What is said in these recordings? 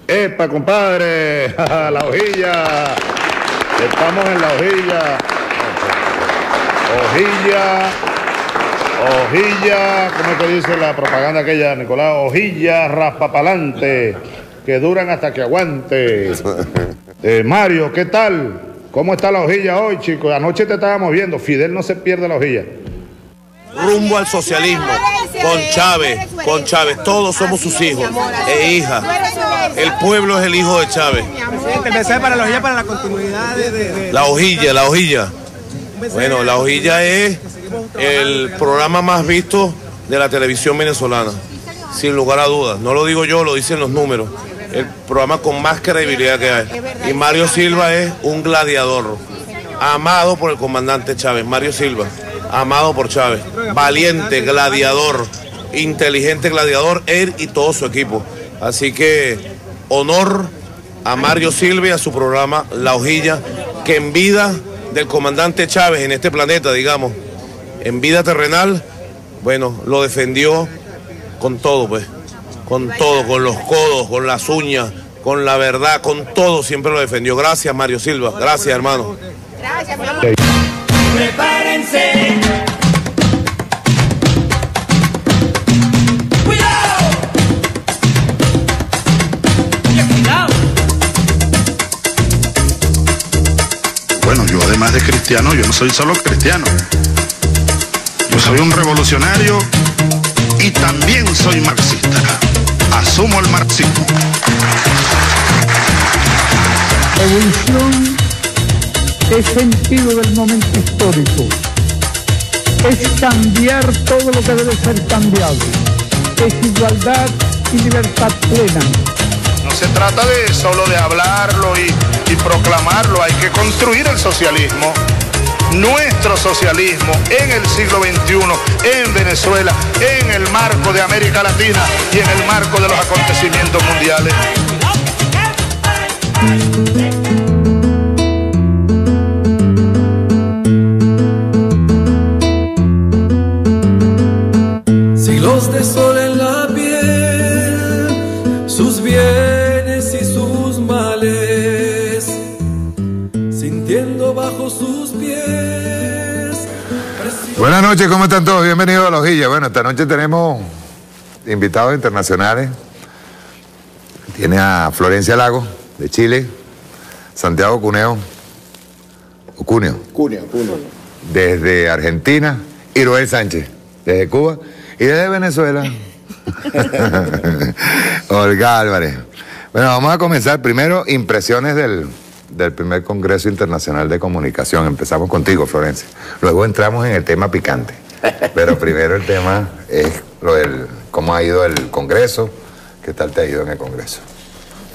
¡Epa, compadre! La hojilla. Estamos en la hojilla. Hojilla, ¿cómo es que dice la propaganda aquella, Nicolás? Hojilla raspapalante, que duran hasta que aguante. Mario, ¿qué tal? ¿Cómo está la hojilla hoy, chicos? Anoche te estábamos viendo. Fidel no se pierde la hojilla. Rumbo al socialismo, con Chávez, todos somos sus hijos e hijas. El pueblo es el hijo de Chávez. Presidente, mensaje para la hojilla, para la continuidad de... La hojilla. Bueno, la hojilla es el programa más visto de la televisión venezolana, sin lugar a dudas. No lo digo yo, lo dicen los números. El programa con más credibilidad que hay. Y Mario Silva es un gladiador, amado por el comandante Chávez. Mario Silva, amado por Chávez, valiente, gladiador, inteligente gladiador, él y todo su equipo. Así que honor a Mario Silva y a su programa La Hojilla, que en vida del comandante Chávez en este planeta, digamos, en vida terrenal, bueno, lo defendió con todo, pues, con todo, con los codos, con las uñas, con la verdad, con todo, siempre lo defendió. Gracias, Mario Silva, gracias, hermano. Gracias, hermano. Prepárense. Bueno, yo además de cristiano, yo no soy solo cristiano. Yo soy un revolucionario y también soy marxista. Asumo el marxismo. Evolución es sentido del momento histórico. Es cambiar todo lo que debe ser cambiado. Es igualdad y libertad plena. No se trata de solo de hablarlo y proclamarlo, hay que construir el socialismo, nuestro socialismo en el siglo XXI, en Venezuela, en el marco de América Latina y en el marco de los acontecimientos mundiales. Siglos de sol en la piel, sus bienes y sus males, sintiendo bajo sus pies. Buenas noches, ¿cómo están todos? Bienvenidos a La Hojilla. Bueno, esta noche tenemos invitados internacionales. Tiene a Florencia Lago, de Chile, Santiago Cuneo, Cuneo, desde Argentina, y Roel Sánchez, desde Cuba, y desde Venezuela, Olga Álvarez. Bueno, vamos a comenzar primero impresiones del primer Congreso Internacional de Comunicación. Empezamos contigo, Florencia. Luego entramos en el tema picante. Pero primero el tema es cómo ha ido el Congreso. ¿Qué tal te ha ido en el Congreso?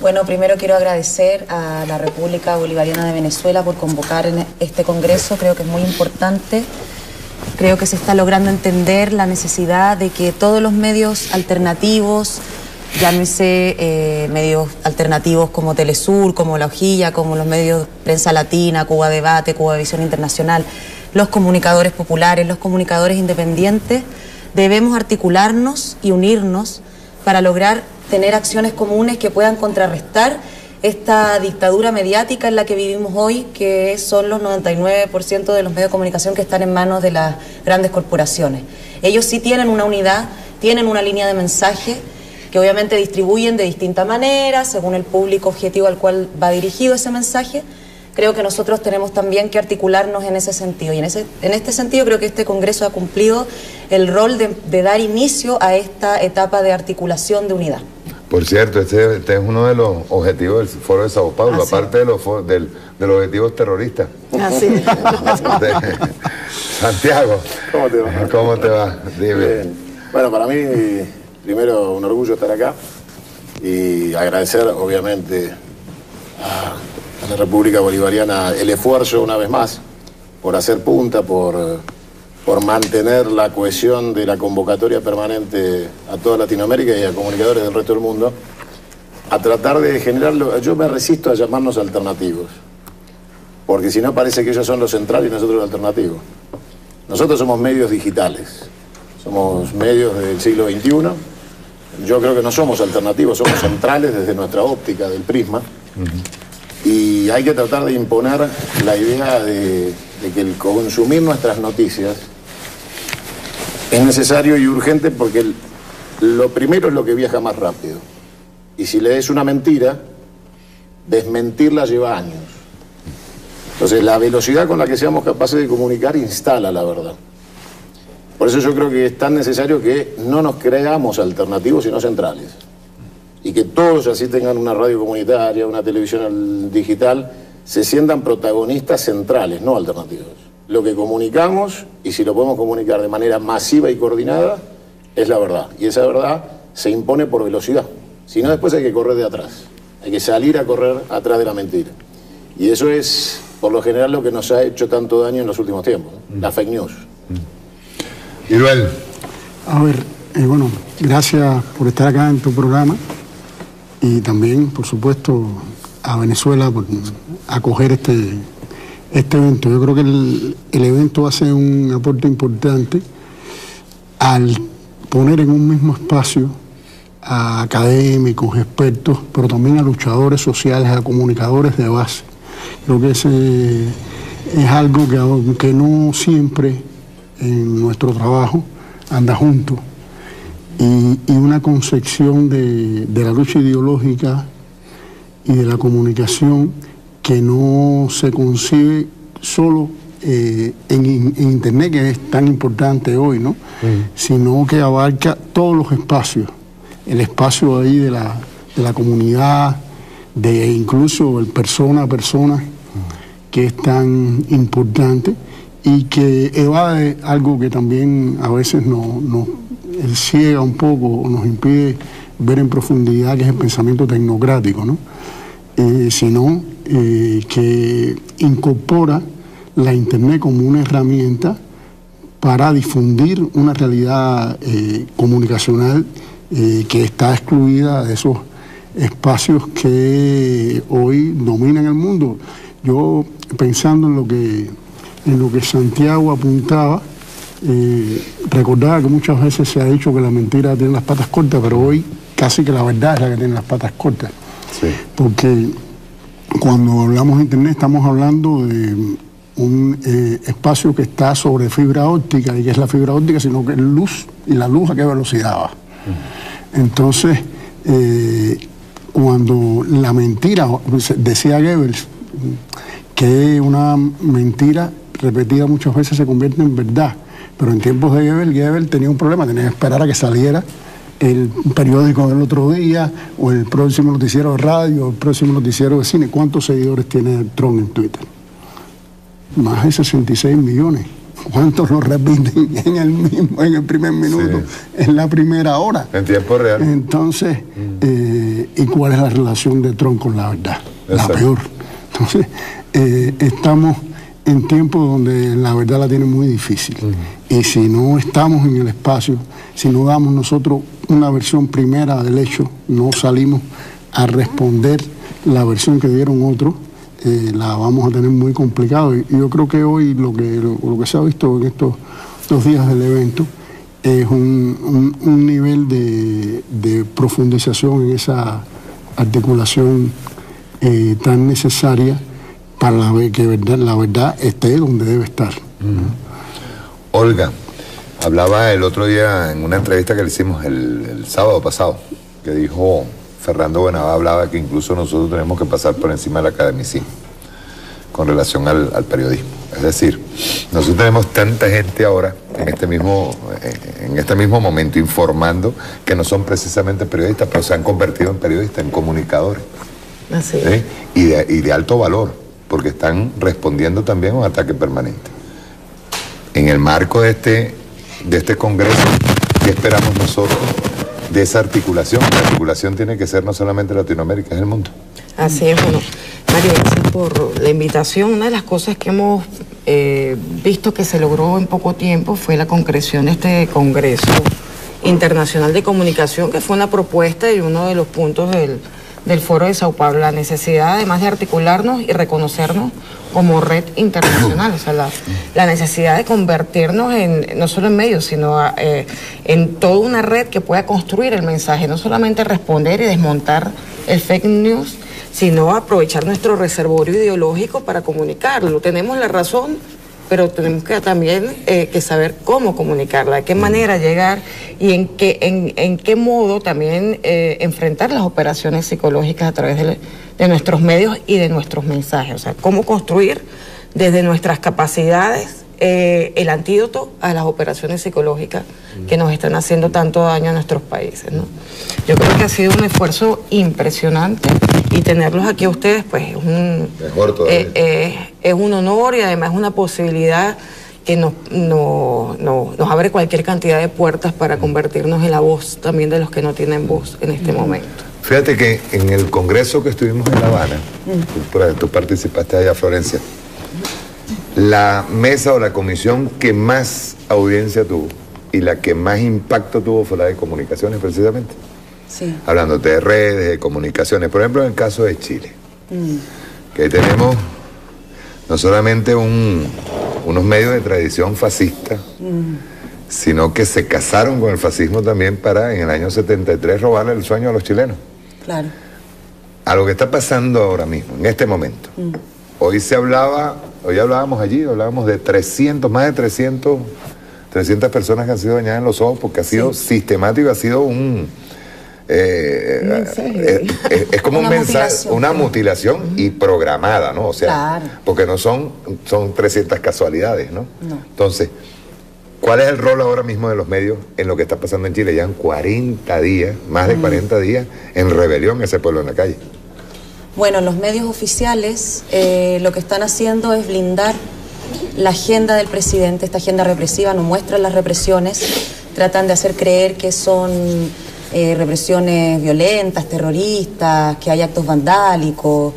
Bueno, primero quiero agradecer a la República Bolivariana de Venezuela por convocar en este Congreso. Creo que es muy importante. Creo que se está logrando entender la necesidad de que todos los medios alternativos, llámese medios alternativos como Telesur, como La Hojilla, como los medios Prensa Latina, Cuba Debate, Cuba Visión Internacional, los comunicadores populares, los comunicadores independientes, debemos articularnos y unirnos para lograr tener acciones comunes que puedan contrarrestar esta dictadura mediática en la que vivimos hoy, que son los 99% de los medios de comunicación que están en manos de las grandes corporaciones. Ellos sí tienen una unidad, tienen una línea de mensaje que obviamente distribuyen de distinta manera, según el público objetivo al cual va dirigido ese mensaje. Creo que nosotros tenemos también que articularnos en ese sentido. Y en este sentido creo que este Congreso ha cumplido el rol de dar inicio a esta etapa de articulación de unidad. Por cierto, este es uno de los objetivos del Foro de Sao Paulo, aparte de los objetivos terroristas. Así. Santiago, ¿cómo te va? ¿Cómo te va? Dime. Bueno, para mí, primero, un orgullo estar acá y agradecer, obviamente, a la República Bolivariana el esfuerzo, una vez más, por hacer punta, por mantener la cohesión de la convocatoria permanente a toda Latinoamérica y a comunicadores del resto del mundo, a tratar de generarlo. Yo me resisto a llamarnos alternativos, porque si no parece que ellos son los centrales y nosotros los alternativos. Nosotros somos medios digitales, somos medios del siglo XXI, yo creo que no somos alternativos, somos centrales desde nuestra óptica del prisma. Y hay que tratar de imponer la idea de que el consumir nuestras noticias es necesario y urgente, porque lo primero es lo que viaja más rápido. Y si lees una mentira, desmentirla lleva años. Entonces, la velocidad con la que seamos capaces de comunicar instala la verdad. Por eso yo creo que es tan necesario que no nos creamos alternativos, sino centrales. Y que todos, así tengan una radio comunitaria, una televisión digital, se sientan protagonistas centrales, no alternativos. Lo que comunicamos, y si lo podemos comunicar de manera masiva y coordinada, es la verdad. Y esa verdad se impone por velocidad. Si no, después hay que correr de atrás. Hay que salir a correr atrás de la mentira. Y eso es, por lo general, lo que nos ha hecho tanto daño en los últimos tiempos, ¿no? La fake news. Iruel. A ver, bueno, gracias por estar acá en tu programa. Y también, por supuesto, a Venezuela por acoger este evento. Yo creo que el evento hace un aporte importante al poner en un mismo espacio a académicos, expertos, pero también a luchadores sociales, a comunicadores de base. Creo que ese es algo que, aunque no siempre en nuestro trabajo anda junto, y una concepción de la lucha ideológica y de la comunicación que no se concibe solo en Internet, que es tan importante hoy, ¿no? Sino que abarca todos los espacios, el espacio ahí de la comunidad, de incluso el persona a persona, que es tan importante y que evade algo que también a veces nos ciega un poco o nos impide ver en profundidad, que es el pensamiento tecnocrático, ¿no? Sino que incorpora la Internet como una herramienta para difundir una realidad comunicacional que está excluida de esos espacios que hoy dominan el mundo. Yo, pensando en lo que Santiago apuntaba, recordaba que muchas veces se ha dicho que la mentira tiene las patas cortas, pero hoy casi que la verdad es la que tiene las patas cortas. Sí. Porque cuando hablamos de Internet estamos hablando de un espacio que está sobre fibra óptica, y que es la fibra óptica, sino que es luz, y la luz a qué velocidad va. Entonces, cuando la mentira, decía Goebbels, que una mentira repetida muchas veces se convierte en verdad, pero en tiempos de Goebbels tenía un problema, tenía que esperar a que saliera el periódico del otro día, o el próximo noticiero de radio, o el próximo noticiero de cine. ¿Cuántos seguidores tiene Trump en Twitter? Más de 66 millones. ¿Cuántos lo repiten en el primer minuto, sí, en la primera hora? En tiempo real. Entonces, ¿y cuál es la relación de Trump con la verdad? Exacto. La peor. Entonces, estamos en tiempos donde la verdad la tiene muy difícil. Y si no estamos en el espacio, si no damos nosotros una versión primera del hecho, no salimos a responder la versión que dieron otros, la vamos a tener muy complicado. Y yo creo que hoy lo que se ha visto en estos 2 días del evento es un nivel de profundización en esa articulación tan necesaria para que la verdad esté donde debe estar. Olga, hablaba el otro día en una entrevista que le hicimos el sábado pasado, que dijo Fernando Buenavá, hablaba que incluso nosotros tenemos que pasar por encima del academicismo con relación al periodismo. Es decir, nosotros tenemos tanta gente ahora en este mismo momento informando que no son precisamente periodistas, pero se han convertido en periodistas, en comunicadores. Así es. Y de alto valor, porque están respondiendo también a un ataque permanente. En el marco de este congreso, ¿qué esperamos nosotros de esa articulación? La articulación tiene que ser no solamente Latinoamérica, es el mundo. Así es, bueno, Mario, gracias por la invitación. Una de las cosas que hemos visto que se logró en poco tiempo fue la concreción de este Congreso Internacional de Comunicación, que fue una propuesta y uno de los puntos del del Foro de Sao Paulo, la necesidad además de articularnos y reconocernos como red internacional, o sea, la necesidad de convertirnos no solo en medios, sino en toda una red que pueda construir el mensaje, no solamente responder y desmontar el fake news, sino aprovechar nuestro reservorio ideológico para comunicarlo. Tenemos la razón, pero tenemos que también que saber cómo comunicarla, de qué manera llegar y en qué modo también enfrentar las operaciones psicológicas a través de nuestros medios y de nuestros mensajes. O sea, cómo construir desde nuestras capacidades el antídoto a las operaciones psicológicas que nos están haciendo tanto daño a nuestros países, ¿no? Yo creo que ha sido un esfuerzo impresionante y tenerlos aquí a ustedes, pues es un honor y además una posibilidad que nos abre cualquier cantidad de puertas para convertirnos en la voz también de los que no tienen voz en este momento. Fíjate que en el congreso que estuvimos en La Habana, tú participaste allá, Florencia, la mesa o la comisión que más audiencia tuvo y la que más impacto tuvo fue la de comunicaciones, precisamente. Sí. Hablando de redes, de comunicaciones. Por ejemplo, en el caso de Chile, que tenemos no solamente unos medios de tradición fascista, sino que se casaron con el fascismo también para, en el año 73, robarle el sueño a los chilenos. Claro. A lo que está pasando ahora mismo, en este momento. Hoy hablábamos allí, hablábamos de más de 300 personas que han sido dañadas en los ojos porque ha sido sistemático, ha sido es como un mensaje, una mutilación y programada, ¿no? O sea, porque no son 300 casualidades, ¿no? Entonces, ¿cuál es el rol ahora mismo de los medios en lo que está pasando en Chile? Ya en 40 días, más de 40 días, en rebelión ese pueblo en la calle. Bueno, los medios oficiales lo que están haciendo es blindar la agenda del presidente, esta agenda represiva, no muestran las represiones, tratan de hacer creer que son represiones violentas, terroristas, que hay actos vandálicos,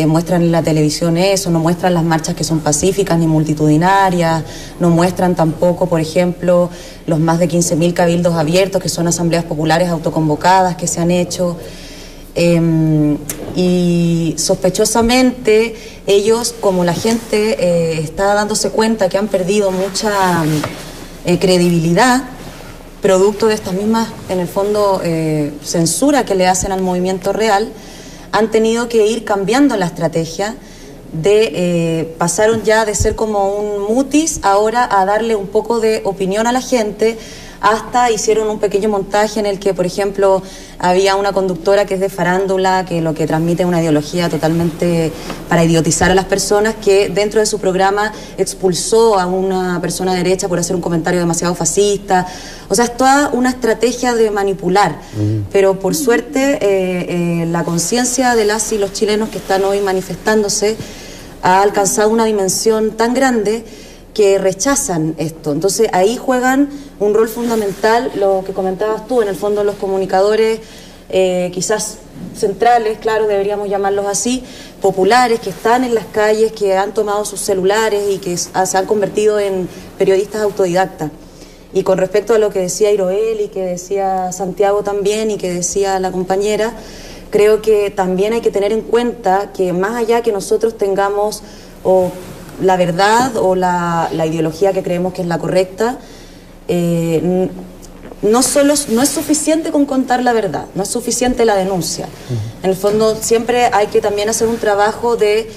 muestran en la televisión eso, no muestran las marchas que son pacíficas ni multitudinarias, no muestran tampoco, por ejemplo, los más de 15.000 cabildos abiertos, que son asambleas populares autoconvocadas que se han hecho. Y sospechosamente ellos, como la gente está dándose cuenta que han perdido mucha credibilidad, producto de estas mismas, en el fondo, censura que le hacen al movimiento real, han tenido que ir cambiando la estrategia pasaron ya de ser como un mutis ahora a darle un poco de opinión a la gente. Hasta hicieron un pequeño montaje en el que, por ejemplo, había una conductora que es de farándula, que lo que transmite es una ideología totalmente para idiotizar a las personas, que dentro de su programa expulsó a una persona derecha por hacer un comentario demasiado fascista. O sea, es toda una estrategia de manipular. Pero por suerte la conciencia de las y los chilenos que están hoy manifestándose ha alcanzado una dimensión tan grande que rechazan esto. Entonces ahí juegan un rol fundamental, lo que comentabas tú, en el fondo los comunicadores quizás centrales, claro, deberíamos llamarlos así, populares, que están en las calles, que han tomado sus celulares y que se han convertido en periodistas autodidactas. Y con respecto a lo que decía Iroel y que decía Santiago también y que decía la compañera, creo que también hay que tener en cuenta que más allá que nosotros tengamos la verdad o la ideología que creemos que es la correcta, no es suficiente con contar la verdad, no es suficiente la denuncia. En el fondo siempre hay que también hacer un trabajo de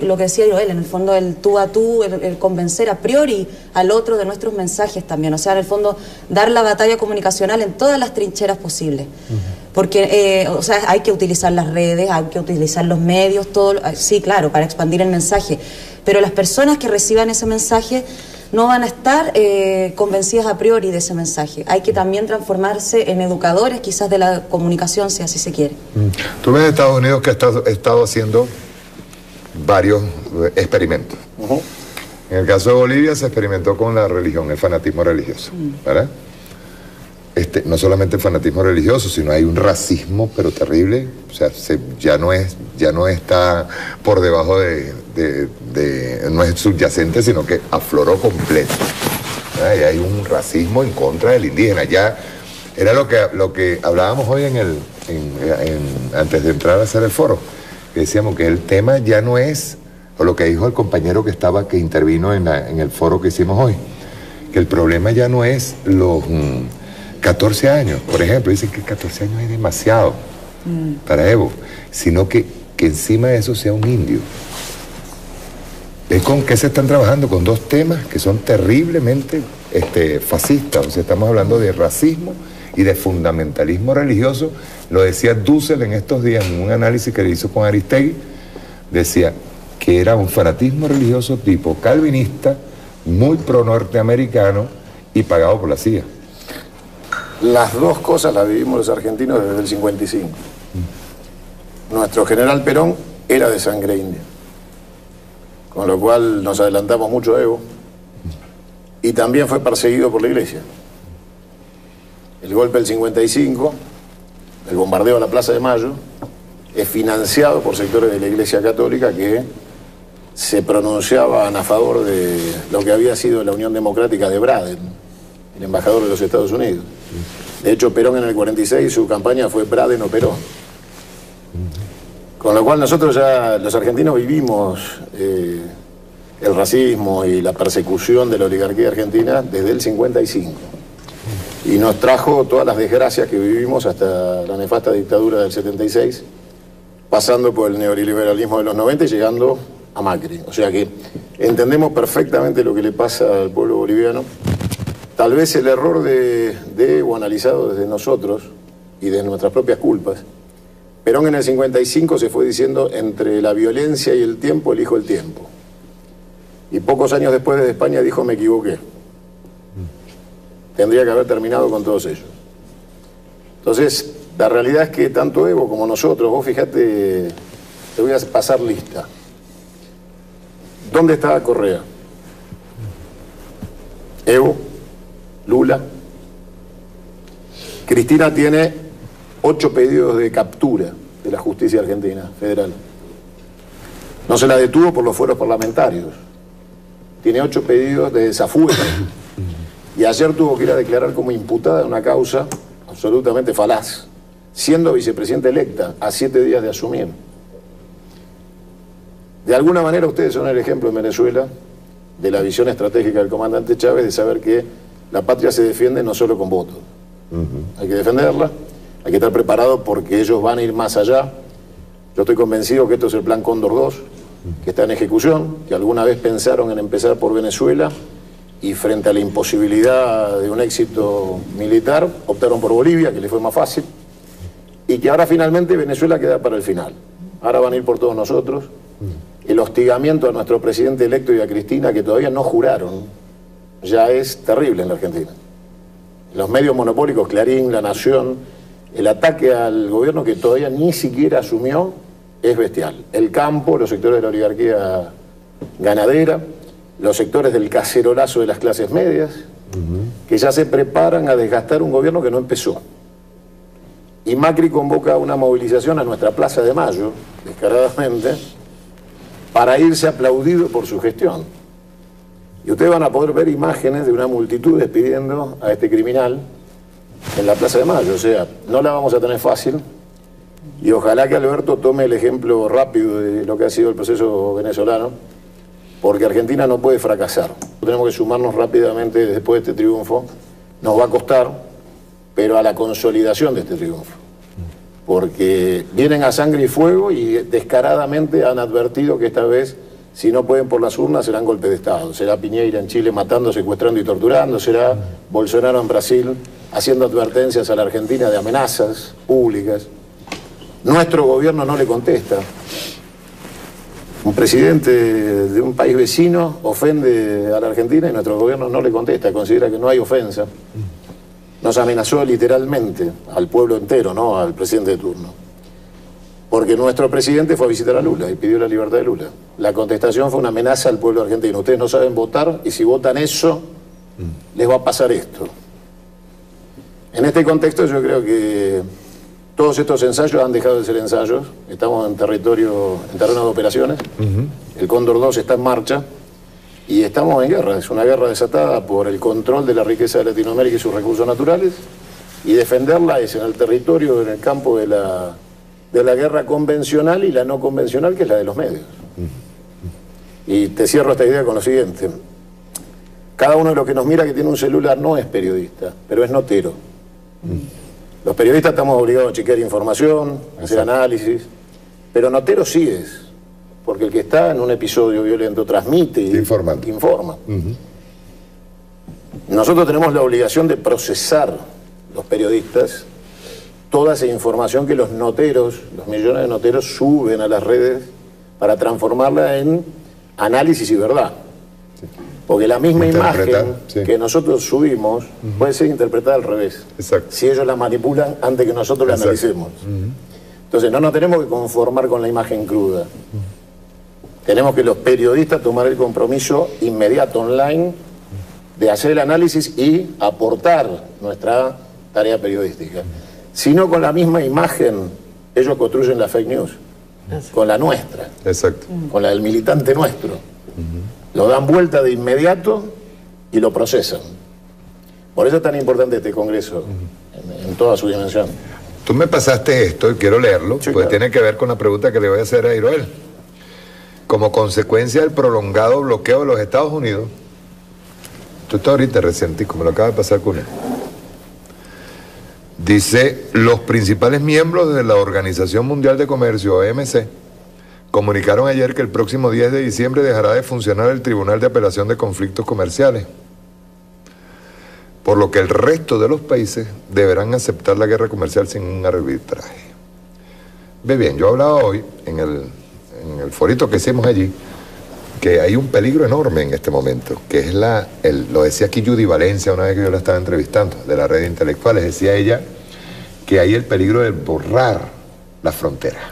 lo que decía Joel, en el fondo el tú a tú, el convencer a priori al otro de nuestros mensajes también, o sea, en el fondo dar la batalla comunicacional en todas las trincheras posibles. Porque, o sea, hay que utilizar las redes, hay que utilizar los medios, todo, sí, claro, para expandir el mensaje, pero las personas que reciban ese mensaje no van a estar convencidas a priori de ese mensaje. Hay que también transformarse en educadores quizás de la comunicación, si así se quiere. Tú ves en Estados Unidos que has estado haciendo varios experimentos. En el caso de Bolivia se experimentó con la religión, el fanatismo religioso, ¿verdad? No solamente el fanatismo religioso, sino hay un racismo, pero terrible. O sea, ya no está por debajo no es subyacente, sino que afloró completo. Y hay un racismo en contra del indígena. Ya era lo que hablábamos hoy en antes de entrar a hacer el foro, que decíamos que el tema ya no es, o lo que dijo el compañero que intervino en el foro que hicimos hoy, que el problema ya no es los 14 años, por ejemplo, dicen que 14 años es demasiado para Evo, sino que encima de eso sea un indio. ¿Es con qué se están trabajando? Con dos temas que son terriblemente fascistas. O sea, estamos hablando de racismo y de fundamentalismo religioso. Lo decía Dussel en estos días en un análisis que le hizo con Aristegui. Decía que era un fanatismo religioso tipo calvinista, muy pro-norteamericano y pagado por la CIA. Las dos cosas las vivimos los argentinos desde el 55. Nuestro general Perón era de sangre india, con lo cual nos adelantamos mucho a Evo, y también fue perseguido por la iglesia. El golpe del 55, el bombardeo a la Plaza de Mayo, es financiado por sectores de la iglesia católica que se pronunciaban a favor de lo que había sido la Unión Democrática de Braden, el embajador de los Estados Unidos. De hecho, Perón en el 46, su campaña fue Braden o Perón. Con lo cual nosotros ya, los argentinos, vivimos el racismo y la persecución de la oligarquía argentina desde el 55. Y nos trajo todas las desgracias que vivimos hasta la nefasta dictadura del 76, pasando por el neoliberalismo de los 90 y llegando a Macri. O sea que entendemos perfectamente lo que le pasa al pueblo boliviano. Tal vez el error de Evo, analizado desde nosotros y de nuestras propias culpas. Perón en el 55 se fue diciendo: entre la violencia y el tiempo, elijo el tiempo. Y pocos años después desde España dijo: me equivoqué. Tendría que haber terminado con todos ellos. Entonces, la realidad es que tanto Evo como nosotros, vos fíjate, te voy a pasar lista. ¿Dónde está Correa? Evo, Lula. Cristina tiene 8 pedidos de captura de la justicia argentina federal. No se la detuvo por los fueros parlamentarios. Tiene 8 pedidos de desafuero. Y ayer tuvo que ir a declarar como imputada en una causa absolutamente falaz, siendo vicepresidenta electa a 7 días de asumir. De alguna manera ustedes son el ejemplo en Venezuela de la visión estratégica del comandante Chávez, de saber que la patria se defiende no solo con votos. Hay que defenderla, hay que estar preparado porque ellos van a ir más allá. Yo estoy convencido que esto es el Plan Cóndor 2, que está en ejecución, que alguna vez pensaron en empezar por Venezuela y frente a la imposibilidad de un éxito militar optaron por Bolivia, que les fue más fácil, y que ahora finalmente Venezuela queda para el final. Ahora van a ir por todos nosotros. El hostigamiento a nuestro presidente electo y a Cristina, que todavía no juraron, ya es terrible en la Argentina. Los medios monopólicos, Clarín, La Nación, el ataque al gobierno que todavía ni siquiera asumió es bestial. El campo, los sectores de la oligarquía ganadera, los sectores del cacerolazo de las clases medias, que ya se preparan a desgastar un gobierno que no empezó. Y Macri convoca una movilización a nuestra Plaza de Mayo, descaradamente, para irse aplaudido por su gestión. Y ustedes van a poder ver imágenes de una multitud despidiendo a este criminal en la Plaza de Mayo. O sea, no la vamos a tener fácil, y ojalá que Alberto tome el ejemplo rápido de lo que ha sido el proceso venezolano, porque Argentina no puede fracasar. Tenemos que sumarnos rápidamente después de este triunfo. Nos va a costar, pero a la consolidación de este triunfo. Porque vienen a sangre y fuego y descaradamente han advertido que esta vez, si no pueden por las urnas, serán golpes de Estado. Será Piñera en Chile matando, secuestrando y torturando. Será Bolsonaro en Brasil haciendo advertencias a la Argentina de amenazas públicas. Nuestro gobierno no le contesta. Un presidente de un país vecino ofende a la Argentina y nuestro gobierno no le contesta, considera que no hay ofensa. Nos amenazó literalmente al pueblo entero, no al presidente de turno. Porque nuestro presidente fue a visitar a Lula y pidió la libertad de Lula. La contestación fue una amenaza al pueblo argentino. Ustedes no saben votar y si votan eso, les va a pasar esto. En este contexto yo creo que todos estos ensayos han dejado de ser ensayos. Estamos en terreno de operaciones. El Cóndor 2 está en marcha y estamos en guerra. Es una guerra desatada por el control de la riqueza de Latinoamérica y sus recursos naturales Y defenderla es en el territorio, en el campo de la guerra convencional y la no convencional, que es la de los medios. Y te cierro esta idea con lo siguiente. Cada uno de los que nos mira que tiene un celular no es periodista, pero es notero. Los periodistas estamos obligados a chequear información, a hacer análisis, pero notero sí es, porque el que está en un episodio violento transmite y informa. Nosotros tenemos la obligación de procesar, los periodistas, toda esa información que los noteros, los millones de noteros, suben a las redes para transformarla en análisis y verdad. Porque la misma imagen que nosotros subimos puede ser interpretada al revés. Si ellos la manipulan antes que nosotros la analicemos. Entonces no nos tenemos que conformar con la imagen cruda. Tenemos que los periodistas tomar el compromiso inmediato online de hacer el análisis y aportar nuestra tarea periodística. Si no, con la misma imagen ellos construyen la fake news. Con la nuestra. Con la del militante nuestro. Lo dan vuelta de inmediato y lo procesan. Por eso es tan importante este congreso, en toda su dimensión. Tú me pasaste esto y quiero leerlo, pues tiene que ver con la pregunta que le voy a hacer a Iroel. Como consecuencia del prolongado bloqueo de los Estados Unidos, tú estás ahorita recientico, me lo acaba de pasar con él. Dice, los principales miembros de la Organización Mundial de Comercio, OMC, comunicaron ayer que el próximo 10 de diciembre dejará de funcionar el Tribunal de Apelación de Conflictos Comerciales, por lo que el resto de los países deberán aceptar la guerra comercial sin un arbitraje. Ve bien, yo hablaba hoy en el forito que hicimos allí, que hay un peligro enorme en este momento, que es lo decía aquí Judy Valencia una vez que yo la estaba entrevistando, de la red de intelectuales, decía ella que hay el peligro de borrar la frontera.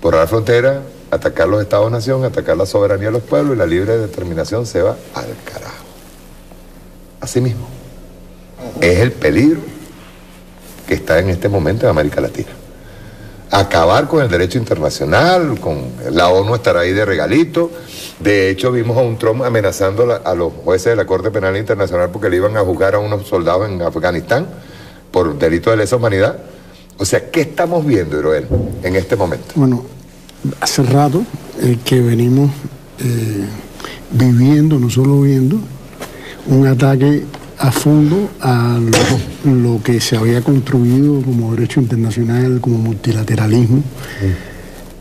Borrar la frontera, atacar los estados-nación, atacar la soberanía de los pueblos y la libre determinación se va al carajo. Así mismo. Es el peligro que está en este momento en América Latina. Acabar con el derecho internacional, con la ONU estará ahí de regalito. De hecho, vimos a un Trump amenazando a los jueces de la Corte Penal Internacional porque le iban a juzgar a unos soldados en Afganistán por delito de lesa humanidad. O sea, ¿qué estamos viendo, Iroel, en este momento? Bueno, hace rato que venimos viviendo, no solo viendo, un ataque a fondo a lo que se había construido como derecho internacional, como multilateralismo.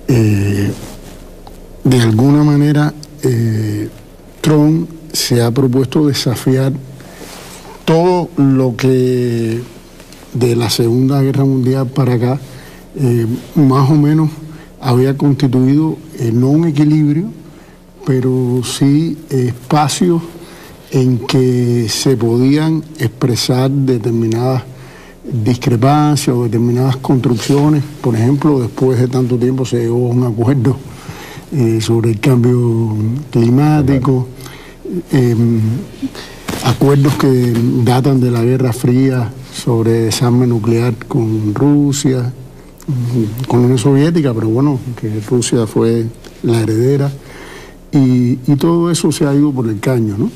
De alguna manera, Trump se ha propuesto desafiar todo lo que de la Segunda Guerra Mundial para acá, más o menos había constituido no un equilibrio, pero sí espacios en que se podían expresar determinadas discrepancias o determinadas construcciones. Por ejemplo, después de tanto tiempo se llegó a un acuerdo sobre el cambio climático, acuerdos que datan de la Guerra Fría sobre desarme nuclear con Rusia, con la Unión Soviética, pero bueno, que Rusia fue la heredera, y todo eso se ha ido por el caño, ¿no?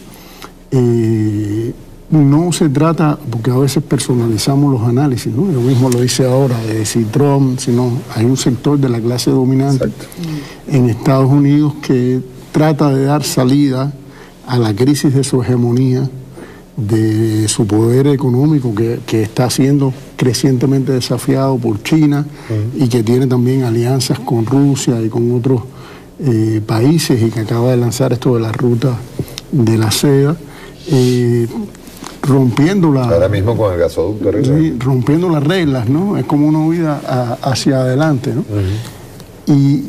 No se trata, porque a veces personalizamos los análisis, ¿no? Yo mismo lo hice ahora, de si Trump, sino hay un sector de la clase dominante en Estados Unidos que trata de dar salida a la crisis de su hegemonía, de su poder económico que está siendo crecientemente desafiado por China y que tiene también alianzas con Rusia y con otros países, y que acaba de lanzar esto de la ruta de la seda, rompiendo la... Ahora mismo con el gasoducto. Sí, rompiendo las reglas, ¿no? Es como una huida hacia adelante, ¿no? Y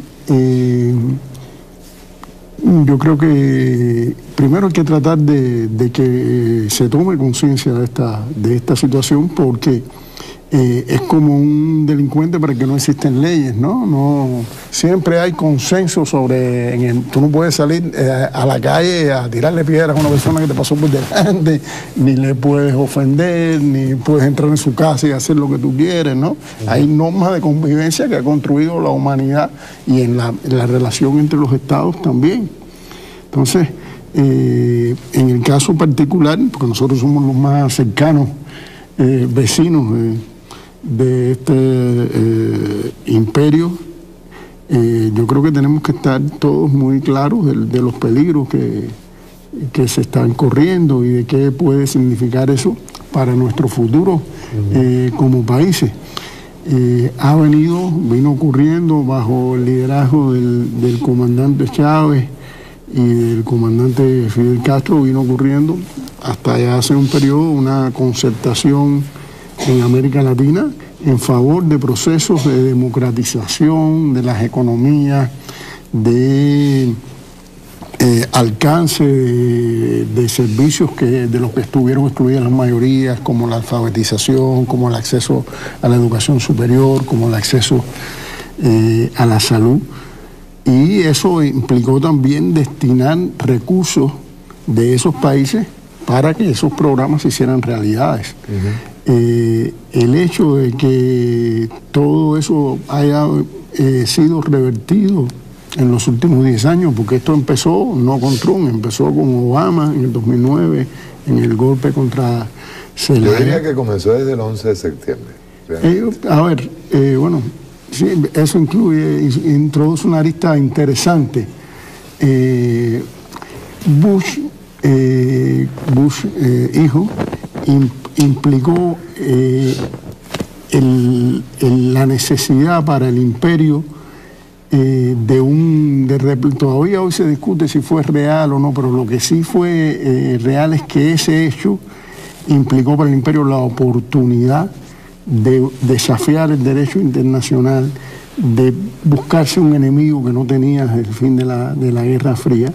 yo creo que primero hay que tratar de que se tome conciencia de esta situación, porque es como un delincuente para el que no existen leyes, ¿no? Siempre hay consenso sobre... tú no puedes salir a la calle a tirarle piedras a una persona que te pasó por delante, ni le puedes ofender, ni puedes entrar en su casa y hacer lo que tú quieres, ¿no? Hay normas de convivencia que ha construido la humanidad, y en la relación entre los estados también. Entonces, en el caso particular, porque nosotros somos los más cercanos vecinos de este imperio. Yo creo que tenemos que estar todos muy claros de los peligros que se están corriendo y de qué puede significar eso para nuestro futuro como países. Vino ocurriendo bajo el liderazgo del comandante Chávez y del comandante Fidel Castro, vino ocurriendo hasta ya hace un periodo una concertación en América Latina en favor de procesos de democratización de las economías, de alcance de servicios de los que estuvieron excluidas las mayorías, como la alfabetización, como el acceso a la educación superior, como el acceso a la salud. Y eso implicó también destinar recursos de esos países para que esos programas se hicieran realidades. El hecho de que todo eso haya sido revertido en los últimos 10 años, porque esto empezó no con Trump, empezó con Obama en el 2009, en el golpe contra Zelaya. Yo diría que comenzó desde el 11 de septiembre. Bueno, sí, eso introduce una arista interesante. Bush hijo, implicó la necesidad para el imperio todavía hoy se discute si fue real o no, pero lo que sí fue real es que ese hecho implicó para el imperio la oportunidad de desafiar el derecho internacional, de buscarse un enemigo que no tenía desde el fin de la Guerra Fría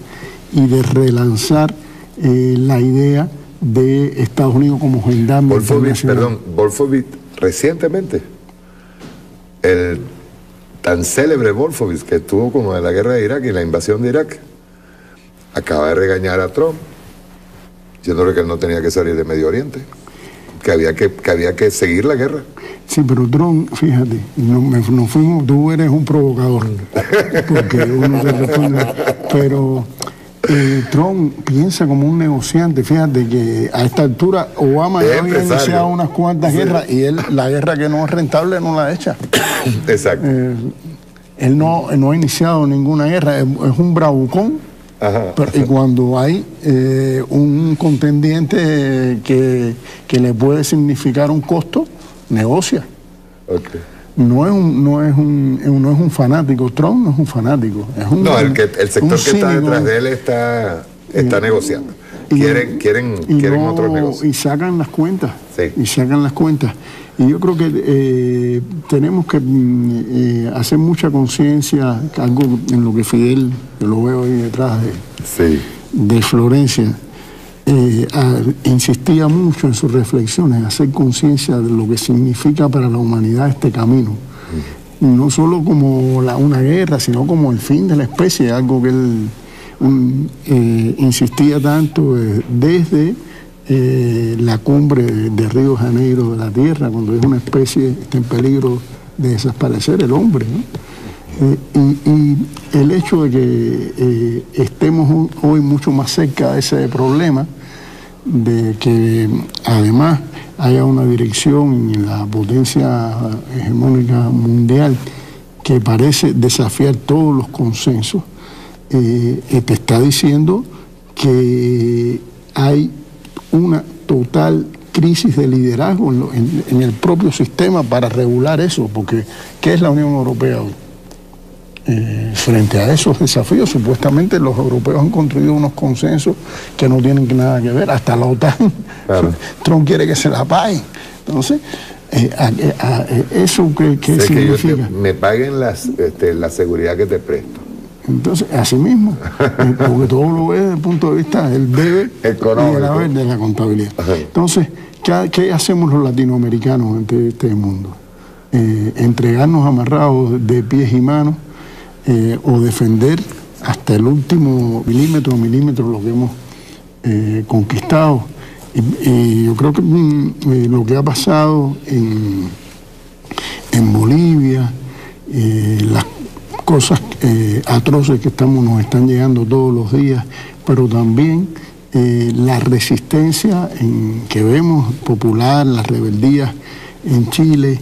y de relanzar la idea de Estados Unidos como gendarme internacional. Wolfowitz recientemente, el tan célebre Wolfowitz que estuvo como en la guerra de Irak y la invasión de Irak, acaba de regañar a Trump, diciéndole que él no tenía que salir de Medio Oriente, que había que seguir la guerra. Sí, pero Trump, fíjate, tú eres un provocador, porque uno te responde, pero Trump piensa como un negociante. Fíjate que a esta altura Obama ya había iniciado unas cuantas guerras y él la guerra que no es rentable no la echa. Exacto. Él no ha iniciado ninguna guerra, es un bravucón. Y cuando hay un contendiente que le puede significar un costo, negocia. Okay. No es un fanático. Trump no es un fanático. El sector que está detrás de él está negociando. Quieren otros negocios. Y sacan las cuentas. Sí. Y sacan las cuentas. Y yo creo que tenemos que hacer mucha conciencia, algo en lo que Fidel, que lo veo ahí detrás de Florencia, insistía mucho en sus reflexiones, hacer conciencia de lo que significa para la humanidad este camino. No solo como una guerra, sino como el fin de la especie, algo que él insistía tanto desde la cumbre de Río de Janeiro de la Tierra, cuando es una especie está en peligro de desaparecer, el hombre, ¿no? Y el hecho de que estemos hoy mucho más cerca de ese problema, de que además haya una dirección en la potencia hegemónica mundial que parece desafiar todos los consensos, te está diciendo que hay una total crisis de liderazgo en el propio sistema para regular eso, porque ¿qué es la Unión Europea hoy? Frente a esos desafíos, supuestamente los europeos han construido unos consensos que no tienen nada que ver, hasta la OTAN. Claro. Trump quiere que se la paguen. Entonces, ¿eso qué significa? Que me paguen la seguridad que te presto. Entonces, así mismo, porque todo lo ve desde el punto de vista del debe y de la contabilidad. Ajá. Entonces, ¿qué hacemos los latinoamericanos ante este mundo? Entregarnos amarrados de pies y manos o defender hasta el último milímetro lo que hemos conquistado. Y yo creo que lo que ha pasado en Bolivia, las cosas atroces que nos están llegando todos los días, pero también la resistencia que vemos popular, las rebeldías en Chile.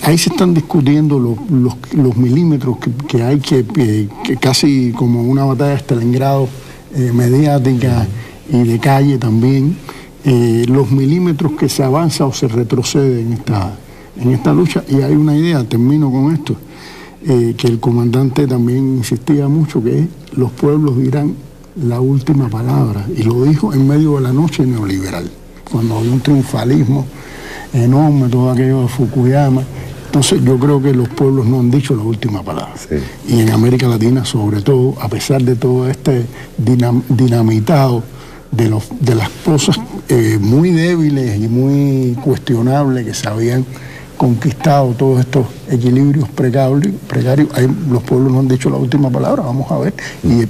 Ahí se están discutiendo los milímetros que hay que casi como una batalla de Stalingrado mediática y de calle también, los milímetros que se avanza o se retrocede en esta lucha. Y hay una idea, termino con esto, que el comandante también insistía mucho, que es: los pueblos dirán la última palabra, y lo dijo en medio de la noche neoliberal, cuando había un triunfalismo enorme, todo aquello de Fukuyama. Entonces yo creo que los pueblos no han dicho la última palabra. Sí. Y en América Latina, sobre todo, a pesar de todo este dinamitado de las cosas muy débiles y muy cuestionables que se habían conquistado, todos estos equilibrios precarios, los pueblos no han dicho la última palabra. Vamos a ver. Y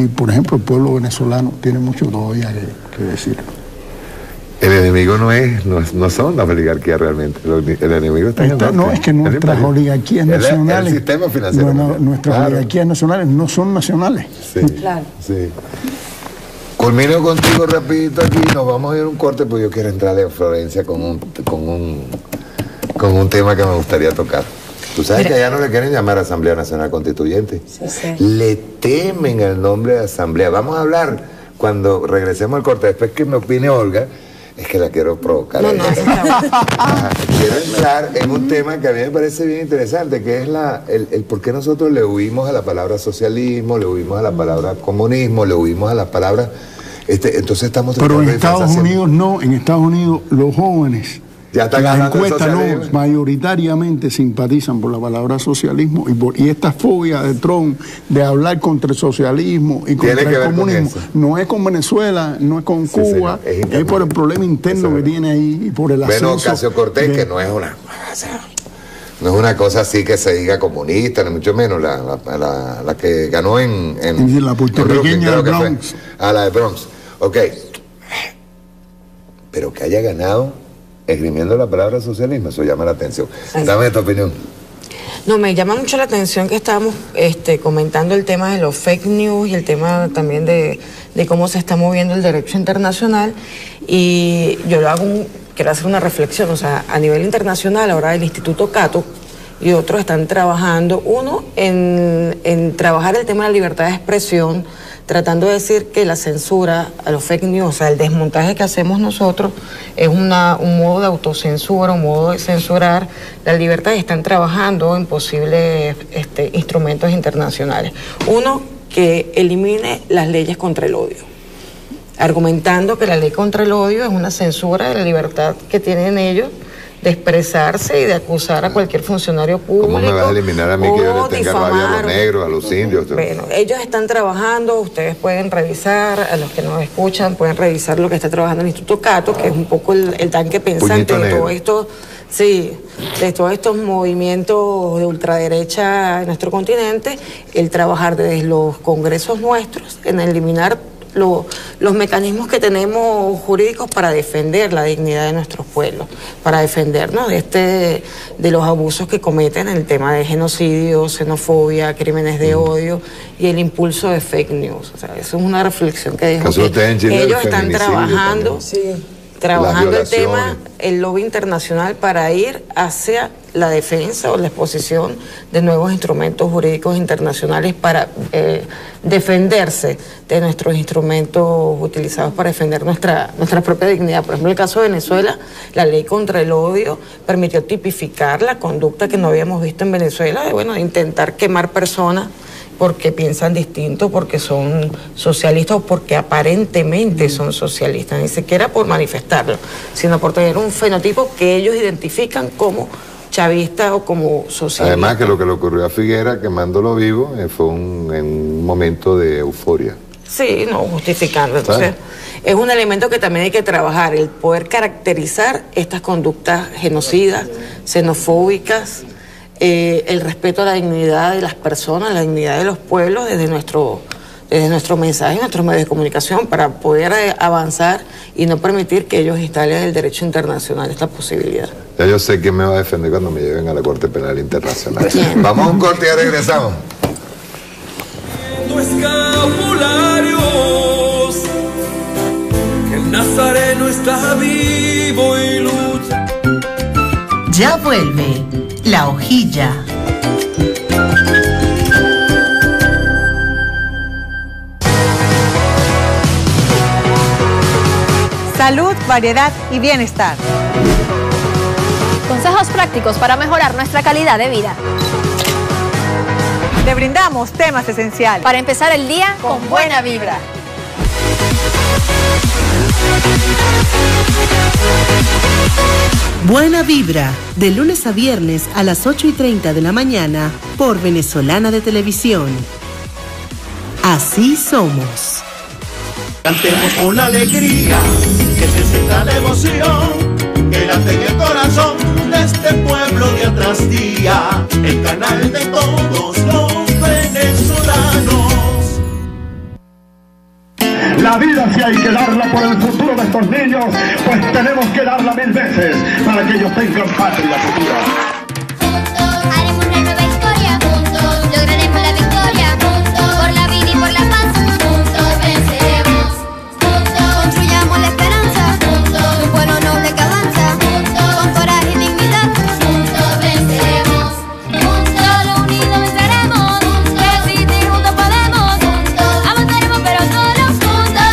por ejemplo, el pueblo venezolano tiene mucho todavía que decir. El enemigo no son las oligarquías realmente. El enemigo está en el norte. No, es que nuestras oligarquías nacionales, el sistema financiero nuestras oligarquías nacionales no son nacionales. Sí, claro. Sí. Culmino contigo rapidito aquí, nos vamos a ir a un corte, pues yo quiero entrarle a Florencia con un tema que me gustaría tocar. Tú sabes que allá no le quieren llamar Asamblea Nacional Constituyente. Sí, sí. Le temen el nombre de Asamblea. Vamos a hablar cuando regresemos al corte, después que me opine Olga. Es que la quiero provocar. Quiero entrar en un tema que a mí me parece bien interesante, que es el por qué nosotros le huimos a la palabra socialismo, le huimos a la palabra comunismo, le huimos a la palabra... entonces estamos... Pero en Estados Unidos no, en Estados Unidos los jóvenes... Ya están las encuestas mayoritariamente simpatizan por la palabra socialismo y esta fobia de Trump de hablar contra el socialismo y contra el comunismo no es con Venezuela, no es con Cuba, es por el problema interno que tiene ahí y por el ascenso. Bueno, Ocasio-Cortez, que no es una cosa así que se diga comunista, ni mucho menos la que ganó en la puertorriqueña del Bronx. La de Bronx. Ok. Pero que haya ganado esgrimiendo la palabra socialismo, eso llama la atención. Dame tu opinión. No, me llama mucho la atención que estábamos comentando el tema de los fake news y el tema también de cómo se está moviendo el derecho internacional, y yo quiero hacer una reflexión. O sea, a nivel internacional ahora el Instituto Cato y otros están trabajando, uno en trabajar el tema de la libertad de expresión, tratando de decir que la censura a los fake news, o sea, el desmontaje que hacemos nosotros es un modo de autocensura, un modo de censurar la libertad, y están trabajando en posibles instrumentos internacionales. Uno, que elimine las leyes contra el odio, argumentando que la ley contra el odio es una censura de la libertad que tienen ellos de expresarse y de acusar a cualquier funcionario público. ¿Cómo me vas a eliminar a mí que yo le tenga rabia a los negros, a los indios? Bueno, ellos están trabajando, ustedes pueden revisar, a los que nos escuchan, pueden revisar lo que está trabajando el Instituto Cato, que es un poco el tanque pensante de todo esto, de todos estos movimientos de ultraderecha en nuestro continente, el trabajar desde los congresos nuestros en eliminar los mecanismos que tenemos jurídicos para defender la dignidad de nuestros pueblos, para defendernos de los abusos que cometen en el tema de genocidio, xenofobia, crímenes de odio y el impulso de fake news. O sea, eso es una reflexión que dejo que ellos están trabajando, el tema, el lobby internacional, para ir hacia la defensa o la exposición de nuevos instrumentos jurídicos internacionales para defenderse de nuestros instrumentos utilizados para defender nuestra propia dignidad. Por ejemplo, en el caso de Venezuela, la ley contra el odio permitió tipificar la conducta que no habíamos visto en Venezuela, de intentar quemar personas porque piensan distinto, porque son socialistas o porque aparentemente son socialistas, ni siquiera por manifestarlo, sino por tener un fenotipo que ellos identifican como chavista o como socialista. Además que lo que le ocurrió a Figuera, quemándolo vivo, fue en un momento de euforia. Sí, no justificando. Entonces, es un elemento que también hay que trabajar, el poder caracterizar estas conductas genocidas, xenofóbicas, el respeto a la dignidad de las personas, la dignidad de los pueblos desde nuestro mensaje, nuestros medios de comunicación, para poder avanzar y no permitir que ellos instalen el derecho internacional esta posibilidad. Ya yo sé quién me va a defender cuando me lleven a la Corte Penal Internacional. Vamos a un corte y ya regresamos. Escapularios Nazareno está vivo y lucha. Ya vuelve La Hojilla. Salud, variedad y bienestar. Consejos prácticos para mejorar nuestra calidad de vida. Le brindamos temas esenciales para empezar el día con buena vibra. Buena Vibra, de lunes a viernes a las 8:30 de la mañana por Venezolana de Televisión. Así somos. Cantemos con alegría, que se sienta la emoción, que late en el corazón de este pueblo día tras día, el canal de todos los venezolanos. La vida si hay que darla por el futuro de estos niños, pues tenemos que darla 1000 veces para que ellos tengan patria futura. Haremos una nueva historia, juntos lograremos la victoria, juntos por la vida y por la paz, juntos venceremos, juntos construyamos la esperanza, juntos un pueblo noble que avanza, juntos con coraje y dignidad, juntos venceremos, juntos solo unidos venceremos, juntos sí, juntos podemos, juntos avanzaremos pero solo juntos,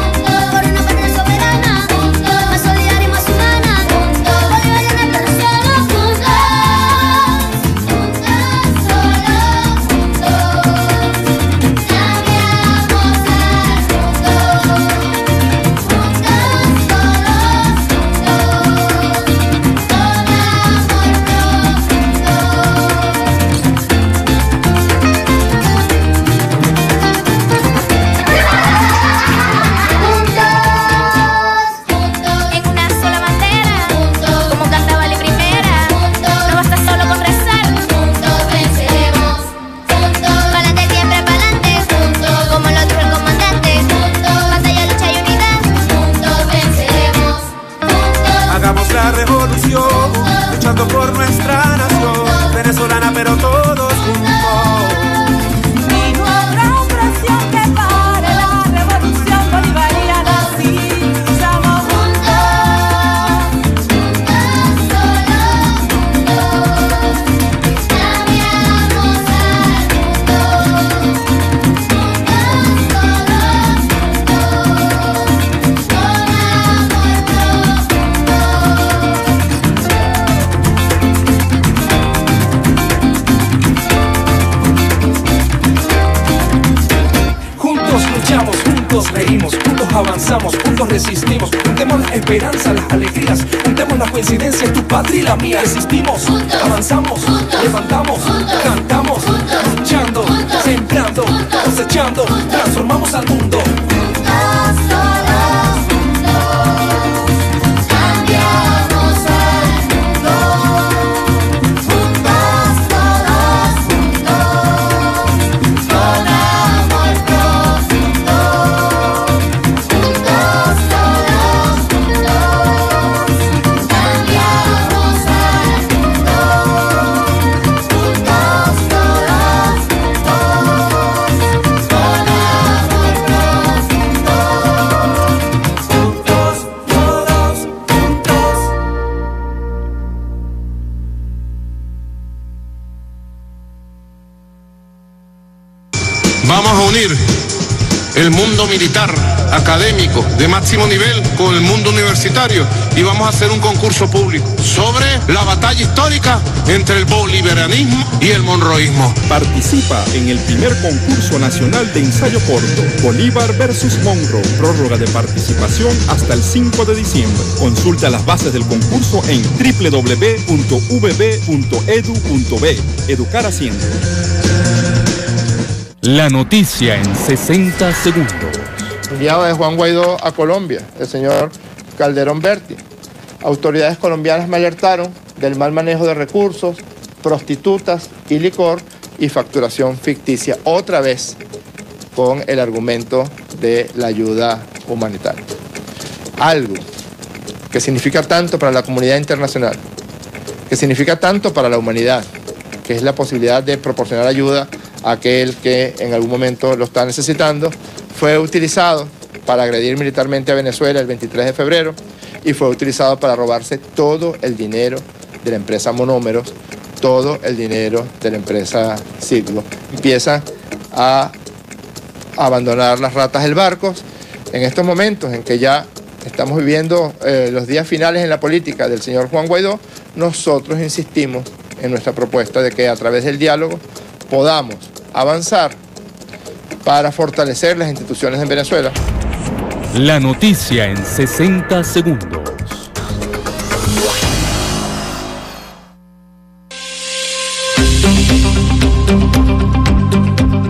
juntos por una patria soberana, juntos más solidaria y más humana, juntos Bolivariana pero solo juntos, en una sola bandera, como cantaba la primera, no basta solo con rezar, juntos venceremos, pa'lante siempre pa'lante, como lo dijo el comandante, batalla, lucha y unidad, juntos venceremos, Hagamos la revolución, luchando por nuestra nación, venezolana pero todos juntos. y no habrá opresión que pare la revolución bolivariana, si somos juntos, Juntos luchamos, juntos reímos, juntos avanzamos, juntos resistimos. Juntemos la esperanza, las alegrías, juntemos las coincidencias, tu patria y la mía. Resistimos, avanzamos, levantamos, cantamos, luchando, sembrando, cosechando, transformamos al mundo. Vamos a unir el mundo militar, académico, de máximo nivel, con el mundo universitario y vamos a hacer un concurso público sobre la batalla histórica entre el bolivarianismo y el monroísmo. Participa en el primer concurso nacional de ensayo corto, Bolívar versus Monroe. Prórroga de participación hasta el 5 de diciembre. Consulta las bases del concurso en www.vb.edu.be. Educar haciendo. La noticia en 60 segundos. Enviado de Juan Guaidó a Colombia, el señor Calderón Berti. Autoridades colombianas me alertaron del mal manejo de recursos, prostitutas y licor y facturación ficticia, otra vez con el argumento de la ayuda humanitaria. Algo que significa tanto para la comunidad internacional, que significa tanto para la humanidad, que es la posibilidad de proporcionar ayuda a aquel que en algún momento lo está necesitando, fue utilizado para agredir militarmente a Venezuela el 23 de febrero y fue utilizado para robarse todo el dinero de la empresa Monómeros, todo el dinero de la empresa Siglo. Empiezan a abandonar las ratas del barco. En estos momentos en que ya estamos viviendo los días finales en la política del señor Juan Guaidó, nosotros insistimos en nuestra propuesta de que a través del diálogo podamos avanzar para fortalecer las instituciones en Venezuela. La noticia en 60 segundos.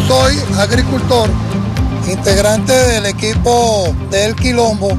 Soy agricultor, integrante del equipo del Quilombo,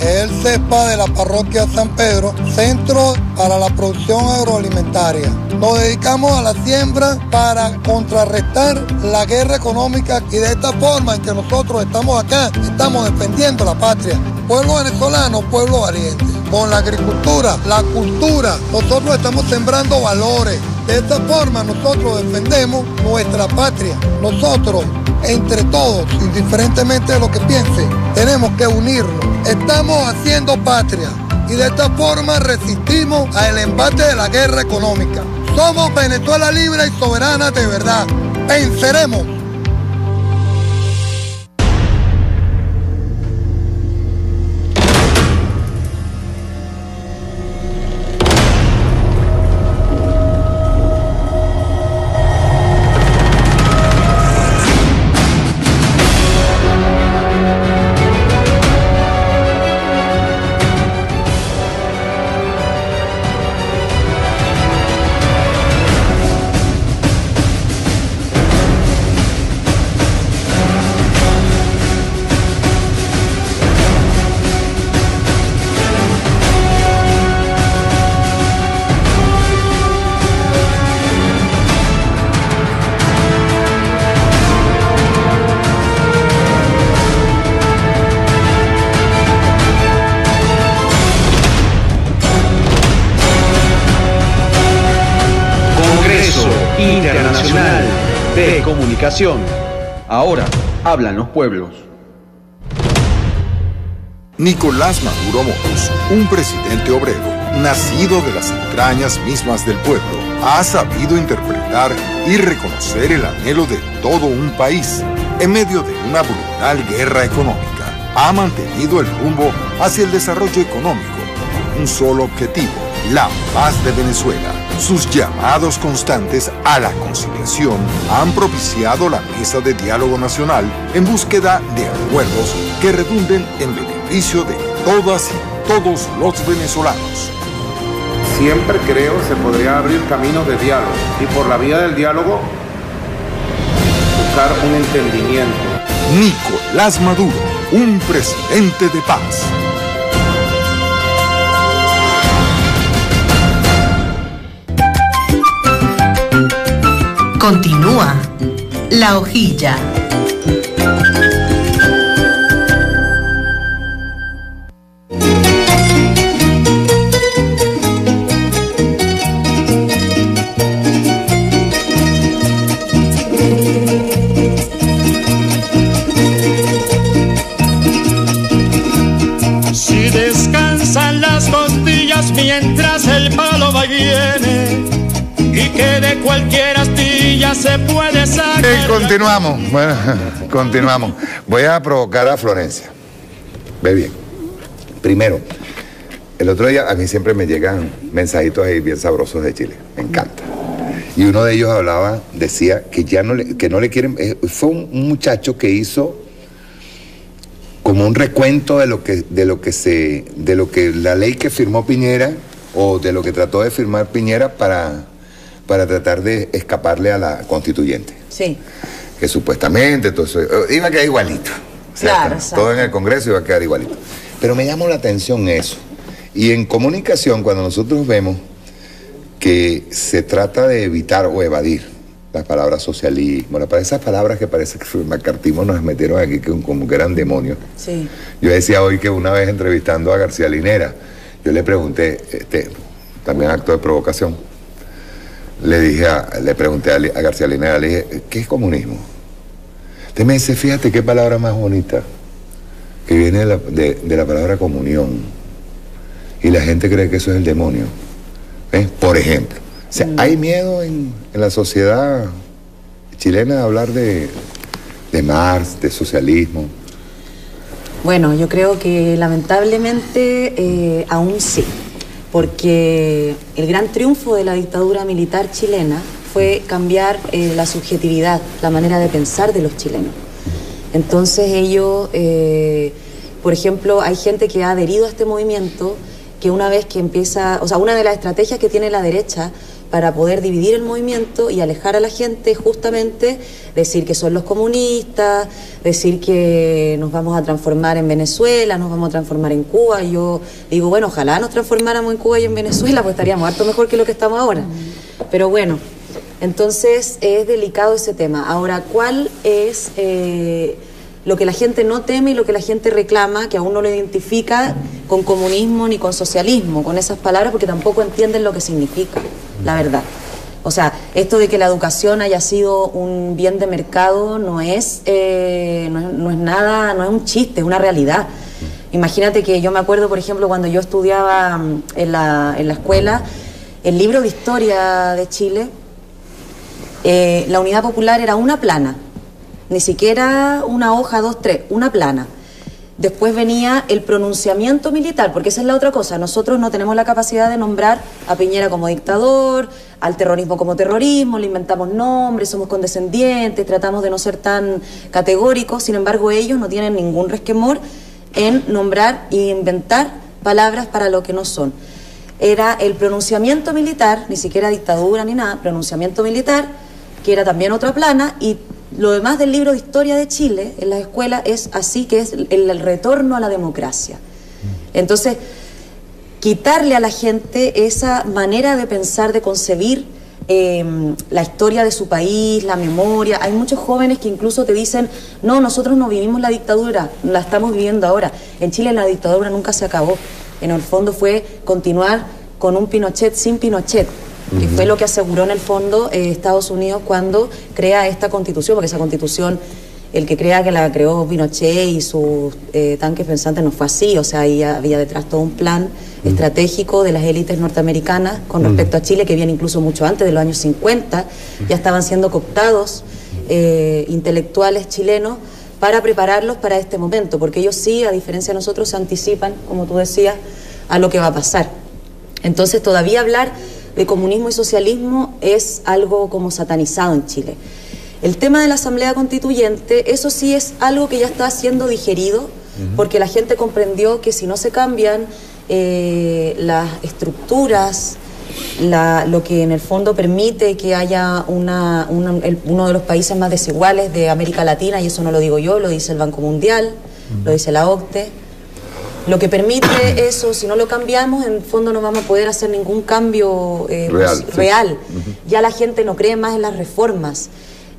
el CESPA de la parroquia San Pedro, Centro para la Producción Agroalimentaria. Nos dedicamos a la siembra para contrarrestar la guerra económica y de esta forma en que nosotros estamos acá, estamos defendiendo la patria. Pueblo venezolano, pueblo valiente. Con la agricultura, la cultura, nosotros estamos sembrando valores. De esta forma nosotros defendemos nuestra patria. Nosotros, entre todos, indiferentemente de lo que piensen, tenemos que unirnos. Estamos haciendo patria y de esta forma resistimos al embate de la guerra económica. Somos Venezuela libre y soberana de verdad. Venceremos. Internacional de Comunicación. Ahora hablan los pueblos. Nicolás Maduro Moros, un presidente obrero, nacido de las entrañas mismas del pueblo, ha sabido interpretar y reconocer el anhelo de todo un país en medio de una brutal guerra económica. Ha mantenido el rumbo hacia el desarrollo económico, un solo objetivo: la paz de Venezuela. Sus llamados constantes a la conciliación han propiciado la mesa de diálogo nacional en búsqueda de acuerdos que redunden en beneficio de todas y todos los venezolanos. Siempre creo se podría abrir caminos de diálogo y por la vía del diálogo buscar un entendimiento. Nicolás Maduro, un presidente de paz. Continúa La Hojilla. Si descansan las costillas mientras el palo va y viene, y que de cualquier astilla se puede sacar. Continuamos, bueno, continuamos. Voy a provocar a Florencia. Ve bien. Primero, el otro día a mí siempre me llegan mensajitos ahí bien sabrosos de Chile. Me encanta. Y uno de ellos hablaba, decía que ya no le quieren. Fue un muchacho que hizo como un recuento de lo que la ley que firmó Piñera, o de lo que trató de firmar Piñera para tratar de escaparle a la constituyente. Sí. Que supuestamente todo eso iba a quedar igualito. Claro, todo en el Congreso iba a quedar igualito. Pero me llamó la atención eso. Y en comunicación, cuando nosotros vemos que se trata de evitar o evadir las palabras socialismo, esas palabras que parece que el macartismo nos metieron aquí como que eran demonios. Sí. Yo decía hoy que una vez entrevistando a García Linera, yo le pregunté, también acto de provocación, le pregunté a García Linera, le dije, ¿qué es comunismo? Usted me dice, fíjate qué palabra más bonita. que viene de la palabra comunión. Y la gente cree que eso es el demonio. ¿Ves? Por ejemplo. O sea, hay miedo en la sociedad chilena de hablar de Marx, de socialismo. Bueno, yo creo que lamentablemente aún sí, porque el gran triunfo de la dictadura militar chilena fue cambiar la subjetividad, la manera de pensar de los chilenos. Entonces ellos, por ejemplo, hay gente que ha adherido a este movimiento que una vez que empieza, o sea, una de las estrategias que tiene la derecha para poder dividir el movimiento y alejar a la gente, justamente decir que son los comunistas, decir que nos vamos a transformar en Venezuela, nos vamos a transformar en Cuba. Y yo digo, bueno, ojalá nos transformáramos en Cuba y en Venezuela, pues estaríamos harto mejor que lo que estamos ahora. Pero bueno, entonces es delicado ese tema. Ahora, ¿cuál es lo que la gente no teme y lo que la gente reclama, que aún no lo identifica con comunismo ni con socialismo, con esas palabras, porque tampoco entienden lo que significa, la verdad? O sea, esto de que la educación haya sido un bien de mercado no es nada, no es un chiste, es una realidad. Imagínate que yo me acuerdo, por ejemplo, cuando yo estudiaba en la escuela, el libro de historia de Chile, la unidad popular era una plana, ni siquiera una hoja, 2, 3, una plana. Después venía el pronunciamiento militar, porque esa es la otra cosa. Nosotros no tenemos la capacidad de nombrar a Piñera como dictador, al terrorismo como terrorismo, le inventamos nombres, somos condescendientes, tratamos de no ser tan categóricos. Sin embargo, ellos no tienen ningún resquemor en nombrar e inventar palabras para lo que no son. Era el pronunciamiento militar, ni siquiera dictadura ni nada, pronunciamiento militar, que era también otra plana, y lo demás del libro de historia de Chile en la escuela es así, que es el retorno a la democracia. Entonces, quitarle a la gente esa manera de pensar, de concebir la historia de su país, la memoria. Hay muchos jóvenes que incluso te dicen, no, nosotros no vivimos la dictadura, la estamos viviendo ahora. En Chile la dictadura nunca se acabó. En el fondo fue continuar con un Pinochet sin Pinochet, que fue lo que aseguró en el fondo Estados Unidos cuando crea esta constitución, porque esa constitución, el que crea que la creó Pinochet y sus tanques pensantes no fue así. O sea, ahí había detrás todo un plan estratégico de las élites norteamericanas con respecto a Chile, que viene incluso mucho antes, de los años 50, ya estaban siendo cooptados intelectuales chilenos para prepararlos para este momento, porque ellos sí, a diferencia de nosotros, se anticipan, como tú decías, a lo que va a pasar. Entonces, todavía hablar de comunismo y socialismo es algo como satanizado en Chile. El tema de la Asamblea Constituyente, eso sí es algo que ya está siendo digerido, porque la gente comprendió que si no se cambian las estructuras, lo que en el fondo permite que haya uno de los países más desiguales de América Latina, y eso no lo digo yo, lo dice el Banco Mundial, lo dice la OCDE. Lo que permite eso, si no lo cambiamos, en el fondo no vamos a poder hacer ningún cambio real. Ya la gente no cree más en las reformas.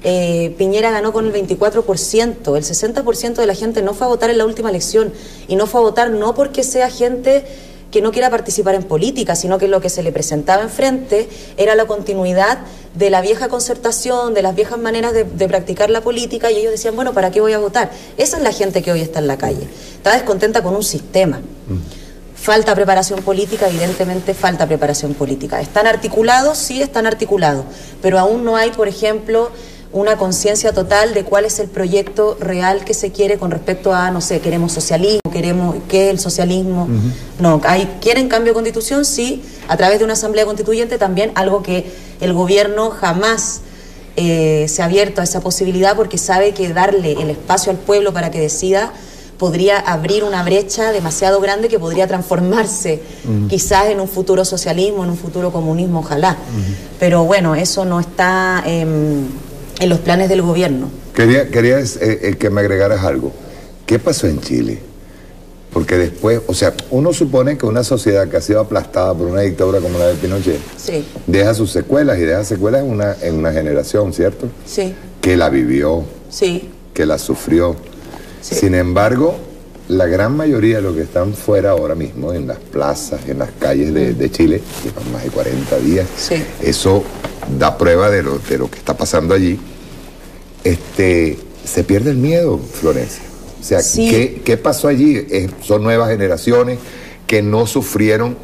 Piñera ganó con el 24%, el 60% de la gente no fue a votar en la última elección, y no fue a votar no porque sea gente que no quiera participar en política, sino que lo que se le presentaba enfrente era la continuidad de la vieja concertación, de las viejas maneras de practicar la política, y ellos decían, bueno, ¿para qué voy a votar? Esa es la gente que hoy está en la calle. Está descontenta con un sistema. Falta preparación política, evidentemente falta preparación política. ¿Están articulados? Sí, están articulados, pero aún no hay, por ejemplo, una conciencia total de cuál es el proyecto real que se quiere con respecto a, no sé, queremos socialismo, queremos, ¿qué es el socialismo? No, ¿quieren cambio de constitución? Sí, a través de una asamblea constituyente también, algo que el gobierno jamás se ha abierto a esa posibilidad, porque sabe que darle el espacio al pueblo para que decida podría abrir una brecha demasiado grande que podría transformarse quizás en un futuro socialismo, en un futuro comunismo, ojalá. Pero bueno, eso no está en los planes del gobierno. Quería que me agregaras algo. ¿Qué pasó en Chile? Porque después, o sea, uno supone que una sociedad que ha sido aplastada por una dictadura como la de Pinochet, deja sus secuelas, y deja secuelas en una generación, ¿cierto? Sí. Que la vivió, que la sufrió. Sin embargo, la gran mayoría de los que están fuera ahora mismo, en las plazas, en las calles de Chile, llevan más de 40 días, eso da prueba de lo que está pasando allí. Se pierde el miedo, Florencia. O sea, Sí. ¿qué pasó allí? Son nuevas generaciones que no sufrieron,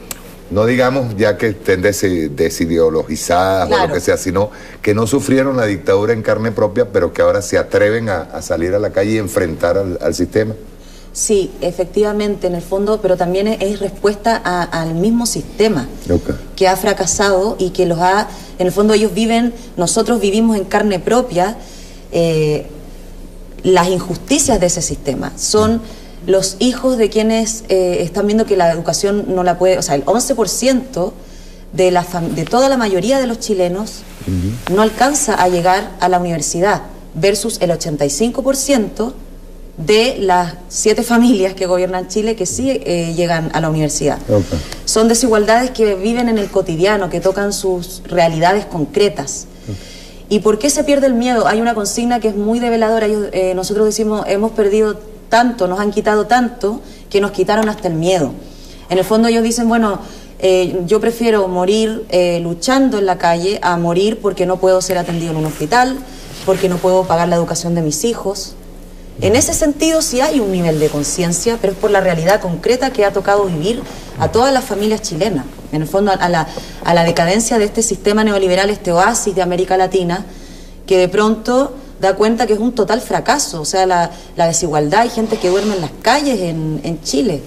no digamos ya que estén desideologizadas o Claro. lo que sea, sino que no sufrieron la dictadura en carne propia, pero que ahora se atreven a salir a la calle y enfrentar al sistema. Sí, efectivamente, en el fondo, pero también es respuesta al mismo sistema que ha fracasado y que los ha, en el fondo nosotros vivimos en carne propia las injusticias de ese sistema. Son los hijos de quienes están viendo que la educación no la puede, o sea, el 11% de toda la mayoría de los chilenos no alcanza a llegar a la universidad, versus el 85% de las 7 familias que gobiernan Chile que sí llegan a la universidad. Son desigualdades que viven en el cotidiano, que tocan sus realidades concretas. ¿Y por qué se pierde el miedo? Hay una consigna que es muy develadora. Nosotros decimos, hemos perdido tanto, nos han quitado tanto, que nos quitaron hasta el miedo. En el fondo ellos dicen, bueno, yo prefiero morir luchando en la calle a morir porque no puedo ser atendido en un hospital, porque no puedo pagar la educación de mis hijos. En ese sentido sí hay un nivel de conciencia, pero es por la realidad concreta que ha tocado vivir a todas las familias chilenas. En el fondo a la decadencia de este sistema neoliberal, este oasis de América Latina, que de pronto da cuenta que es un total fracaso. O sea, la desigualdad, hay gente que duerme en las calles en Chile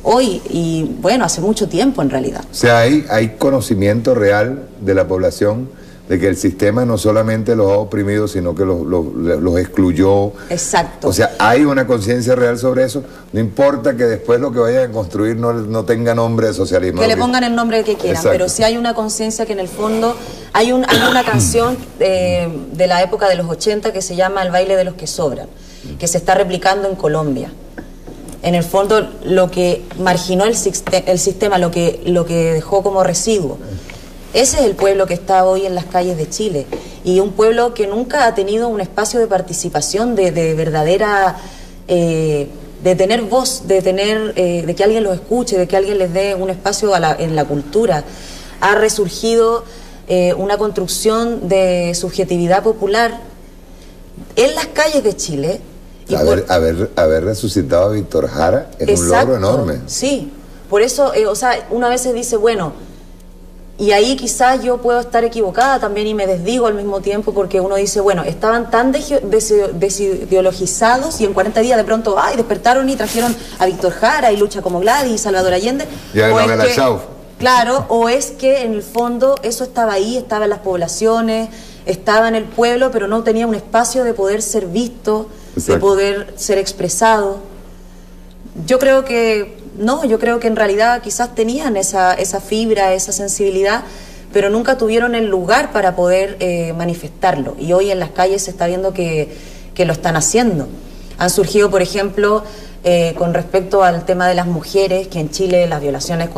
hoy y bueno, hace mucho tiempo en realidad. O sea, hay conocimiento real de la población de que el sistema no solamente los ha oprimido, sino que los excluyó. Exacto. O sea, hay una conciencia real sobre eso. No importa que después lo que vayan a construir no tenga nombre de socialismo. Que le pongan el nombre que quieran, Exacto. pero sí hay una conciencia que en el fondo hay una canción de la época de los 80 que se llama El baile de los que sobran, que se está replicando en Colombia. En el fondo lo que marginó el sistema, lo que dejó como residuo. Ese es el pueblo que está hoy en las calles de Chile, y un pueblo que nunca ha tenido un espacio de participación, de verdadera, de tener voz, de que alguien los escuche, de que alguien les dé un espacio en la cultura. Ha resurgido una construcción de subjetividad popular en las calles de Chile. Y haber resucitado a Víctor Jara es Exacto, un logro enorme. Sí, por eso, o sea, una vez se dice, bueno, y ahí quizás yo puedo estar equivocada también y me desdigo al mismo tiempo, porque uno dice, bueno, estaban tan desideologizados y en 40 días de pronto, despertaron y trajeron a Víctor Jara y Lucha como Gladys y Salvador Allende. Claro, o es que en el fondo eso estaba ahí, estaba en las poblaciones, estaba en el pueblo, pero no tenía un espacio de poder ser visto, de poder ser expresado. Yo creo que no, yo creo que en realidad quizás tenían esa fibra, esa sensibilidad, pero nunca tuvieron el lugar para poder manifestarlo. Y hoy en las calles se está viendo que lo están haciendo. Han surgido, por ejemplo, con respecto al tema de las mujeres, que en Chile las violaciones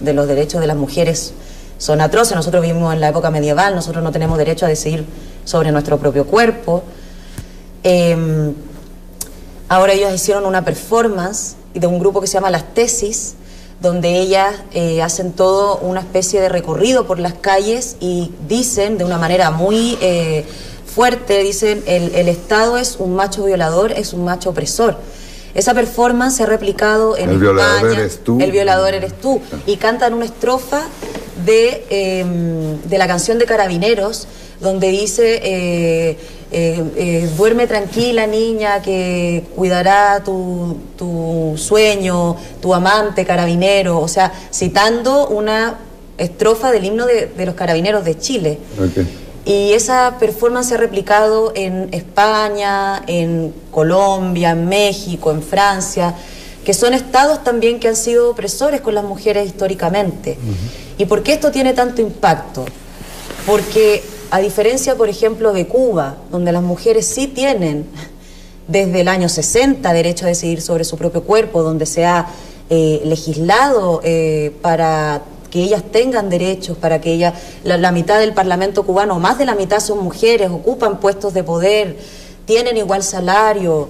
de los derechos de las mujeres son atroces. Nosotros vivimos en la época medieval, nosotros no tenemos derecho a decidir sobre nuestro propio cuerpo. Ahora ellos hicieron una performance de un grupo que se llama Las Tesis, donde ellas hacen todo una especie de recorrido por las calles y dicen de una manera muy fuerte, dicen, el Estado es un macho violador, es un macho opresor. Esa performance se ha replicado en España. Violador eres tú. El violador eres tú. Y cantan una estrofa de la canción de Carabineros, donde dice, duerme tranquila niña, que cuidará tu sueño, tu amante carabinero, o sea, citando una estrofa del himno de los Carabineros de Chile. Y esa performance se ha replicado en España, en Colombia, en México, en Francia, que son estados también que han sido opresores con las mujeres históricamente. ¿Y por qué esto tiene tanto impacto? Porque a diferencia, por ejemplo, de Cuba, donde las mujeres sí tienen desde el año 60 derecho a decidir sobre su propio cuerpo, donde se ha legislado para que ellas tengan derechos, para que ellas, la mitad del Parlamento cubano, más de la mitad son mujeres, ocupan puestos de poder, tienen igual salario,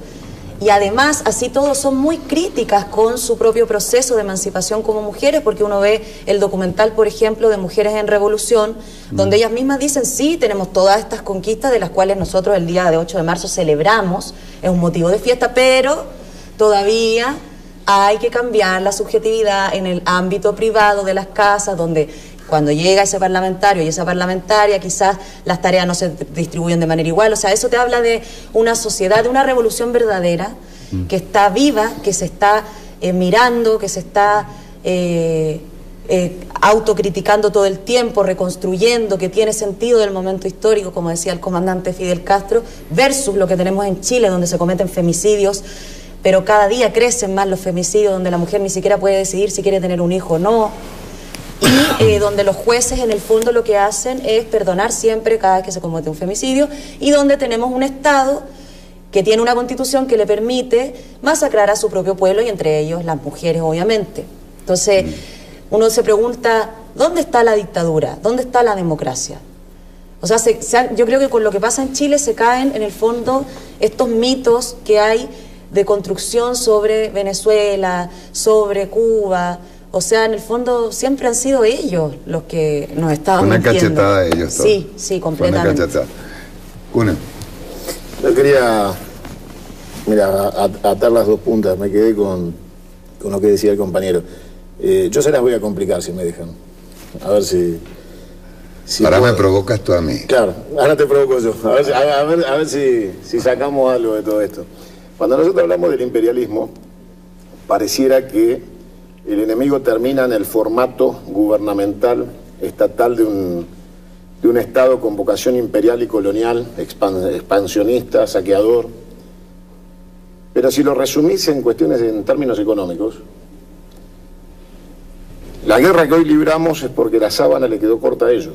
y además así todos son muy críticas con su propio proceso de emancipación como mujeres, porque uno ve el documental, por ejemplo, de Mujeres en Revolución, donde ellas mismas dicen, sí, tenemos todas estas conquistas de las cuales nosotros el día de 8 de marzo celebramos, es un motivo de fiesta, pero todavía hay que cambiar la subjetividad en el ámbito privado de las casas, donde cuando llega ese parlamentario y esa parlamentaria, quizás las tareas no se distribuyen de manera igual. O sea, eso te habla de una sociedad, de una revolución verdadera, que está viva, que se está mirando, que se está autocriticando todo el tiempo, reconstruyendo, que tiene sentido del momento histórico, como decía el comandante Fidel Castro, versus lo que tenemos en Chile, donde se cometen femicidios, pero cada día crecen más los femicidios, donde la mujer ni siquiera puede decidir si quiere tener un hijo o no, y donde los jueces en el fondo lo que hacen es perdonar siempre cada vez que se comete un femicidio, y donde tenemos un Estado que tiene una constitución que le permite masacrar a su propio pueblo, y entre ellos las mujeres, obviamente. Entonces, uno se pregunta, ¿dónde está la dictadura? ¿Dónde está la democracia? O sea, yo creo que con lo que pasa en Chile se caen, en el fondo, estos mitos que hay de construcción sobre Venezuela, sobre Cuba. O sea, en el fondo siempre han sido ellos los que nos estaban mintiendo. Una cachetada de ellos. Sí, sí, completamente. Una cachetada. Una. Yo quería, mira, atar las dos puntas. Me quedé con lo que decía el compañero. Yo se las voy a complicar si me dejan. A ver si ahora me provocas tú a mí. Claro, ahora te provoco yo. A ver si sacamos algo de todo esto. Cuando nosotros hablamos del imperialismo, pareciera que el enemigo termina en el formato gubernamental, estatal de un Estado con vocación imperial y colonial, expansionista, saqueador. Pero si lo resumís en términos económicos, la guerra que hoy libramos es porque la sábana le quedó corta a ellos.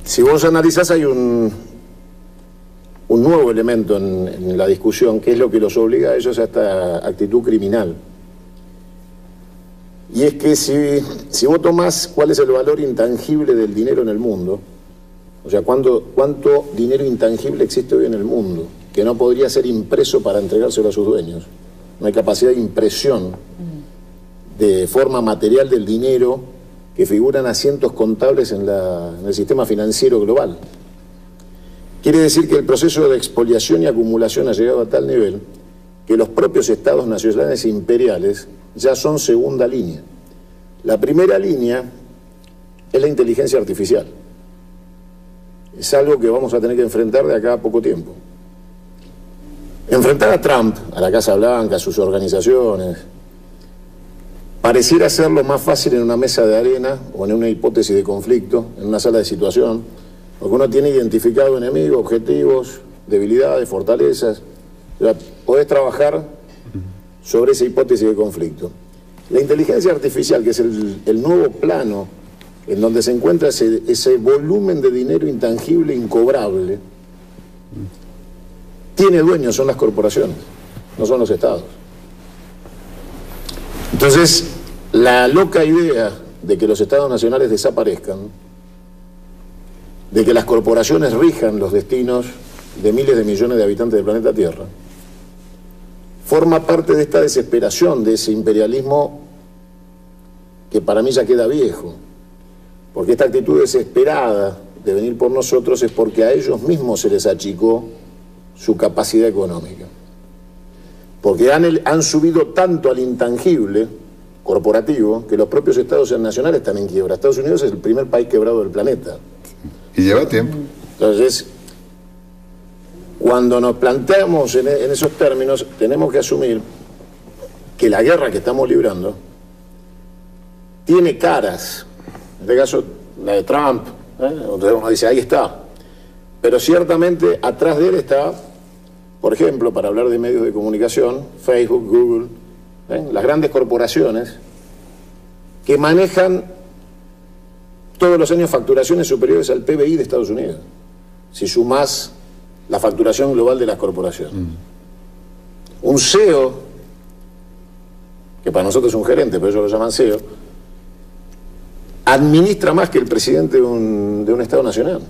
Si vos analizás, hay un nuevo elemento en la discusión, que es lo que los obliga a ellos a esta actitud criminal. Y es que si vos tomás cuál es el valor intangible del dinero en el mundo, o sea, cuánto dinero intangible existe hoy en el mundo, que no podría ser impreso para entregárselo a sus dueños. No hay capacidad de impresión de forma material del dinero que figuran asientos contables en el sistema financiero global. Quiere decir que el proceso de expoliación y acumulación ha llegado a tal nivel que los propios estados nacionales imperiales ya son segunda línea. La primera línea es la inteligencia artificial. Es algo que vamos a tener que enfrentar de acá a poco tiempo. Enfrentar a Trump, a la Casa Blanca, a sus organizaciones, pareciera ser lo más fácil en una mesa de arena o en una hipótesis de conflicto, en una sala de situación, porque uno tiene identificado enemigos, objetivos, debilidades, fortalezas. O sea, podés trabajar sobre esa hipótesis de conflicto. La inteligencia artificial, que es el nuevo plano en donde se encuentra ese volumen de dinero intangible, incobrable, tiene dueños, son las corporaciones, no son los estados. Entonces, la loca idea de que los estados nacionales desaparezcan, de que las corporaciones rijan los destinos de miles de millones de habitantes del planeta Tierra, forma parte de esta desesperación, de ese imperialismo que para mí ya queda viejo. Porque esta actitud desesperada de venir por nosotros es porque a ellos mismos se les achicó su capacidad económica. Porque han subido tanto al intangible corporativo que los propios estados nacionales están en quiebra. Estados Unidos es el primer país quebrado del planeta. Y lleva tiempo. Entonces, cuando nos planteamos en esos términos, tenemos que asumir que la guerra que estamos librando tiene caras. En este caso, la de Trump, donde uno dice, ahí está. Pero ciertamente atrás de él está, por ejemplo, para hablar de medios de comunicación, Facebook, Google, las grandes corporaciones que manejan todos los años facturaciones superiores al PBI de Estados Unidos, si sumás la facturación global de las corporaciones. Un CEO, que para nosotros es un gerente, pero ellos lo llaman CEO, administra más que el presidente de un Estado nacional.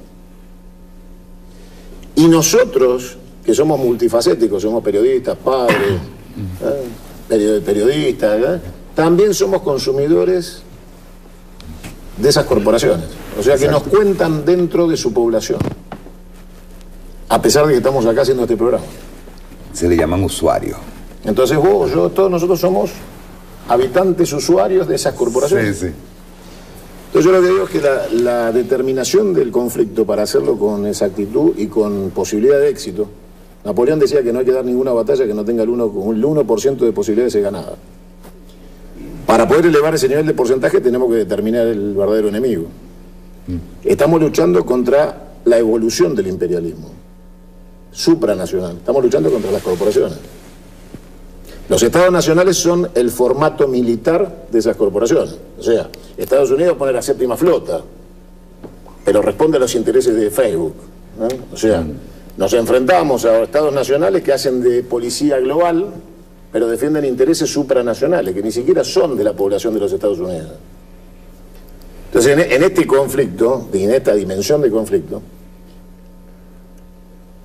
Y nosotros, que somos multifacéticos, somos periodistas, padres, periodistas, también somos consumidores de esas corporaciones. O sea que nos cuentan dentro de su población, a pesar de que estamos acá haciendo este programa. Se le llaman usuarios. Entonces vos, yo, todos nosotros somos habitantes, usuarios de esas corporaciones. Sí, sí. Entonces yo lo que digo es que la determinación del conflicto para hacerlo con exactitud y con posibilidad de éxito. Napoleón decía que no hay que dar ninguna batalla que no tenga el 1% de posibilidad de ser ganada. Para poder elevar ese nivel de porcentaje tenemos que determinar el verdadero enemigo. Estamos luchando contra la evolución del imperialismo supranacional. Estamos luchando contra las corporaciones. Los estados nacionales son el formato militar de esas corporaciones. O sea, Estados Unidos pone la 7ª flota, pero responde a los intereses de Facebook, ¿no? O sea, nos enfrentamos a estados nacionales que hacen de policía global, pero defienden intereses supranacionales, que ni siquiera son de la población de los Estados Unidos. Entonces, en este conflicto, en esta dimensión de conflicto,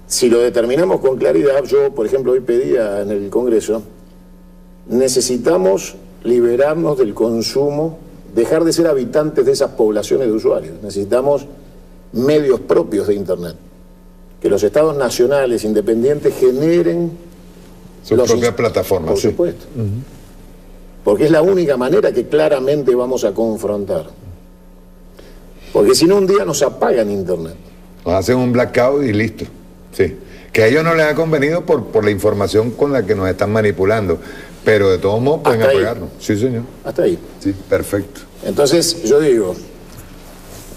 si lo determinamos con claridad, yo, por ejemplo, hoy pedía en el Congreso, necesitamos liberarnos del consumo, dejar de ser habitantes de esas poblaciones de usuarios. Necesitamos medios propios de Internet. Que los estados nacionales independientes generen sus propias plataformas. Por supuesto. Porque es la única manera que claramente vamos a confrontar. Porque si no, un día nos apagan Internet. Nos hacen un blackout y listo. Sí. Que a ellos no les ha convenido por la información con la que nos están manipulando. Pero de todos modos pueden apagarnos. Sí, señor. Hasta ahí. Sí, perfecto. Entonces, yo digo,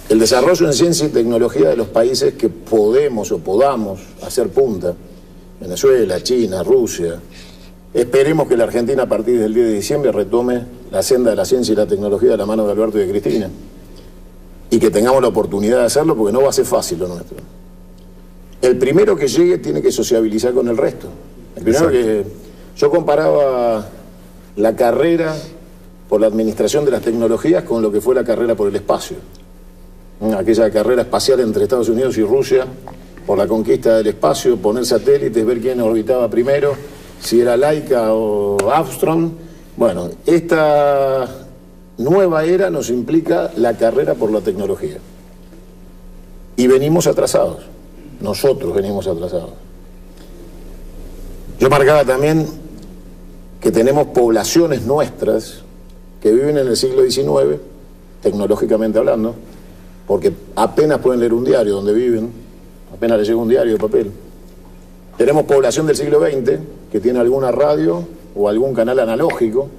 el desarrollo en ciencia y tecnología de los países que podemos o podamos hacer punta, Venezuela, China, Rusia, esperemos que la Argentina a partir del 10 de diciembre retome la senda de la ciencia y la tecnología de la mano de Alberto y de Cristina. Y que tengamos la oportunidad de hacerlo porque no va a ser fácil lo nuestro. El primero que llegue tiene que sociabilizar con el resto. El primero que... Yo comparaba la carrera por la administración de las tecnologías con lo que fue la carrera por el espacio. Aquella carrera espacial entre Estados Unidos y Rusia por la conquista del espacio, poner satélites, ver quién orbitaba primero, si era Laika o Armstrong. Bueno, esta nueva era nos implica la carrera por la tecnología. Y venimos atrasados. Nosotros venimos atrasados. Yo marcaba también que tenemos poblaciones nuestras que viven en el siglo XIX, tecnológicamente hablando, porque apenas pueden leer un diario donde viven, apenas les llega un diario de papel. Tenemos población del siglo XX que tiene alguna radio o algún canal analógico,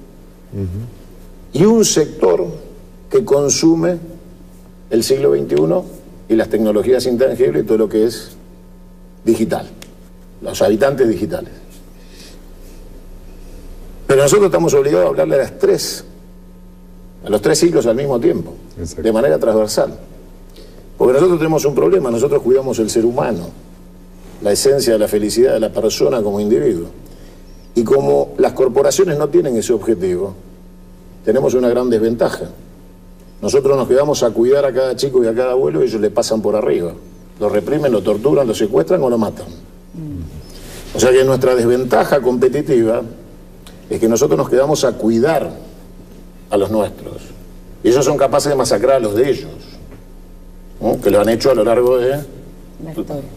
y un sector que consume el siglo XXI y las tecnologías intangibles y todo lo que es digital, los habitantes digitales. Pero nosotros estamos obligados a hablarle a los tres siglos al mismo tiempo, de manera transversal. Porque nosotros tenemos un problema, nosotros cuidamos el ser humano, la esencia de la felicidad de la persona como individuo. Y como las corporaciones no tienen ese objetivo, tenemos una gran desventaja. Nosotros nos quedamos a cuidar a cada chico y a cada abuelo y ellos le pasan por arriba. Lo reprimen, lo torturan, lo secuestran o lo matan. O sea que nuestra desventaja competitiva es que nosotros nos quedamos a cuidar a los nuestros. Y ellos son capaces de masacrar a los de ellos, ¿no? Que lo han hecho a lo largo de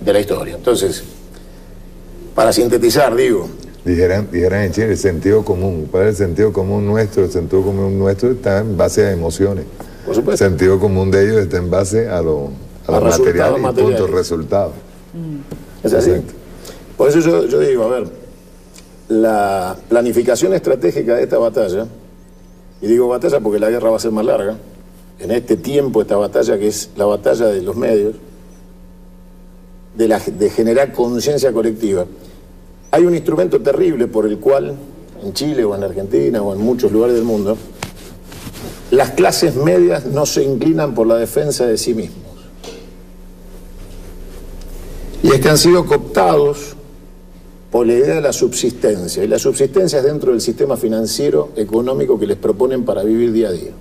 la historia. Entonces, para sintetizar, digo... Dijeran en Chile, el sentido común. ¿Cuál es el sentido común nuestro? El sentido común nuestro está en base a emociones. Por supuesto. El sentido común de ellos está en base a lo material y punto, resultado. Es así. Perfecto. Por eso yo digo, a ver, la planificación estratégica de esta batalla, y digo batalla porque la guerra va a ser más larga, en este tiempo esta batalla que es la batalla de los medios, de generar conciencia colectiva. Hay un instrumento terrible por el cual, en Chile o en Argentina o en muchos lugares del mundo, las clases medias no se inclinan por la defensa de sí mismos. Y es que han sido cooptados por la idea de la subsistencia. Y la subsistencia es dentro del sistema financiero, económico que les proponen para vivir día a día.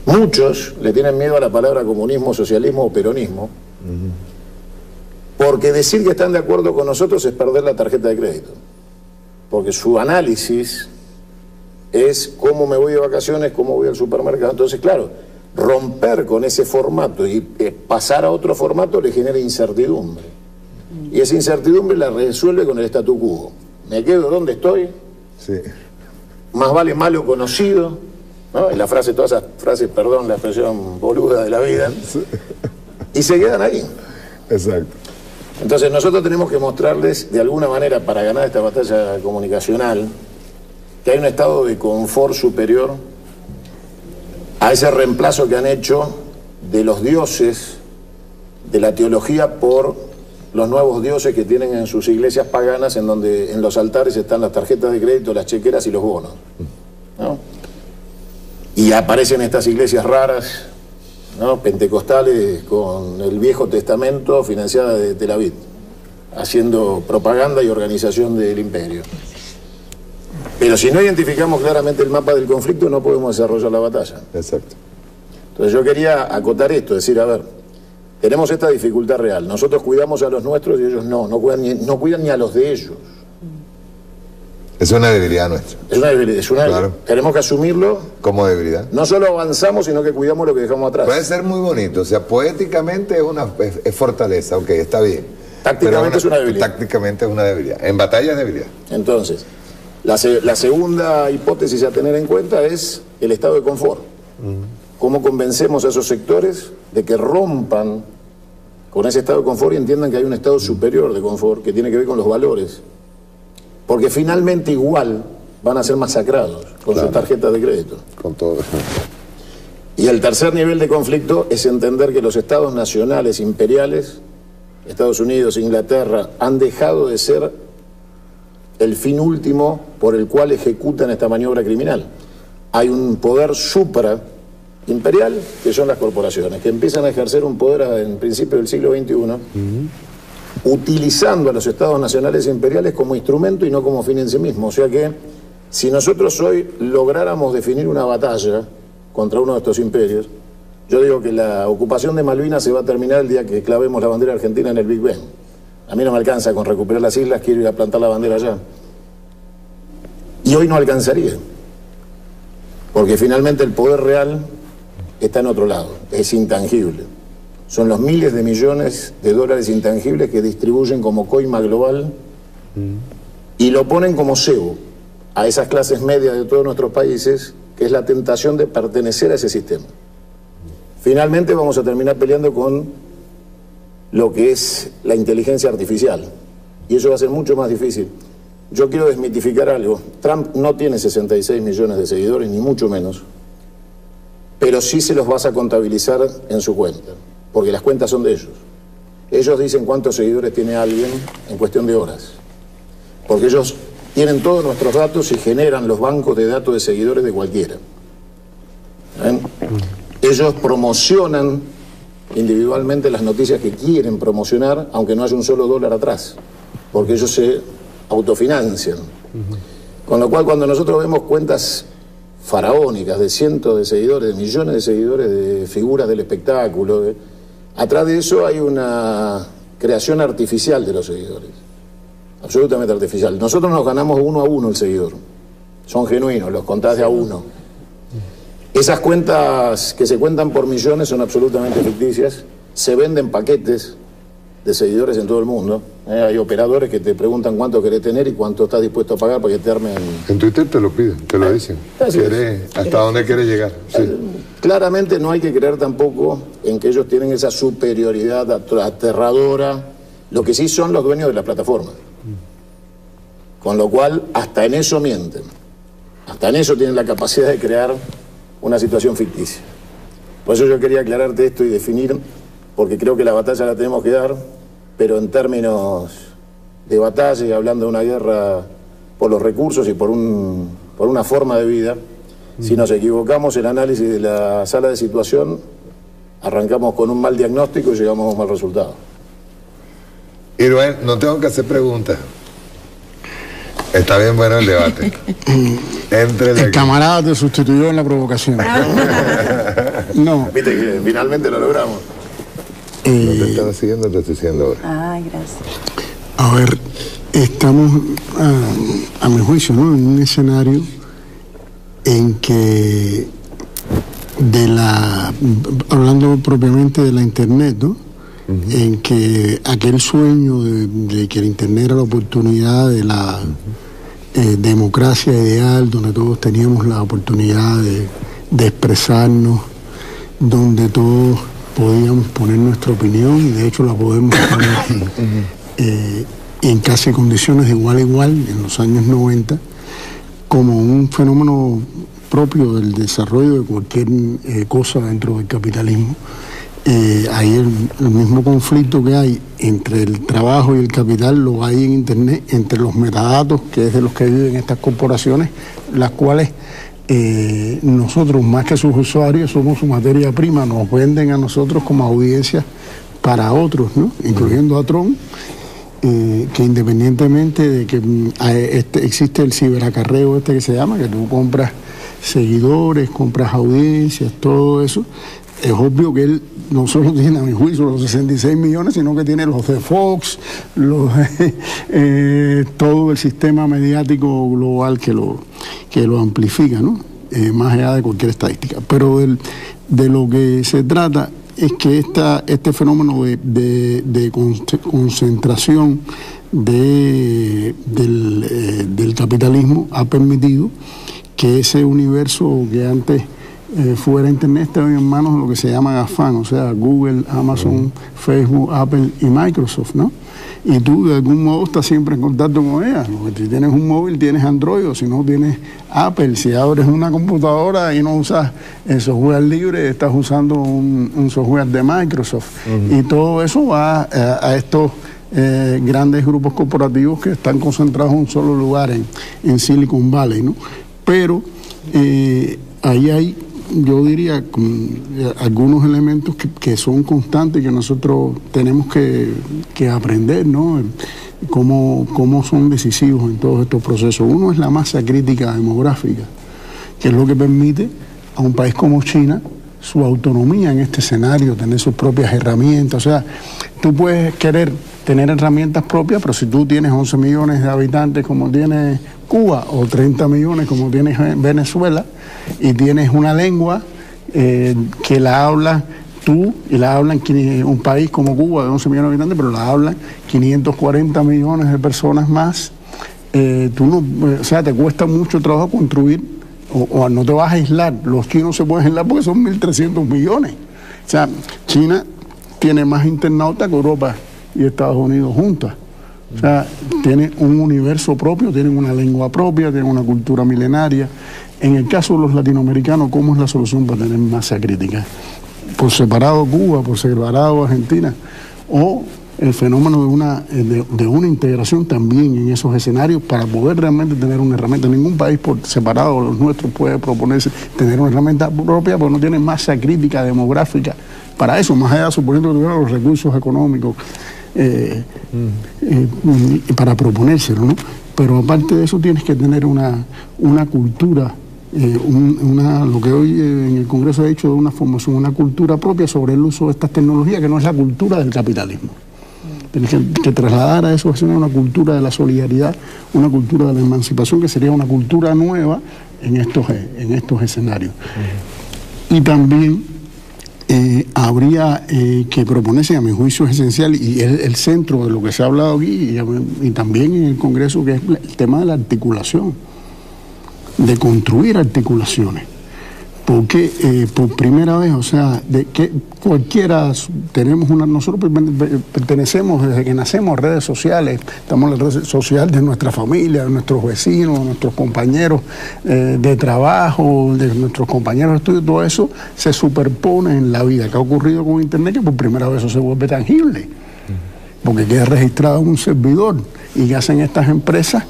Muchos le tienen miedo a la palabra comunismo, socialismo o peronismo, porque decir que están de acuerdo con nosotros es perder la tarjeta de crédito. Porque su análisis es cómo me voy de vacaciones, cómo voy al supermercado. Entonces, claro, romper con ese formato y pasar a otro formato le genera incertidumbre. Y esa incertidumbre la resuelve con el statu quo. Me quedo donde estoy, sí. Más vale malo conocido, ¿no? Y la frase, todas esas frases, perdón, la expresión boluda de la vida, sí. Y se quedan ahí. Exacto. Entonces nosotros tenemos que mostrarles, de alguna manera, para ganar esta batalla comunicacional, que hay un estado de confort superior a ese reemplazo que han hecho de los dioses de la teología por los nuevos dioses que tienen en sus iglesias paganas, en donde en los altares están las tarjetas de crédito, las chequeras y los bonos, ¿no? Y aparecen estas iglesias raras, ¿no? Pentecostales con el Viejo Testamento, financiada de Tel Aviv, haciendo propaganda y organización del imperio. Pero si no identificamos claramente el mapa del conflicto, no podemos desarrollar la batalla. Exacto. Entonces yo quería acotar esto, decir, a ver, tenemos esta dificultad real. Nosotros cuidamos a los nuestros y ellos no cuidan ni a los de ellos. Es una debilidad nuestra. Es una debilidad, claro. Tenemos que asumirlo. Como debilidad. No solo avanzamos, sino que cuidamos lo que dejamos atrás. Puede ser muy bonito, o sea, poéticamente es fortaleza, ok, está bien. Tácticamente es una debilidad. Tácticamente es una debilidad. En batalla es debilidad. Entonces, la segunda hipótesis a tener en cuenta es el estado de confort. ¿Cómo convencemos a esos sectores de que rompan con ese estado de confort y entiendan que hay un estado superior de confort que tiene que ver con los valores? Porque finalmente igual van a ser masacrados con sus tarjetas de crédito. Con todo. Y el tercer nivel de conflicto es entender que los estados nacionales imperiales, Estados Unidos, Inglaterra, han dejado de ser el fin último por el cual ejecutan esta maniobra criminal. Hay un poder supraimperial, que son las corporaciones, que empiezan a ejercer un poder en principio del siglo XXI, utilizando a los estados nacionales imperiales como instrumento y no como fin en sí mismo. O sea que, si nosotros hoy lográramos definir una batalla contra uno de estos imperios, yo digo que la ocupación de Malvinas se va a terminar el día que clavemos la bandera argentina en el Big Ben. A mí no me alcanza con recuperar las islas, quiero ir a plantar la bandera allá. Y hoy no alcanzaría, porque finalmente el poder real está en otro lado, es intangible. Son los miles de millones de dólares intangibles que distribuyen como coima global y lo ponen como cebo a esas clases medias de todos nuestros países, que es la tentación de pertenecer a ese sistema. Finalmente vamos a terminar peleando con lo que es la inteligencia artificial, y eso va a ser mucho más difícil. Yo quiero desmitificar algo. Trump no tiene 66 millones de seguidores, ni mucho menos, pero sí se los vas a contabilizar en su cuenta, porque las cuentas son de ellos. Ellos dicen cuántos seguidores tiene alguien en cuestión de horas, porque ellos tienen todos nuestros datos y generan los bancos de datos de seguidores de cualquiera. ¿Ven? Ellos promocionan individualmente las noticias que quieren promocionar, aunque no haya un solo dólar atrás, porque ellos se autofinancian. Con lo cual, cuando nosotros vemos cuentas faraónicas de cientos de seguidores, de millones de seguidores, de figuras del espectáculo, atrás de eso hay una creación artificial de los seguidores, absolutamente artificial. Nosotros nos ganamos 1 a 1 el seguidor, son genuinos, los contás de a uno. Esas cuentas que se cuentan por millones son absolutamente ficticias, se venden paquetes de seguidores en todo el mundo. Hay operadores que te preguntan cuánto querés tener y cuánto estás dispuesto a pagar para que te armen. En Twitter te lo piden, te lo dicen. ¿Hasta dónde quieres llegar? Sí. Claramente no hay que creer tampoco en que ellos tienen esa superioridad aterradora. Lo que sí son los dueños de la plataforma. Con lo cual, hasta en eso mienten. Hasta en eso tienen la capacidad de crear una situación ficticia. Por eso yo quería aclararte esto y definir, porque creo que la batalla la tenemos que dar, pero en términos de batalla y hablando de una guerra por los recursos y por una forma de vida. Si nos equivocamos el análisis de la sala de situación, arrancamos con un mal diagnóstico y llegamos a un mal resultado. Irwin, no tengo que hacer preguntas. Está bien bueno el debate. El camarada te sustituyó en la provocación. No. Viste que finalmente lo logramos. No te estaba siguiendo, te estoy siguiendo ahora. Ay, gracias. A ver, estamos, a mi juicio, ¿no?, en un escenario en que hablando propiamente de la internet, ¿no?, en que aquel sueño de que el Internet era la oportunidad de la democracia ideal, donde todos teníamos la oportunidad de expresarnos, donde todos podíamos poner nuestra opinión, y de hecho la podemos poner en casi condiciones de igual a igual en los años 90, como un fenómeno propio del desarrollo de cualquier cosa dentro del capitalismo. Hay el mismo conflicto que hay entre el trabajo y el capital, lo hay en Internet, entre los metadatos, que es de los que viven estas corporaciones, las cuales nosotros, más que sus usuarios, somos su materia prima, nos venden a nosotros como audiencia para otros, ¿no? Incluyendo a Trump, que independientemente de que existe el ciberacarreo que se llama, que tú compras seguidores, compras audiencias, todo eso, es obvio que él no solo tiene, a mi juicio, los 66 millones, sino que tiene los de Fox, todo el sistema mediático global que lo amplifica, ¿no? Más allá de cualquier estadística. Pero de lo que se trata es que este fenómeno de concentración del capitalismo ha permitido que ese universo que antes fuera Internet está en manos de lo que se llama GAFAM, o sea, Google, Amazon, Facebook, Apple y Microsoft, ¿no? Y tú de algún modo estás siempre en contacto con ellas. Si tienes un móvil tienes Android, o si no tienes Apple. Si abres una computadora y no usas el software libre, estás usando un software de Microsoft. Y todo eso va a estos grandes grupos corporativos que están concentrados en un solo lugar, en Silicon Valley, ¿no? Pero ahí hay, yo diría, algunos elementos que son constantes y que nosotros tenemos que aprender, ¿no? Cómo son decisivos en todos estos procesos. Uno es la masa crítica demográfica, que es lo que permite a un país como China su autonomía en este escenario, tener sus propias herramientas. O sea, tú puedes querer tener herramientas propias, pero si tú tienes 11 millones de habitantes como tiene Cuba, o 30 millones como tiene Venezuela, y tienes una lengua que la hablas tú y la hablan un país como Cuba de 11 millones de habitantes, pero la hablan 540 millones de personas más, tú no, o sea, te cuesta mucho trabajo construir, o no te vas a aislar. Los chinos se pueden aislar porque son 1.300 millones. O sea, China tiene más internautas que Europa y Estados Unidos juntas. O sea, tiene un universo propio, tienen una lengua propia, tienen una cultura milenaria. En el caso de los latinoamericanos, ¿cómo es la solución para tener masa crítica? Por separado Cuba, por separado Argentina, o el fenómeno de una integración también en esos escenarios para poder realmente tener una herramienta. Ningún país por separado, los nuestros, puede proponerse tener una herramienta propia porque no tiene masa crítica demográfica para eso, más allá suponiendo que tuvieran los recursos económicos para proponérselo, ¿no? Pero aparte de eso tienes que tener una cultura, lo que hoy en el Congreso ha dicho de una formación, una cultura propia sobre el uso de estas tecnologías, que no es la cultura del capitalismo. Tienes que trasladar a eso una cultura de la solidaridad, una cultura de la emancipación, que sería una cultura nueva en estos escenarios. Y también habría que proponerse, a mi juicio es esencial, y es el centro de lo que se ha hablado aquí y también en el Congreso, que es el tema de la articulación, de construir articulaciones. Porque por primera vez, o sea, de que cualquiera nosotros pertenecemos desde que nacemos a redes sociales, estamos en la red social de nuestra familia, de nuestros vecinos, de nuestros compañeros de trabajo, de nuestros compañeros de estudio, todo eso se superpone en la vida. ¿Qué ha ocurrido con Internet? Que por primera vez eso se vuelve tangible, porque queda registrado en un servidor. ¿Y qué hacen estas empresas?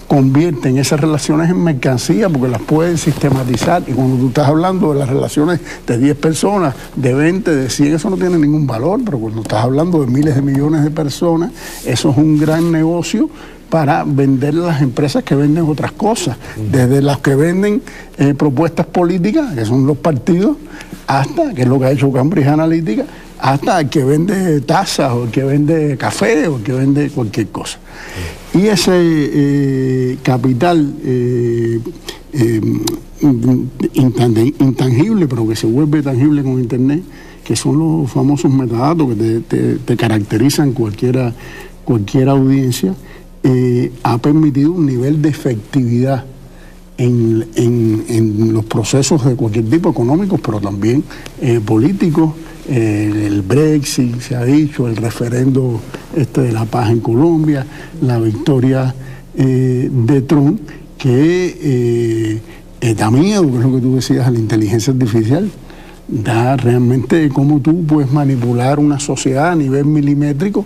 Convierten esas relaciones en mercancía porque las pueden sistematizar, y cuando tú estás hablando de las relaciones de 10 personas, de 20, de 100, eso no tiene ningún valor, pero cuando estás hablando de miles de millones de personas, eso es un gran negocio para vender a las empresas que venden otras cosas, desde las que venden propuestas políticas, que son los partidos, hasta, que es lo que ha hecho Cambridge Analytica, hasta el que vende tazas, o el que vende café, o el que vende cualquier cosa. Y ese capital intangible, pero que se vuelve tangible con Internet, que son los famosos metadatos que te caracterizan cualquier audiencia, ha permitido un nivel de efectividad en los procesos de cualquier tipo, económicos, pero también políticos. El Brexit, se ha dicho, el referendo de la paz en Colombia, la victoria de Trump, que da miedo, que es lo que tú decías, a la inteligencia artificial. Da realmente cómo tú puedes manipular una sociedad a nivel milimétrico,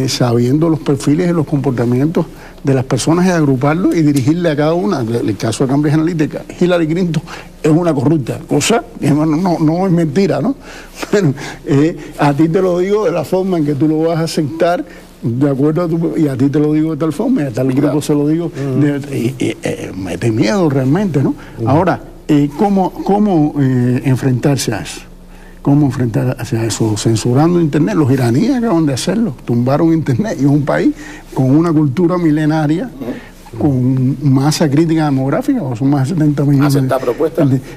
sabiendo los perfiles y los comportamientos de las personas y agruparlos y dirigirle a cada una. El caso de Cambridge Analytica, Hillary Clinton es una corrupta, cosa que no es mentira, ¿no? Bueno, a ti te lo digo de la forma en que tú lo vas a aceptar, de acuerdo a tu, y a ti te lo digo de tal forma, y a tal grupo se lo digo, mete miedo realmente, ¿no? Ahora, ¿cómo enfrentarse a eso? ¿Cómo enfrentarse a eso? Censurando Internet. Los iraníes acaban de hacerlo, tumbaron Internet, y es un país con una cultura milenaria, con masa crítica demográfica, son más de 70 millones,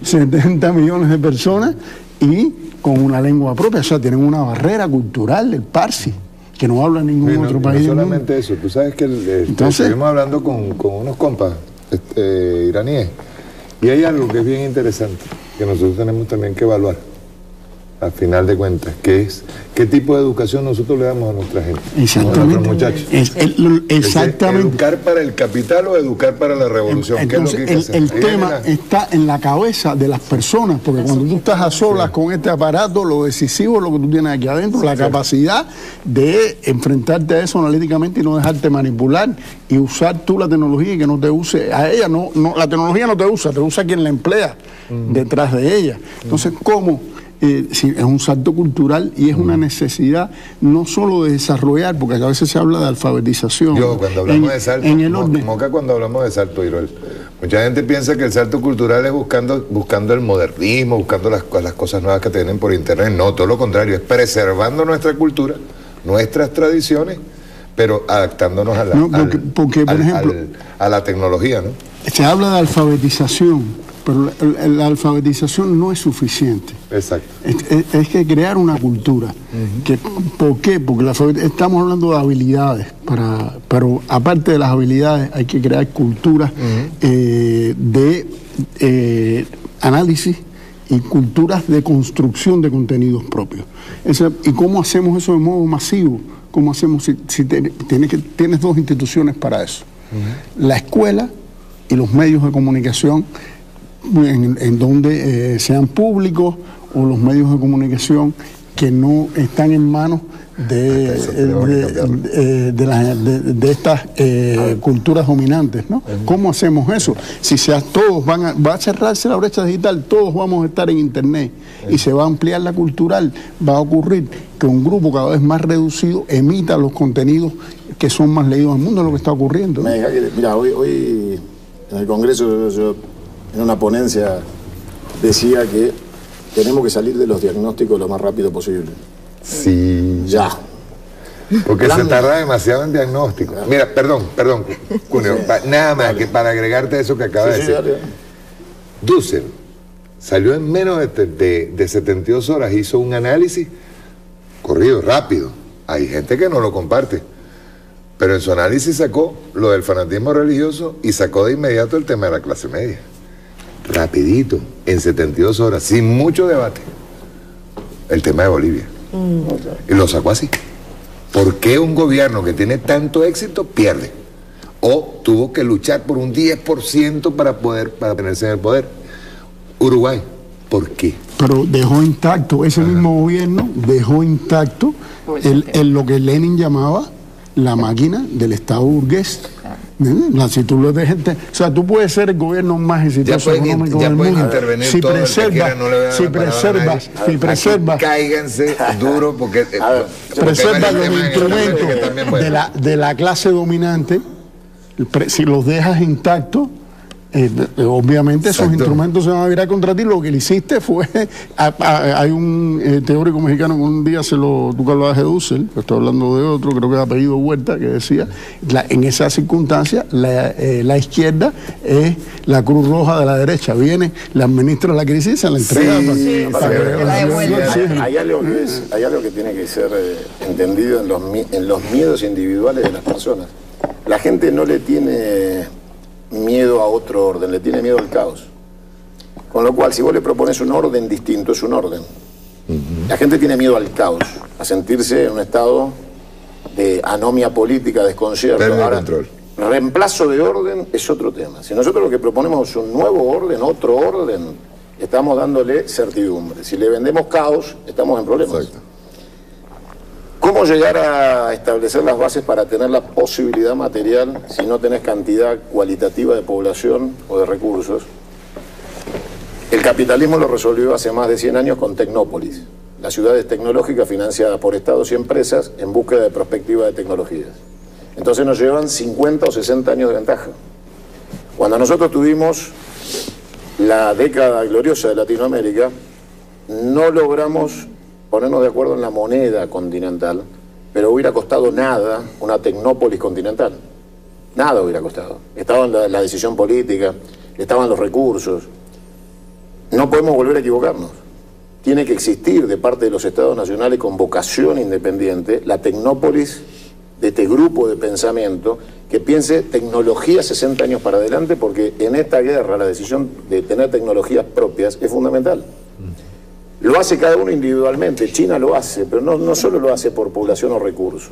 70 millones de personas, y con una lengua propia, o sea, tienen una barrera cultural, el parsi, que no habla ningún otro país. No solamente eso, tú sabes que estuvimos hablando con unos compas iraníes, y hay algo que es bien interesante, que nosotros tenemos también que evaluar, al final de cuentas, que es qué tipo de educación nosotros le damos a nuestra gente, a nuestros muchachos. Exactamente. ¿Educar para el capital o educar para la revolución? Entonces, ¿qué es lo que hay que hacer? El tema está en la cabeza de las personas, porque cuando tú estás a solas con este aparato, lo decisivo es lo que tú tienes aquí adentro, la capacidad de enfrentarte a eso analíticamente y no dejarte manipular, y usar tú la tecnología y que no te use a ella. La tecnología no te usa quien la emplea detrás de ella. Entonces, ¿cómo? Sí, es un salto cultural y es una necesidad no solo de desarrollar, porque a veces se habla de alfabetización. Cuando hablamos de salto, cuando hablamos de salto, Iroel, mucha gente piensa que el salto cultural es buscando el modernismo, buscando las cosas nuevas que tienen por internet. No, todo lo contrario, es preservando nuestra cultura, nuestras tradiciones, pero adaptándonos a la tecnología, ¿no? Se habla de alfabetización, pero la alfabetización no es suficiente. Exacto. Es que crear una cultura. ¿Por qué? Porque estamos hablando de habilidades, pero aparte de las habilidades hay que crear culturas de análisis y culturas de construcción de contenidos propios. ¿Y cómo hacemos eso de modo masivo? ¿Cómo hacemos si tienes dos instituciones para eso? La escuela y los medios de comunicación, en donde sean públicos, o los medios de comunicación que no están en manos de estas culturas dominantes, ¿no? ¿Cómo hacemos eso? Si todos va a cerrarse la brecha digital, todos vamos a estar en Internet y se va a ampliar la cultural, va a ocurrir que un grupo cada vez más reducido emita los contenidos que son más leídos en el mundo, es lo que está ocurriendo, ¿no? Mira, hoy en el Congreso yo en una ponencia decía que tenemos que salir de los diagnósticos lo más rápido posible. Sí. Ya. Porque se tarda demasiado en diagnóstico. Mira, perdón, Cuneo, nada más que para agregarte eso que acaba de decir. Dussel salió en menos de 72 horas, hizo un análisis corrido, rápido. Hay gente que no lo comparte, pero en su análisis sacó lo del fanatismo religioso y sacó de inmediato el tema de la clase media. Rapidito, en 72 horas, sin mucho debate, el tema de Bolivia. Y lo sacó así. ¿Por qué un gobierno que tiene tanto éxito pierde? O tuvo que luchar por un 10% para tenerse en el poder. Uruguay, ¿por qué? Pero dejó intacto, ese mismo gobierno dejó intacto lo que Lenin llamaba la máquina del Estado burgués. Si tú lo dejas, o sea, tú puedes ser el gobierno más exitoso económico del mundo si preservas cáiganse duro porque preservas los instrumentos de la clase dominante. Si los dejas intactos, obviamente esos instrumentos se van a virar contra ti. Lo que le hiciste fue, hay un teórico mexicano que un día tú hablabas de Dussel, estoy hablando de otro, creo que de apellido Huerta, que decía, en esas circunstancias la izquierda es la Cruz Roja de la derecha, viene, le administra la crisis y se la entrega. Hay algo que tiene que ser entendido en los miedos individuales de las personas. La gente no le tiene miedo a otro orden, le tiene miedo al caos. Con lo cual, si vos le propones un orden distinto, es un orden. La gente tiene miedo al caos, a sentirse en un estado de anomia política, desconcierto. Ahora, reemplazo de orden es otro tema. Si nosotros lo que proponemos es un nuevo orden, otro orden, estamos dándole certidumbre. Si le vendemos caos, estamos en problemas. Exacto. ¿Cómo llegar a establecer las bases para tener la posibilidad material si no tenés cantidad cualitativa de población o de recursos? El capitalismo lo resolvió hace más de 100 años con Tecnópolis, las ciudades tecnológicas financiadas por estados y empresas en búsqueda de perspectiva de tecnologías. Entonces nos llevan 50 o 60 años de ventaja. Cuando nosotros tuvimos la década gloriosa de Latinoamérica, no logramos ponernos de acuerdo en la moneda continental, pero hubiera costado nada una tecnópolis continental. Nada hubiera costado. Estaba la decisión política, estaban los recursos. No podemos volver a equivocarnos. Tiene que existir de parte de los estados nacionales con vocación independiente la tecnópolis de este grupo de pensamiento que piense tecnología 60 años para adelante, porque en esta guerra la decisión de tener tecnologías propias es fundamental. Lo hace cada uno individualmente. China lo hace, pero no solo lo hace por población o recursos.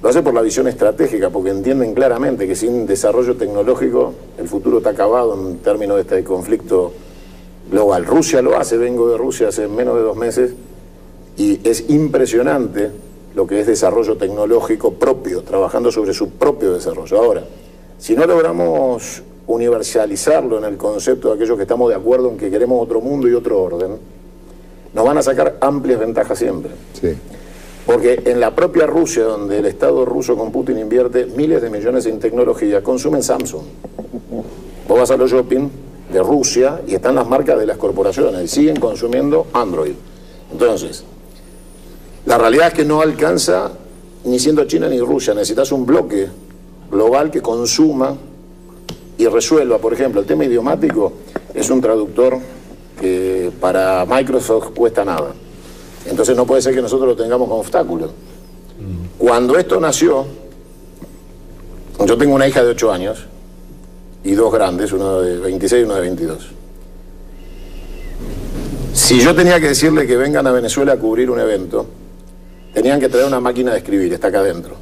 Lo hace por la visión estratégica, porque entienden claramente que sin desarrollo tecnológico el futuro está acabado en términos de este conflicto global. Rusia lo hace, vengo de Rusia hace menos de 2 meses y es impresionante lo que es desarrollo tecnológico propio, trabajando sobre su propio desarrollo. Ahora, si no logramos universalizarlo en el concepto de aquellos que estamos de acuerdo en que queremos otro mundo y otro orden, nos van a sacar amplias ventajas siempre. Sí. Porque en la propia Rusia, donde el Estado ruso con Putin invierte miles de millones en tecnología, consumen Samsung. Vos vas a los shopping de Rusia y están las marcas de las corporaciones y siguen consumiendo Android. Entonces, la realidad es que no alcanza ni siendo China ni Rusia. Necesitas un bloque global que consuma y resuelva. Por ejemplo, el tema idiomático es un traductor que para Microsoft cuesta nada. Entonces no puede ser que nosotros lo tengamos como obstáculo. Cuando esto nació, yo tengo una hija de 8 años y 2 grandes, uno de 26 y uno de 22. Si yo tenía que decirle que vengan a Venezuela a cubrir un evento, tenían que traer una máquina de escribir, está acá adentro.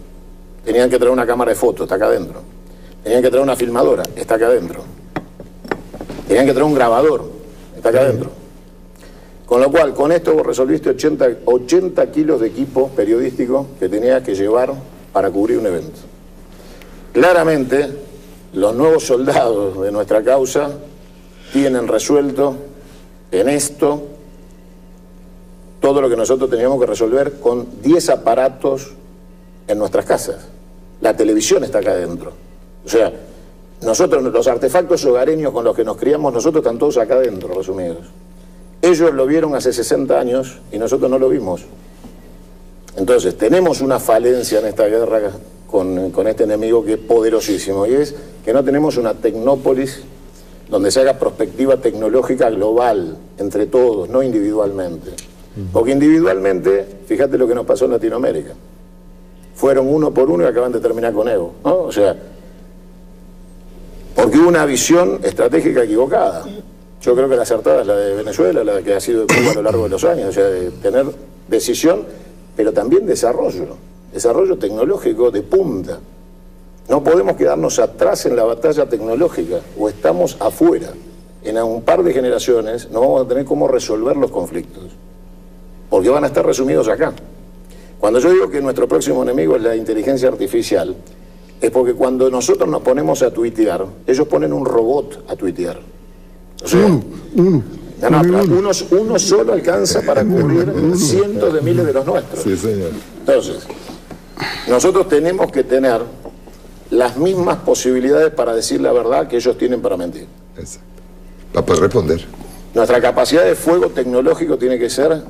Tenían que traer una cámara de fotos, está acá adentro. Tenían que traer una filmadora, está acá adentro. Tenían que traer un grabador, está acá adentro. Con lo cual, con esto vos resolviste 80 kilos de equipo periodístico que tenías que llevar para cubrir un evento. Claramente, los nuevos soldados de nuestra causa tienen resuelto en esto todo lo que nosotros teníamos que resolver con 10 aparatos en nuestras casas. La televisión está acá adentro. O sea, nosotros, los artefactos hogareños con los que nos criamos, nosotros están todos acá adentro, resumidos. Ellos lo vieron hace 60 años y nosotros no lo vimos. Entonces, tenemos una falencia en esta guerra con este enemigo que es poderosísimo, y es que no tenemos una tecnópolis donde se haga prospectiva tecnológica global, entre todos, no individualmente. Porque individualmente, fíjate lo que nos pasó en Latinoamérica. Fueron uno por uno y acaban de terminar con Evo, ¿no? O sea, porque hubo una visión estratégica equivocada. Yo creo que la acertada es la de Venezuela, la que ha sido de Cuba a lo largo de los años, o sea, de tener decisión, pero también desarrollo tecnológico de punta. No podemos quedarnos atrás en la batalla tecnológica, o estamos afuera. En un par de generaciones no vamos a tener cómo resolver los conflictos, porque van a estar resumidos acá. Cuando yo digo que nuestro próximo enemigo es la inteligencia artificial, es porque cuando nosotros nos ponemos a tuitear, ellos ponen un robot a tuitear. O sea, uno solo alcanza para cubrir cientos de miles de los nuestros. Sí, señor. Entonces, nosotros tenemos que tener las mismas posibilidades para decir la verdad que ellos tienen para mentir. Exacto. Para poder responder. Nuestra capacidad de fuego tecnológico tiene que ser,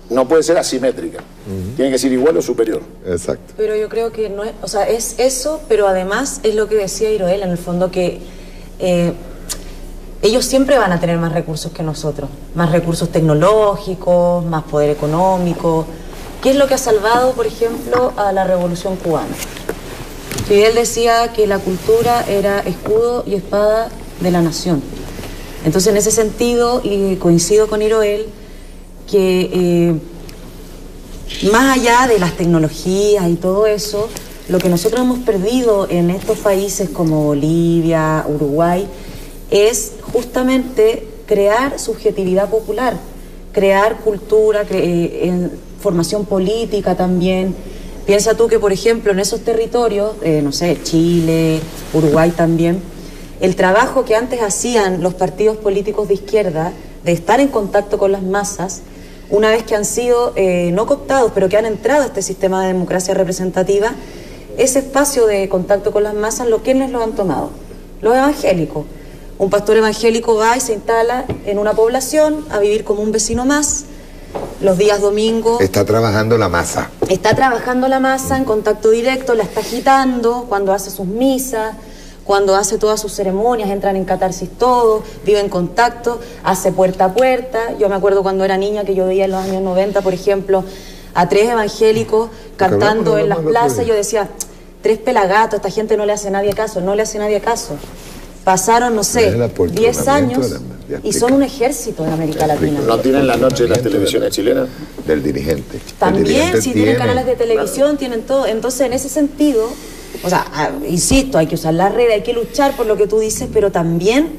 no puede ser asimétrica, tiene que ser igual o superior. Exacto. Pero yo creo que no es, o sea, es eso, pero además es lo que decía Iroel en el fondo, que ellos siempre van a tener más recursos que nosotros, más recursos tecnológicos, más poder económico. ¿Qué es lo que ha salvado, por ejemplo, a la Revolución Cubana? Fidel decía que la cultura era escudo y espada de la nación. Entonces, en ese sentido, y coincido con Iroel, que más allá de las tecnologías y todo eso, lo que nosotros hemos perdido en estos países como Bolivia, Uruguay, es justamente crear subjetividad popular, crear cultura, formación política también. Piensa tú que, por ejemplo, en esos territorios, no sé, Chile, Uruguay también, el trabajo que antes hacían los partidos políticos de izquierda, de estar en contacto con las masas, una vez que han sido no cooptados, pero que han entrado a este sistema de democracia representativa, ese espacio de contacto con las masas, ¿quiénes lo han tomado? Los evangélicos. Un pastor evangélico va y se instala en una población a vivir como un vecino más, los días domingos. Está trabajando la masa. Está trabajando la masa en contacto directo, la está agitando cuando hace sus misas, cuando hace todas sus ceremonias, entran en catarsis todos, vive en contacto, hace puerta a puerta. Yo me acuerdo cuando era niña que yo veía en los años 90, por ejemplo, a 3 evangélicos cantando en las plazas. Yo decía, 3 pelagatos, esta gente no le hace nadie caso, no le hace nadie caso. Pasaron, no sé, 10 años y son un ejército en América Latina. ¿No tienen la noche de las televisiones chilenas? Del dirigente. También, si tienen canales de televisión, tienen todo. Entonces, en ese sentido, o sea, insisto, hay que usar la red, hay que luchar por lo que tú dices, pero también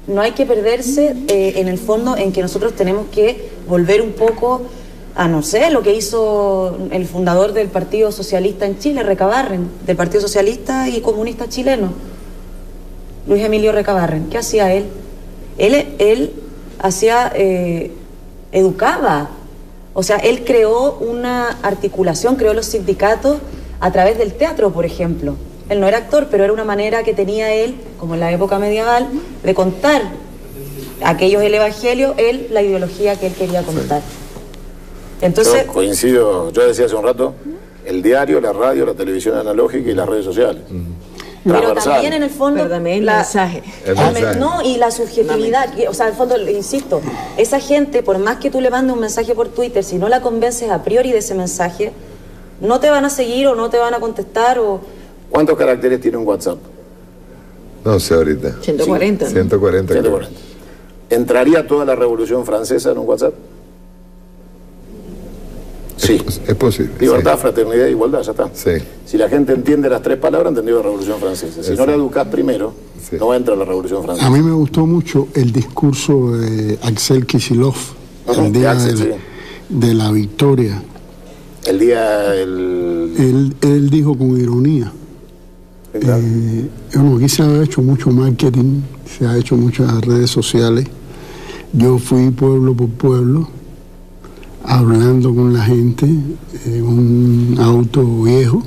no hay que perderse en el fondo en que nosotros tenemos que volver un poco a, no sé, lo que hizo el fundador del Partido Socialista en Chile, Recabarren, del Partido Socialista y Comunista Chileno, Luis Emilio Recabarren. ¿Qué hacía él? Él hacía, educaba, o sea, él creó una articulación, creó los sindicatos a través del teatro, por ejemplo. Él no era actor, pero era una manera que tenía él, como en la época medieval, de contar aquellos el evangelio, él la ideología que él quería contar. Entonces, yo coincido, yo decía hace un rato, el diario, la radio, la televisión analógica y las redes sociales. Pero también en el fondo pero también el mensaje. No, y la subjetividad, o sea, en el fondo, insisto, esa gente, por más que tú le mandes un mensaje por Twitter, si no la convences a priori de ese mensaje, no te van a seguir o no te van a contestar o... ¿Cuántos caracteres tiene un WhatsApp? No sé ahorita. 140. 140. ¿Entraría toda la Revolución Francesa en un WhatsApp? Sí. Es posible. Libertad, fraternidad e igualdad, ya está. Sí. Si la gente entiende las 3 palabras, entendió la Revolución Francesa. Si no la educás primero, no entra la Revolución Francesa. A mí me gustó mucho el discurso de Axel Kicillof, el día de la victoria. El día... Él dijo con ironía. Aquí se ha hecho mucho marketing, se ha hecho muchas redes sociales. Yo fui pueblo por pueblo, hablando con la gente en un auto viejo,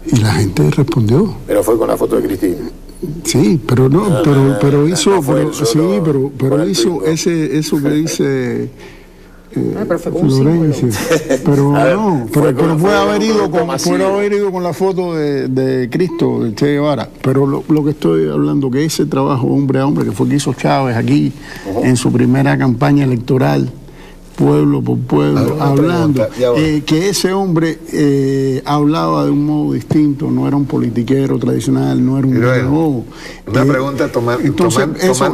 y la gente respondió. Pero fue con la foto de Cristina. Sí, pero no, pero hizo, pero hizo eso que dice Florencia. Pero no, pero puede haber ido con la foto de Cristo, de Che Guevara. Pero lo que estoy hablando, que ese trabajo hombre a hombre que fue que hizo Chávez aquí en su primera campaña electoral, pueblo por pueblo, hablando, que ese hombre hablaba de un modo distinto, no era un politiquero tradicional, no era un demagogo. Una pregunta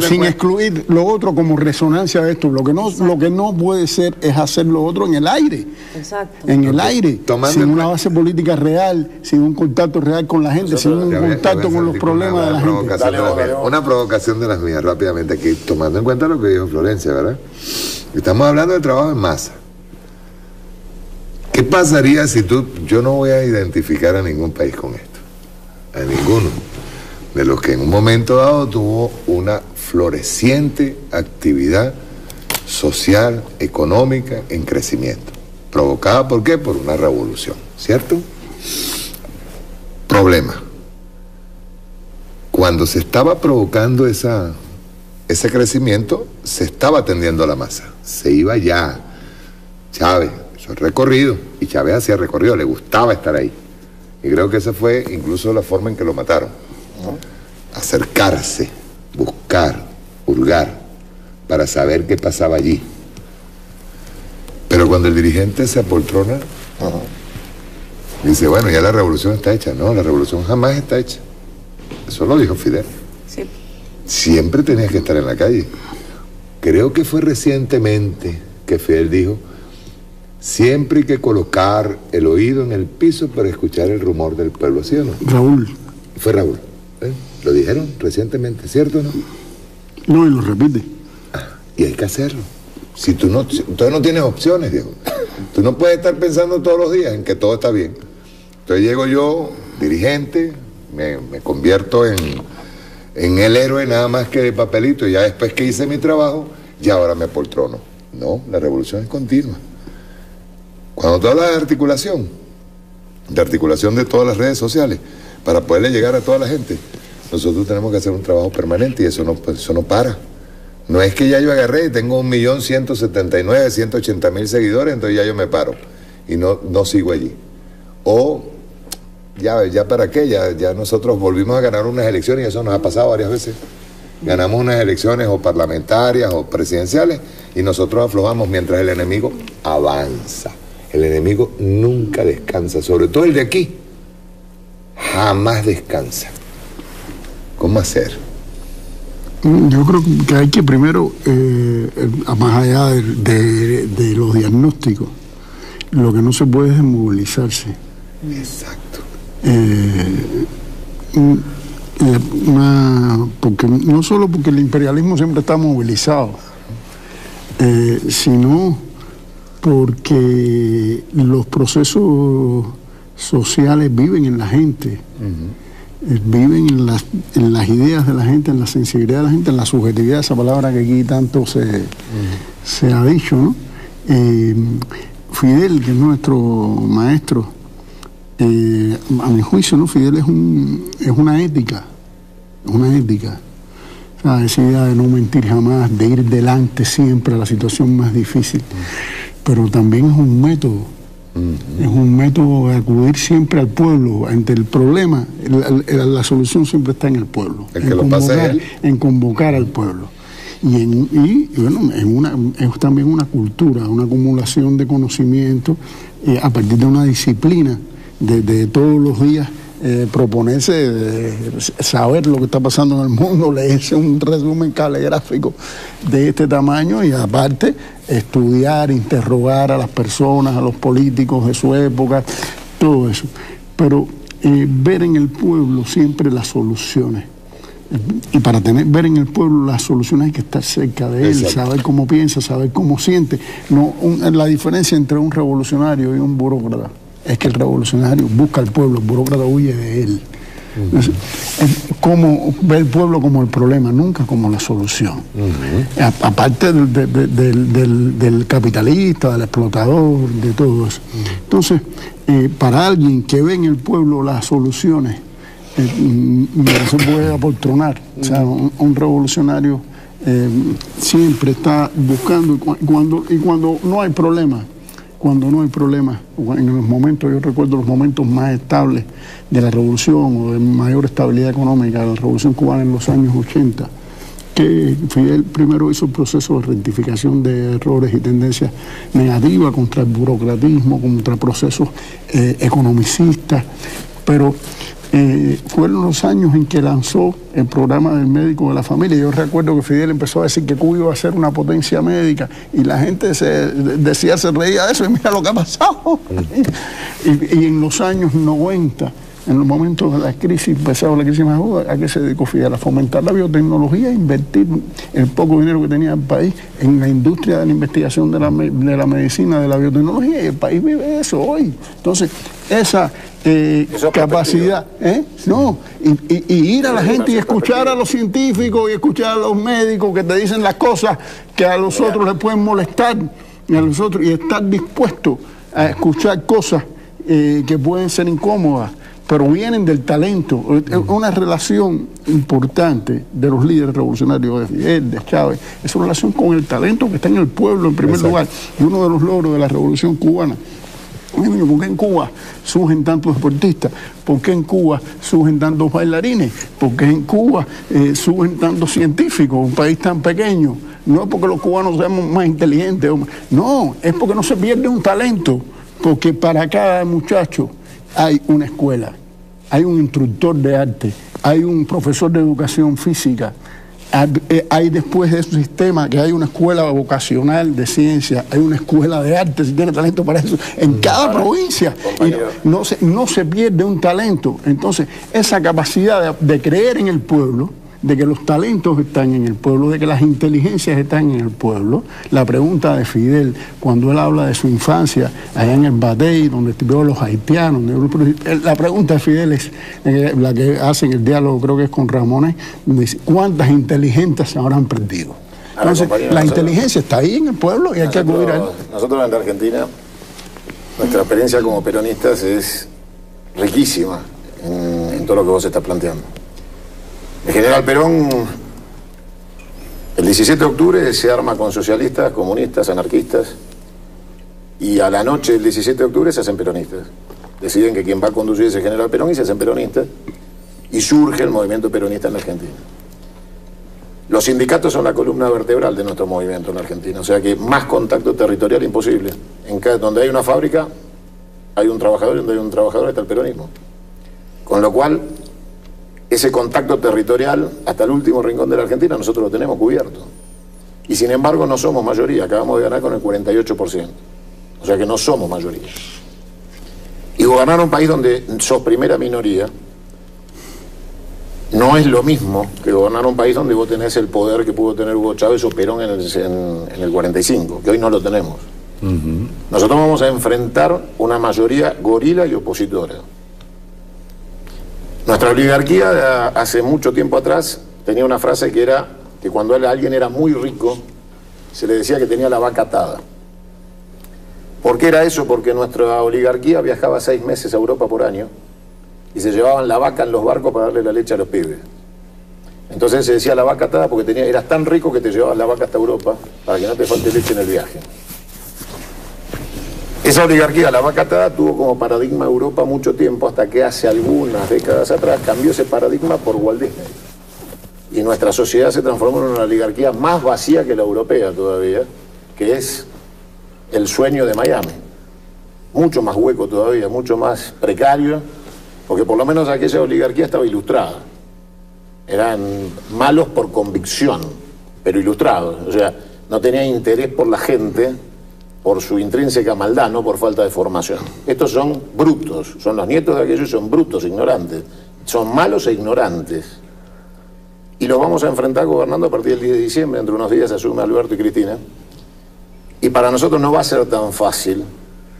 sin excluir lo otro como resonancia de esto, lo que no puede ser es hacer lo otro en el aire. Exacto. En el aire, sin una base política real, sin un contacto real con la gente, sin un contacto con los problemas de la gente. Una provocación de las mías rápidamente aquí, tomando en cuenta lo que dijo Florencia, ¿verdad? Estamos hablando de trabajo en masa. ¿Qué pasaría si yo no voy a identificar a ningún país con esto? A ninguno. De los que en un momento dado tuvo una floreciente actividad social, económica, en crecimiento. ¿Provocada por qué? Por una revolución, ¿cierto? Problema. cuando se estaba provocando ese crecimiento, se estaba tendiendo a la masa. Se iba ya. Chávez, eso es recorrido, y Chávez hacía recorrido, le gustaba estar ahí. Y creo que esa fue incluso la forma en que lo mataron, ¿no? Acercarse, buscar, hurgar, para saber qué pasaba allí. Pero cuando el dirigente se apoltrona, dice, bueno, ya la revolución está hecha. No, la revolución jamás está hecha. Eso lo dijo Fidel. Sí. Siempre tenías que estar en la calle. Creo que fue recientemente que Fidel dijo, siempre hay que colocar el oído en el piso para escuchar el rumor del pueblo, ¿sí o no? Raúl. Fue Raúl. Lo dijeron recientemente, ¿cierto o no? No, y lo repite. Y hay que hacerlo. Si tú no tienes opciones, Diego. Tú no puedes estar pensando todos los días en que todo está bien. Entonces llego yo, dirigente, me convierto en el héroe nada más que de papelito, y ya después que hice mi trabajo, ya ahora me poltrono. No, la revolución es continua. Cuando tú hablas de articulación de todas las redes sociales, para poderle llegar a toda la gente, nosotros tenemos que hacer un trabajo permanente, y eso no para. No es que ya yo agarré y tengo 1.179.000, 180.000 seguidores, entonces ya yo me paro y no sigo allí. O ya para qué, ya nosotros volvimos a ganar unas elecciones, y eso nos ha pasado varias veces. Ganamos unas elecciones o parlamentarias o presidenciales, y nosotros aflojamos mientras el enemigo avanza. El enemigo nunca descansa, sobre todo el de aquí. Jamás descansa. ¿Cómo hacer? Yo creo que hay que primero, más allá de los diagnósticos, lo que no se puede es movilizarse. Exacto. Porque no solo porque el imperialismo siempre está movilizado, sino porque los procesos sociales viven en la gente. Viven en las ideas de la gente, en la sensibilidad de la gente, en la subjetividad, esa palabra que aquí tanto se ha dicho, ¿no? Fidel, que es nuestro maestro, a mi juicio, ¿no? Fidel es una ética, o sea, esa idea de no mentir jamás, de ir delante siempre a la situación más difícil, pero también es un método. Es un método de acudir siempre al pueblo. Ante el problema, la solución siempre está en el pueblo. En convocar al pueblo. Y bueno, es también una cultura, una acumulación de conocimiento a partir de una disciplina de todos los días. Proponerse saber lo que está pasando en el mundo, leerse un resumen caligráfico de este tamaño, y aparte estudiar, interrogar a las personas, a los políticos de su época, todo eso. Pero ver en el pueblo siempre las soluciones. Y para ver en el pueblo las soluciones hay que estar cerca de él, saber cómo piensa, saber cómo siente. La diferencia entre un revolucionario y un burócrata es que el revolucionario busca al pueblo, el burócrata huye de él. Entonces, como ve el pueblo como el problema, nunca como la solución. Aparte del capitalista, del explotador, de todo eso. Entonces, para alguien que ve en el pueblo las soluciones, no se puede apoltronar. O sea, un revolucionario siempre está buscando, y cuando no hay problema, en los momentos, yo recuerdo los momentos más estables de la revolución, o de mayor estabilidad económica de la revolución cubana en los años 80, que Fidel primero hizo un proceso de rectificación de errores y tendencias negativas contra el burocratismo, contra procesos economicistas, pero fueron los años en que lanzó el programa del médico de la familia. Yo recuerdo que Fidel empezó a decir que Cuba iba a ser una potencia médica, y la gente se reía de eso, y mira lo que ha pasado. Y en los años 90, en los momentos de la crisis, empezaba la crisis más aguda, ¿a qué se dedicó Fidel? A fomentar la biotecnología, a invertir el poco dinero que tenía el país en la industria de la investigación de la medicina, de la biotecnología, y el país vive eso hoy. Entonces, esa capacidad, y ir a la gente y escuchar a los científicos y escuchar a los médicos que te dicen las cosas que a los otros les pueden molestar, y estar dispuesto a escuchar cosas que pueden ser incómodas, provienen del talento. Es una relación importante de los líderes revolucionarios, de Fidel, de Chávez, es una relación con el talento que está en el pueblo en primer lugar. Y uno de los logros de la revolución cubana, ¿por qué en Cuba surgen tantos deportistas? ¿Por qué en Cuba surgen tantos bailarines? ¿Por qué en Cuba surgen tantos científicos? Un país tan pequeño. No es porque los cubanos seamos más inteligentes, no, es porque no se pierde un talento, porque para cada muchacho hay una escuela, hay un instructor de arte, hay un profesor de educación física, hay después de ese sistema que hay una escuela vocacional de ciencia, hay una escuela de arte, si tiene talento para eso, en cada provincia. No se pierde un talento. Entonces, esa capacidad de creer en el pueblo, de que los talentos están en el pueblo, de que las inteligencias están en el pueblo. La pregunta de Fidel, cuando él habla de su infancia allá en el Batey, donde vio a los haitianos, la pregunta de Fidel es la que hace en el diálogo, creo que es con Ramones, dice, ¿cuántas inteligentes se habrán perdido? Entonces, la inteligencia está ahí en el pueblo y hay que acudir a él. Nosotros en la Argentina, nuestra experiencia como peronistas es riquísima en todo lo que vos estás planteando. El general Perón, el 17 de octubre se arma con socialistas, comunistas, anarquistas, y a la noche del 17 de octubre se hacen peronistas. Deciden que quien va a conducir es el general Perón y se hacen peronistas, y surge el movimiento peronista en la Argentina. Los sindicatos son la columna vertebral de nuestro movimiento en la Argentina, o sea que más contacto territorial imposible. Donde hay una fábrica, hay un trabajador, y donde hay un trabajador está el peronismo. Con lo cual, ese contacto territorial hasta el último rincón de la Argentina nosotros lo tenemos cubierto. Y sin embargo no somos mayoría, acabamos de ganar con el 48%. O sea que no somos mayoría. Y gobernar un país donde sos primera minoría no es lo mismo que gobernar un país donde vos tenés el poder que pudo tener Hugo Chávez o Perón en el 45, que hoy no lo tenemos. Nosotros vamos a enfrentar una mayoría gorila y opositora. Nuestra oligarquía hace mucho tiempo atrás tenía una frase que era que cuando alguien era muy rico se le decía que tenía la vaca atada. ¿Por qué era eso? Porque nuestra oligarquía viajaba 6 meses a Europa por año y se llevaban la vaca en los barcos para darle la leche a los pibes. Entonces se decía la vaca atada porque eras tan rico que te llevabas la vaca hasta Europa para que no te falte leche en el viaje. Esa oligarquía, la vaca atada, tuvo como paradigma Europa mucho tiempo, hasta que hace algunas décadas atrás cambió ese paradigma por Walt Disney. Y nuestra sociedad se transformó en una oligarquía más vacía que la europea todavía, que es el sueño de Miami. Mucho más hueco todavía, mucho más precario, porque por lo menos aquella oligarquía estaba ilustrada. Eran malos por convicción, pero ilustrados. O sea, no tenían interés por la gente, por su intrínseca maldad, no por falta de formación. Estos son brutos, son los nietos de aquellos, son brutos, ignorantes. Son malos e ignorantes. Y los vamos a enfrentar gobernando a partir del 10 de diciembre, entre unos días asume Alberto y Cristina. Y para nosotros no va a ser tan fácil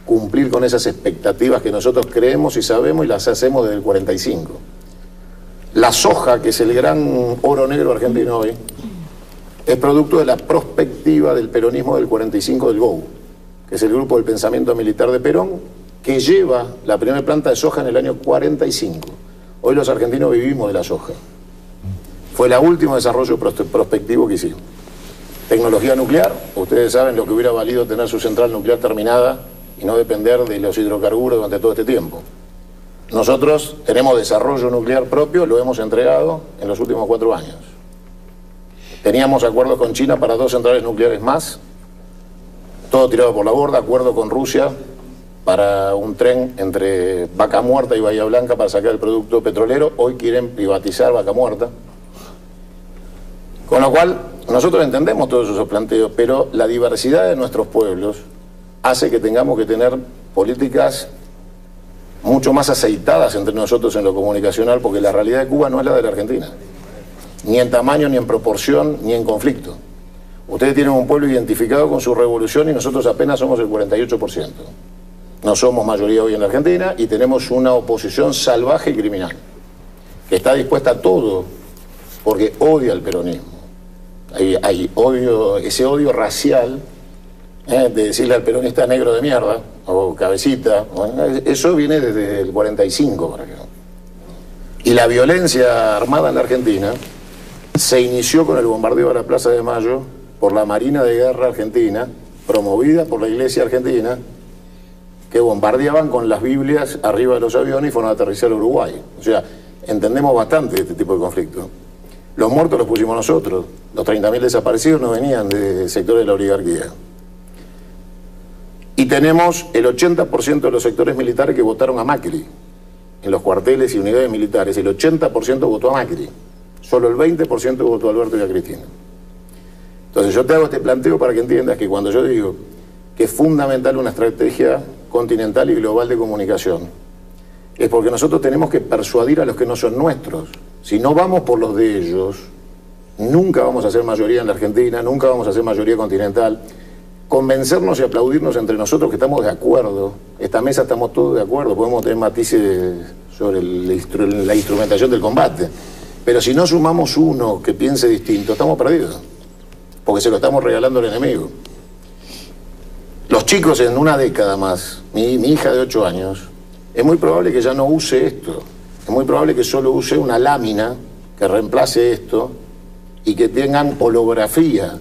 cumplir con esas expectativas que nosotros creemos y sabemos y las hacemos desde el 45. La soja, que es el gran oro negro argentino hoy, es producto de la prospectiva del peronismo del 45 del GOU, que es el grupo del pensamiento militar de Perón, que lleva la primera planta de soja en el año 45. Hoy los argentinos vivimos de la soja. Fue el último desarrollo prospectivo que hicimos. Tecnología nuclear, ustedes saben lo que hubiera valido tener su central nuclear terminada y no depender de los hidrocarburos durante todo este tiempo. Nosotros tenemos desarrollo nuclear propio, lo hemos entregado en los últimos 4 años. Teníamos acuerdos con China para 2 centrales nucleares más, todo tirado por la borda, acuerdo con Rusia para un tren entre Vaca Muerta y Bahía Blanca para sacar el producto petrolero. Hoy quieren privatizar Vaca Muerta. Con lo cual, nosotros entendemos todos esos planteos, pero la diversidad de nuestros pueblos hace que tengamos que tener políticas mucho más aceitadas entre nosotros en lo comunicacional, porque la realidad de Cuba no es la de la Argentina, ni en tamaño, ni en proporción, ni en conflicto. Ustedes tienen un pueblo identificado con su revolución y nosotros apenas somos el 48%. No somos mayoría hoy en la Argentina y tenemos una oposición salvaje y criminal, que está dispuesta a todo porque odia al peronismo. Hay odio, ese odio racial, de decirle al peronista negro de mierda, o cabecita, eso viene desde el 45 para acá. Y la violencia armada en la Argentina se inició con el bombardeo a la Plaza de Mayo por la Marina de Guerra Argentina, promovida por la Iglesia Argentina, que bombardeaban con las Biblias arriba de los aviones y fueron a aterrizar a Uruguay. O sea, entendemos bastante de este tipo de conflicto. Los muertos los pusimos nosotros. Los 30.000 desaparecidos no venían de sectores de la oligarquía. Y tenemos el 80% de los sectores militares que votaron a Macri. En los cuarteles y unidades militares, el 80% votó a Macri. Solo el 20% votó a Alberto y a Cristina. Entonces yo te hago este planteo para que entiendas que cuando yo digo que es fundamental una estrategia continental y global de comunicación, es porque nosotros tenemos que persuadir a los que no son nuestros. Si no vamos por los de ellos, nunca vamos a ser mayoría en la Argentina, nunca vamos a ser mayoría continental. Convencernos y aplaudirnos entre nosotros que estamos de acuerdo. Esta mesa estamos todos de acuerdo, podemos tener matices sobre la instrumentación del combate. Pero si no sumamos uno que piense distinto, estamos perdidos, porque se lo estamos regalando al enemigo. Los chicos en una década más, mi hija de 8 años, es muy probable que ya no use esto. Es muy probable que solo use una lámina que reemplace esto y que tengan holografía.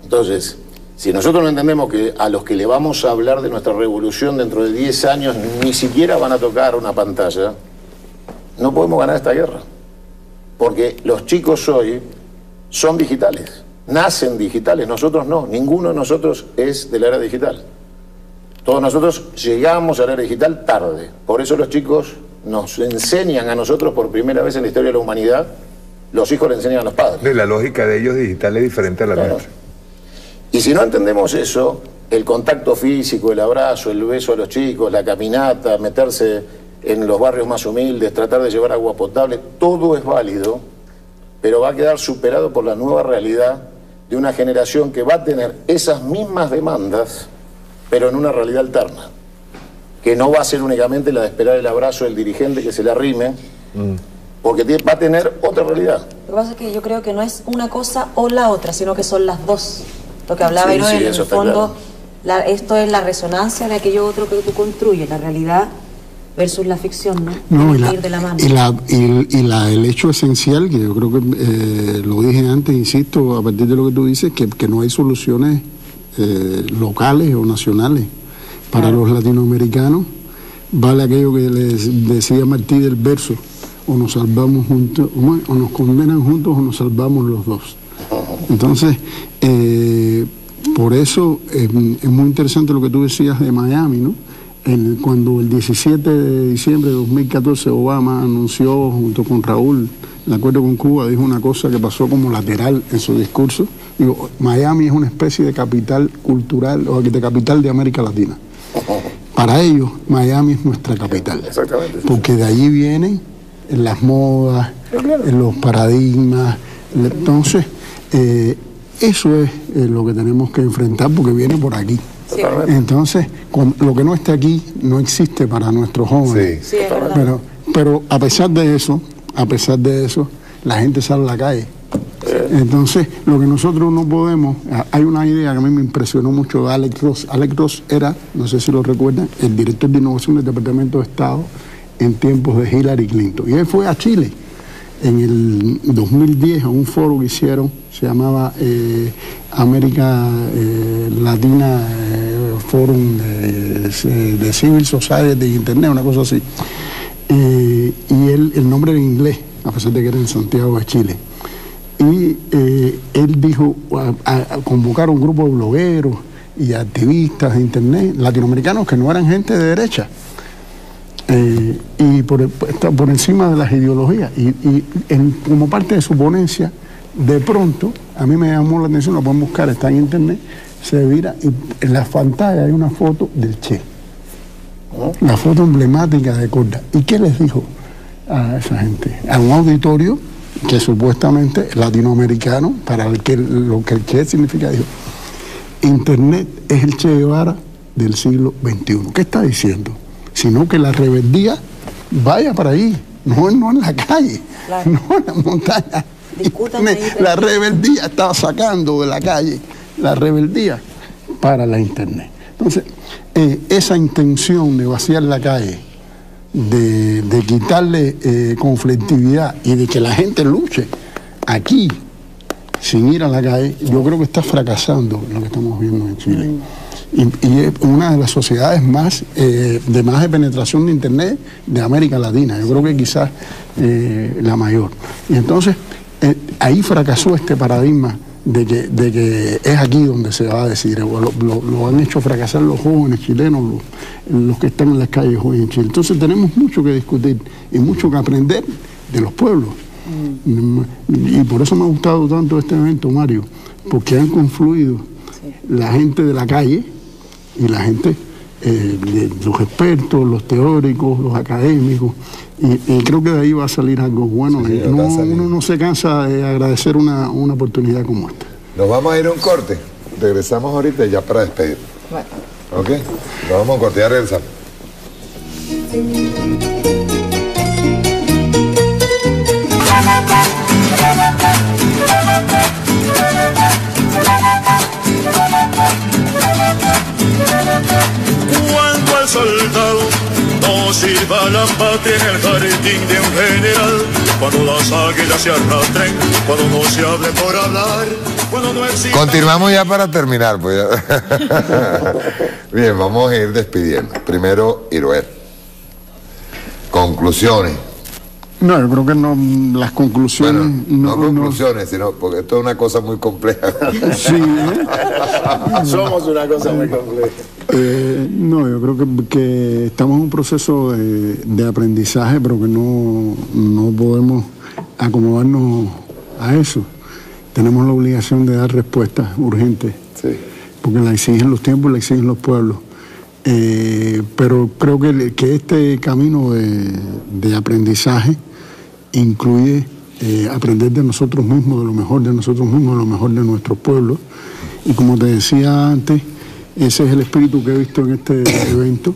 Entonces, si nosotros no entendemos que a los que le vamos a hablar de nuestra revolución dentro de 10 años ni siquiera van a tocar una pantalla, no podemos ganar esta guerra. Porque los chicos hoy son digitales, nacen digitales, nosotros no, ninguno de nosotros es de la era digital. Todos nosotros llegamos a la era digital tarde, por eso los chicos nos enseñan a nosotros por primera vez en la historia de la humanidad, los hijos le enseñan a los padres. La lógica de ellos digital es diferente a la nuestra. Y si no entendemos eso, el contacto físico, el abrazo, el beso a los chicos, la caminata, meterse en los barrios más humildes, tratar de llevar agua potable, todo es válido, pero va a quedar superado por la nueva realidad de una generación que va a tener esas mismas demandas, pero en una realidad alterna, que no va a ser únicamente la de esperar el abrazo del dirigente que se le arrime, porque va a tener otra realidad. Lo que pasa es que yo creo que no es una cosa o la otra, sino que son las dos. Lo que hablaba en el fondo, claro. Esto es la resonancia de aquello otro que tú construyes, la realidad versus la ficción, ¿no? No, ir de la mano. El hecho esencial, que yo creo que lo dije antes, insisto, a partir de lo que tú dices, que no hay soluciones locales o nacionales. Para los latinoamericanos, vale aquello que les decía Martí del verso, o nos salvamos juntos, o nos condenan juntos o nos salvamos los dos. Entonces, por eso es muy interesante lo que tú decías de Miami, ¿no? Cuando el 17 de diciembre de 2014 Obama anunció junto con Raúl el acuerdo con Cuba, dijo una cosa que pasó como lateral en su discurso. Digo, Miami es una especie de capital cultural o de capital de América Latina. Para ellos, Miami es nuestra capital. Exactamente. Porque de allí vienen las modas, los paradigmas. Entonces, eso es lo que tenemos que enfrentar porque viene por aquí. Sí. Entonces, lo que no esté aquí no existe para nuestros jóvenes. Sí, es verdad. Pero a pesar de eso, la gente sale a la calle. Entonces, lo que nosotros no podemos, hay una idea que a mí me impresionó mucho de Alex Ross. Alex Ross era, no sé si lo recuerdan, el director de innovación del Departamento de Estado en tiempos de Hillary Clinton. Y él fue a Chile en el 2010 a un foro que hicieron, se llamaba América Latina Forum de Civil Society de Internet, una cosa así. Y el nombre era en inglés, a pesar de que era en Santiago de Chile. Y él dijo, a convocar a un grupo de blogueros y activistas de Internet latinoamericanos que no eran gente de derecha. Y por encima de las ideologías. Como parte de su ponencia, de pronto, a mí me llamó la atención, lo pueden buscar, está en Internet, se vira y en la pantalla hay una foto del Che. La foto emblemática de Corda. ¿Y qué les dijo a esa gente? A un auditorio que supuestamente latinoamericano, para lo que el Che significa, dijo, Internet es el Che Guevara del siglo XXI. ¿Qué está diciendo? Sino que la rebeldía vaya para ahí, no en la calle, claro. No en la montaña. La rebeldía estaba sacando de la calle, la rebeldía para la Internet. Entonces, esa intención de vaciar la calle, de quitarle conflictividad y de que la gente luche aquí sin ir a la calle, yo creo que está fracasando lo que estamos viendo en Chile. Y es una de las sociedades más de penetración de Internet de América Latina. Yo creo que quizás la mayor. Y entonces ahí fracasó este paradigma de que es aquí donde se va a decidir. Lo han hecho fracasar los jóvenes chilenos, los que están en las calles hoy en Chile. Entonces tenemos mucho que discutir y mucho que aprender de los pueblos. Y por eso me ha gustado tanto este evento, Mario, porque han confluido la gente de la calle y la gente, los expertos, los teóricos, los académicos, y creo que de ahí va a salir algo bueno. Sí, uno no se cansa de agradecer una oportunidad como esta. Nos vamos a ir a un corte, regresamos ahorita ya para despedir. Bueno. ¿Ok? Nos vamos a un corte, ya regresamos. Cuando al soldado no sirva la patria en el jardín de un general, cuando las águilas se arrastren, cuando no se hable por hablar, cuando no exista... Continuamos ya para terminar, pues. Bien, vamos a ir despidiendo. Primero, Iruel. Conclusiones. No, yo creo que no, las conclusiones... Bueno, no conclusiones, sino porque esto es una cosa muy compleja. Sí, somos una cosa muy compleja. No, yo creo que estamos en un proceso de aprendizaje, pero que no podemos acomodarnos a eso. Tenemos la obligación de dar respuestas urgentes, sí, porque la exigen los tiempos, la exigen los pueblos. Pero creo que este camino de aprendizaje incluye aprender de nosotros mismos, de lo mejor de nosotros mismos, de lo mejor de nuestros pueblos. Y como te decía antes, ese es el espíritu que he visto en este evento,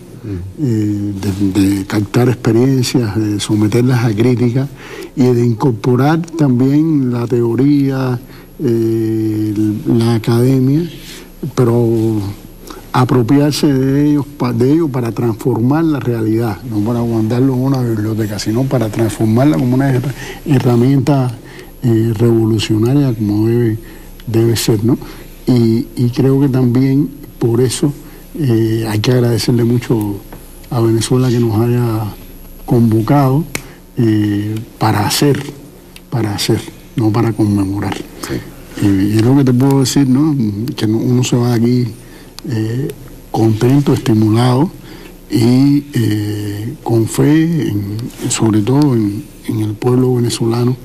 de captar experiencias, de someterlas a crítica y de incorporar también la teoría, la academia, pero apropiarse de ello para transformar la realidad, no para guardarlo en una biblioteca, sino para transformarla como una herramienta revolucionaria como debe ser, ¿no? Y creo que también por eso hay que agradecerle mucho a Venezuela que nos haya convocado para hacer, no para conmemorar. Sí. Y es lo que te puedo decir, ¿no? Que uno se va de aquí contento, estimulado y con fe, sobre todo en el pueblo venezolano,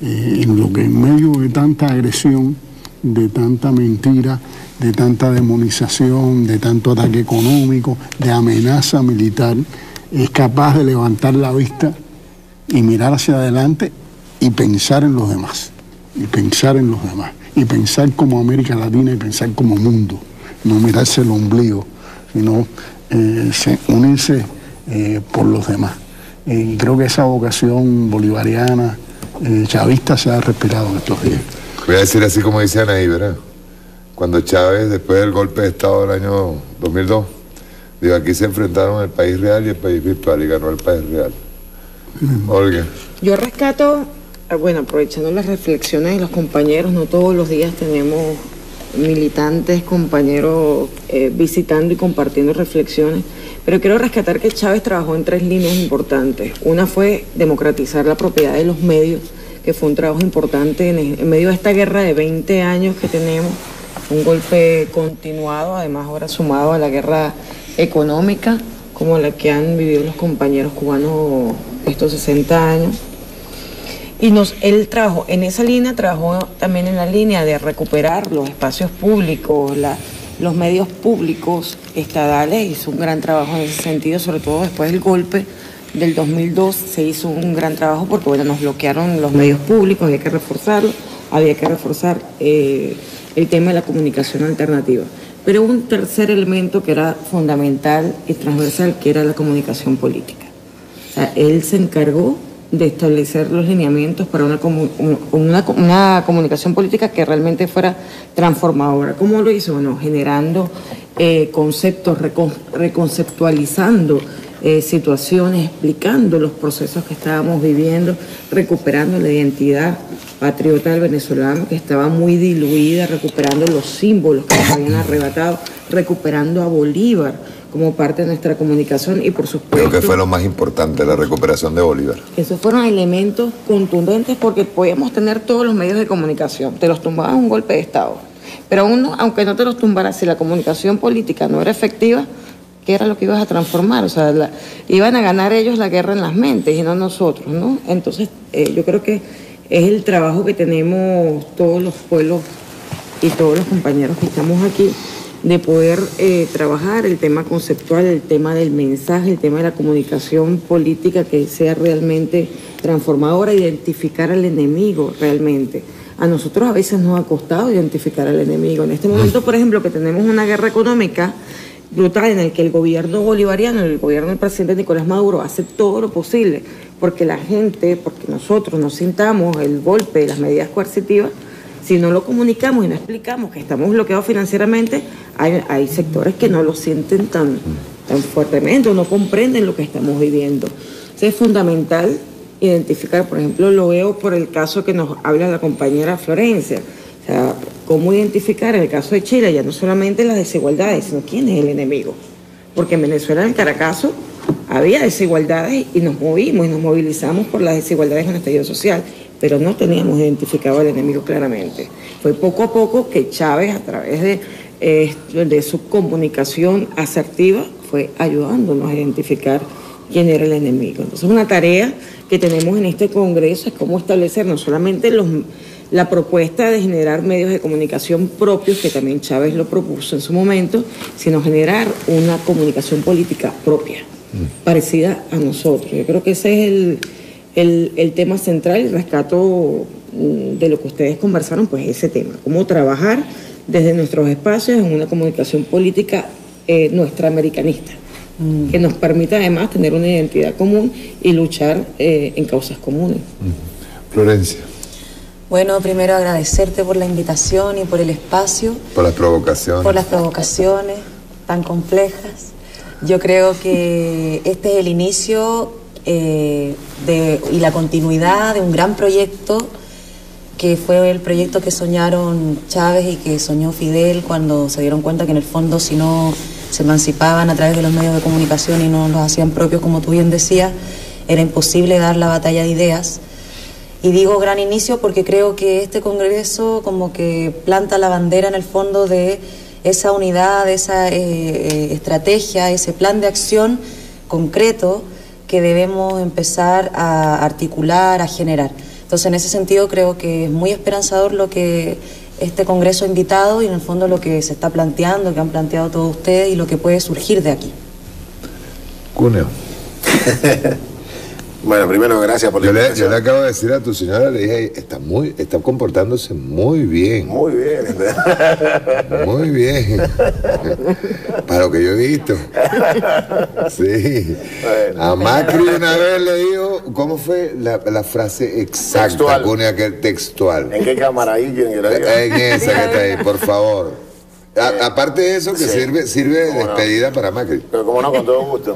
en lo que en medio de tanta agresión, de tanta mentira, de tanta demonización, de tanto ataque económico, de amenaza militar, es capaz de levantar la vista y mirar hacia adelante y pensar en los demás, y pensar como América Latina y pensar como mundo. No mirarse el ombligo, sino unirse por los demás. Y creo que esa vocación bolivariana, chavista, se ha respirado en estos días. Voy a decir así como dice Anaí, ¿verdad? Cuando Chávez, después del golpe de Estado del año 2002, digo, aquí se enfrentaron el país real y el país virtual, y ganó el país real. Olga. Yo rescato, bueno, aprovechando las reflexiones de los compañeros, no todos los días tenemos militantes, compañeros visitando y compartiendo reflexiones, pero quiero rescatar que Chávez trabajó en 3 líneas importantes. Una fue democratizar la propiedad de los medios, que fue un trabajo importante en medio de esta guerra de 20 años que tenemos, un golpe continuado, además ahora sumado a la guerra económica, como la que han vivido los compañeros cubanos estos 60 años. Y él trabajó en esa línea, trabajó también en la línea de recuperar los espacios públicos, los medios públicos estatales. Hizo un gran trabajo en ese sentido, sobre todo después del golpe del 2002 se hizo un gran trabajo porque, bueno, nos bloquearon los medios públicos, había que reforzarlo, había que reforzar el tema de la comunicación alternativa. Pero un tercer elemento que era fundamental y transversal, que era la comunicación política. O sea, él se encargó de establecer los lineamientos para una comunicación política que realmente fuera transformadora. ¿Cómo lo hizo? Bueno, generando conceptos, reconceptualizando situaciones, explicando los procesos que estábamos viviendo, recuperando la identidad patriota del venezolano que estaba muy diluida, recuperando los símbolos que nos habían arrebatado, recuperando a Bolívar como parte de nuestra comunicación y por supuesto... Creo que fue lo más importante, la recuperación de Bolívar. Esos fueron elementos contundentes porque podíamos tener todos los medios de comunicación, te los tumbaba un golpe de Estado, pero uno, aunque no te los tumbara, si la comunicación política no era efectiva, ¿qué era lo que ibas a transformar? O sea, iban a ganar ellos la guerra en las mentes y no nosotros, ¿no? Entonces, yo creo que es el trabajo que tenemos todos los pueblos y todos los compañeros que estamos aquí, de poder trabajar el tema conceptual, el tema del mensaje, el tema de la comunicación política que sea realmente transformadora, identificar al enemigo realmente. A nosotros a veces nos ha costado identificar al enemigo. En este momento, por ejemplo, que tenemos una guerra económica brutal en el que el gobierno bolivariano, el gobierno del presidente Nicolás Maduro hace todo lo posible porque la gente, porque nosotros no sintamos el golpe de las medidas coercitivas. Si no lo comunicamos y no explicamos que estamos bloqueados financieramente, hay sectores que no lo sienten tan fuertemente o no comprenden lo que estamos viviendo. Entonces es fundamental identificar, por ejemplo, lo veo por el caso que nos habla la compañera Florencia. O sea, cómo identificar en el caso de Chile ya no solamente las desigualdades, sino quién es el enemigo. Porque en Venezuela, en Caracazo, había desigualdades y nos movimos y nos movilizamos por las desigualdades en el estallido social, pero no teníamos identificado al enemigo claramente. Fue poco a poco que Chávez, a través de su comunicación asertiva, fue ayudándonos a identificar quién era el enemigo. Entonces, una tarea que tenemos en este Congreso es cómo establecer no solamente la propuesta de generar medios de comunicación propios, que también Chávez lo propuso en su momento, sino generar una comunicación política propia, parecida a nosotros. Yo creo que ese es el tema central, el rescato de lo que ustedes conversaron, pues ese tema, cómo trabajar desde nuestros espacios en una comunicación política nuestra americanista, que nos permita además tener una identidad común y luchar en causas comunes. Florencia. Bueno, primero agradecerte por la invitación y por el espacio. Por las provocaciones. Por las provocaciones tan complejas. Yo creo que este es el inicio y la continuidad de un gran proyecto que fue el proyecto que soñaron Chávez y que soñó Fidel cuando se dieron cuenta que en el fondo si no se emancipaban a través de los medios de comunicación y no los hacían propios, como tú bien decías, era imposible dar la batalla de ideas. Y digo gran inicio porque creo que este Congreso como que planta la bandera en el fondo de esa unidad, de esa estrategia, ese plan de acción concreto que debemos empezar a articular, a generar. Entonces, en ese sentido, creo que es muy esperanzador lo que este Congreso ha invitado y, en el fondo, lo que se está planteando, que han planteado todos ustedes y lo que puede surgir de aquí. Cuneo. Bueno, primero, gracias por la invitación. Yo le acabo de decir a tu señora, le dije, está comportándose muy bien. Muy bien. Muy bien. Para lo que yo he visto. Sí. Bueno. A Macri una vez le dijo, ¿cómo fue la frase exacta, Cuneo, aquel textual? ¿En qué cámara ahí quieren que la diga? En esa que está ahí, por favor. Aparte de eso, que sí, sirve de despedida para Macri. Pero como no, con todo gusto.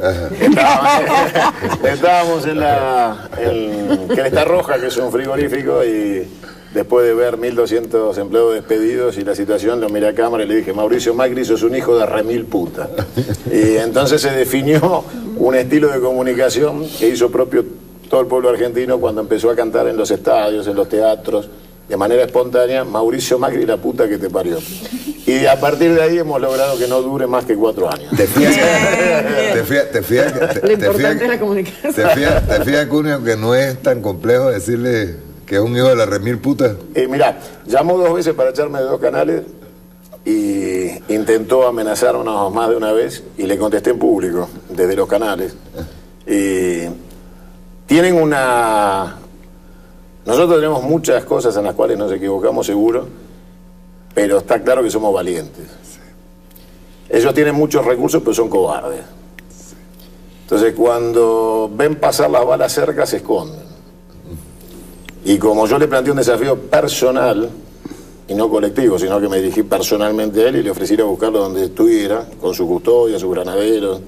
Estábamos en Cresta Roja, que es un frigorífico, y después de ver 1.200 empleados despedidos y la situación, lo miré a cámara y le dije, Mauricio Macri, sos un hijo de remil puta. Y entonces se definió un estilo de comunicación que hizo propio todo el pueblo argentino cuando empezó a cantar en los estadios, en los teatros, de manera espontánea, Mauricio Macri, la puta que te parió. Y a partir de ahí hemos logrado que no dure más que 4 años. Te fías, Lo importante es la comunicación. Te fías, Cuneo, que no es tan complejo decirle que es un hijo de la remil puta. Mirá, llamó 2 veces para echarme de 2 canales y intentó amenazarnos más de una vez y le contesté en público, desde los canales. Tienen una... Nosotros tenemos muchas cosas en las cuales nos equivocamos seguro, pero está claro que somos valientes. Ellos tienen muchos recursos, pero son cobardes. Entonces, cuando ven pasar las balas cerca, se esconden. Y como yo le planteé un desafío personal, y no colectivo, sino que me dirigí personalmente a él y le ofrecí ir a buscarlo donde estuviera, con su custodia, sus granaderos,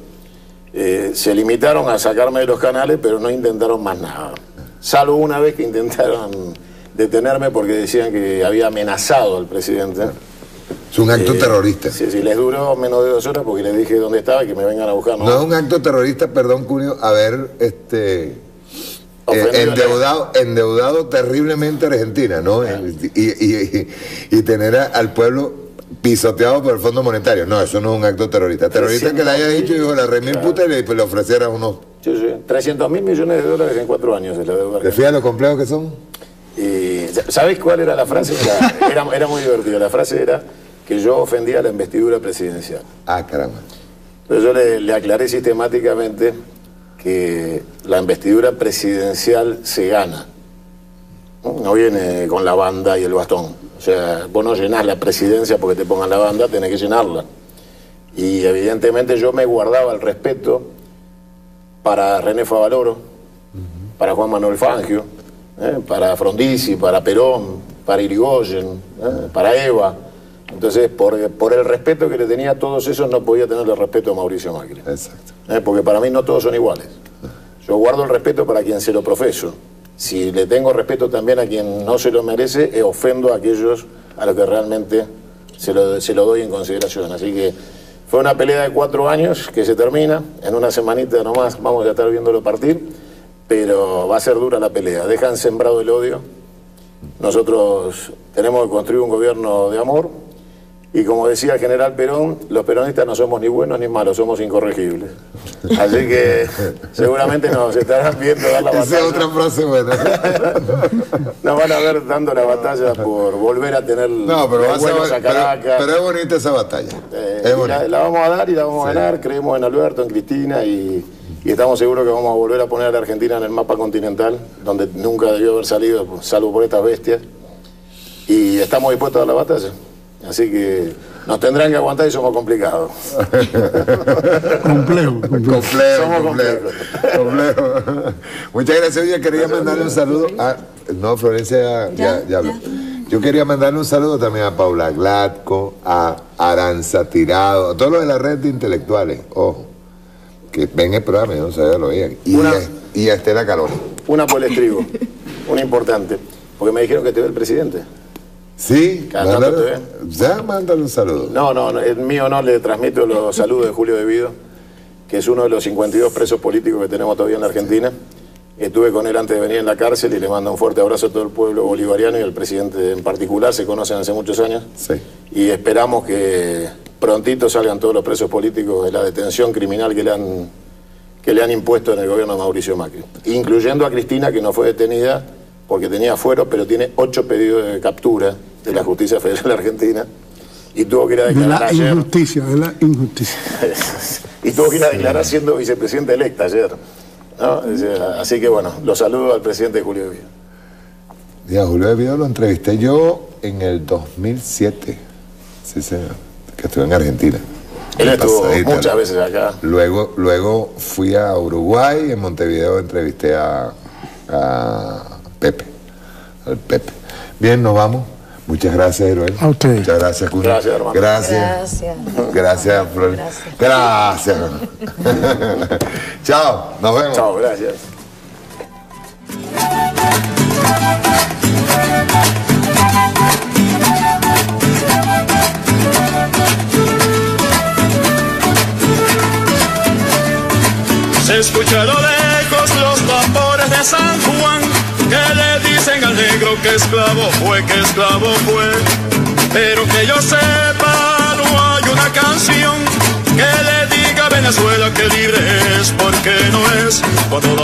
se limitaron a sacarme de los canales, pero no intentaron más nada. Salvo una vez que intentaron detenerme porque decían que había amenazado al presidente. Es un acto terrorista. Sí, les duró menos de 2 horas porque les dije dónde estaba y que me vengan a buscar. No es un acto terrorista, perdón, Cunio, haber endeudado terriblemente a Argentina, ¿no? Y tener al pueblo pisoteado por el Fondo Monetario. No, eso no es un acto terrorista. Terrorista que le haya dicho, dijo la remil puta y le ofreciera unos... Sí, 300.000 millones de dólares en 4 años es la deuda. ¿Te fijas lo complejos que son? ¿Sabés cuál era la frase? Era muy divertido. La frase era que yo ofendía la investidura presidencial. Ah, caramba. Entonces yo le aclaré sistemáticamente que la investidura presidencial se gana. No viene con la banda y el bastón. O sea, vos no llenás la presidencia porque te pongan la banda, tenés que llenarla. Y evidentemente yo me guardaba el respeto para René Favaloro, para Juan Manuel Fangio, para Frondizi, para Perón, para Irigoyen, para Eva. Entonces, por el respeto que le tenía a todos esos, no podía tenerle respeto a Mauricio Macri. Exacto. Porque para mí no todos son iguales. Yo guardo el respeto para quien se lo profeso. Si le tengo respeto también a quien no se lo merece, ofendo a aquellos a los que realmente se lo doy en consideración. Así que fue una pelea de 4 años que se termina. En una semanita nomás vamos a estar viéndolo partir, pero va a ser dura la pelea. Dejan sembrado el odio. Nosotros tenemos que construir un gobierno de amor. Y como decía el general Perón, los peronistas no somos ni buenos ni malos, somos incorregibles. Así que seguramente nos estarán viendo dar la batalla. Esa es otra frase buena. Nos van a ver dando la batalla por volver a tener buenos a Caracas. Pero es bonita esa batalla. La vamos a dar y la vamos a ganar. Creemos en Alberto, en Cristina y estamos seguros que vamos a volver a poner a la Argentina en el mapa continental, donde nunca debió haber salido, salvo por estas bestias. Y estamos dispuestos a dar la batalla. Así que nos tendrán que aguantar y somos complicados. Complejo. Muchas gracias. Yo quería mandarle un saludo a... No, Florencia ya habló. Yo quería mandarle un saludo también a Paula Glatko, a Aranza Tirado, a todos los de la red de intelectuales. Ojo, que ven el programa, yo no sabía lo veían. Y a Estela Calón. Una por el estribo, una importante. Porque me dijeron que te ve el presidente. Sí, mándale un saludo. No, el mío no, le transmito los saludos de Julio De Vido, que es uno de los 52 presos políticos que tenemos todavía en la Argentina. Estuve con él antes de venir en la cárcel y le mando un fuerte abrazo a todo el pueblo bolivariano y al presidente en particular, se conocen hace muchos años. Sí. Y esperamos que prontito salgan todos los presos políticos de la detención criminal que le han impuesto en el gobierno de Mauricio Macri, incluyendo a Cristina, que no fue detenida porque tenía fuero, pero tiene 8 pedidos de captura de la Justicia Federal Argentina y tuvo que ir a declarar ayer. De la injusticia. Y tuvo que ir a declarar siendo vicepresidente electa ayer, ¿no? Así que bueno, los saludo al presidente Julio De Vido. Ya, Julio De Vido lo entrevisté yo en el 2007, sí señor, que estuve en Argentina. Él estuvo muchas veces acá. Luego fui a Uruguay, en Montevideo entrevisté a Pepe, al Pepe. Bien, nos vamos. Muchas gracias, Heroel. A usted. Muchas gracias, Cunio. Gracias, hermano. Gracias, Flor. Gracias. Chao, nos vemos. Chao, gracias. Se escucha a lo lejos los tambores de San Juan, que le dicen al negro que esclavo fue. Pero que yo sepa, no hay una canción que le diga a Venezuela que libre es porque no es. Cuando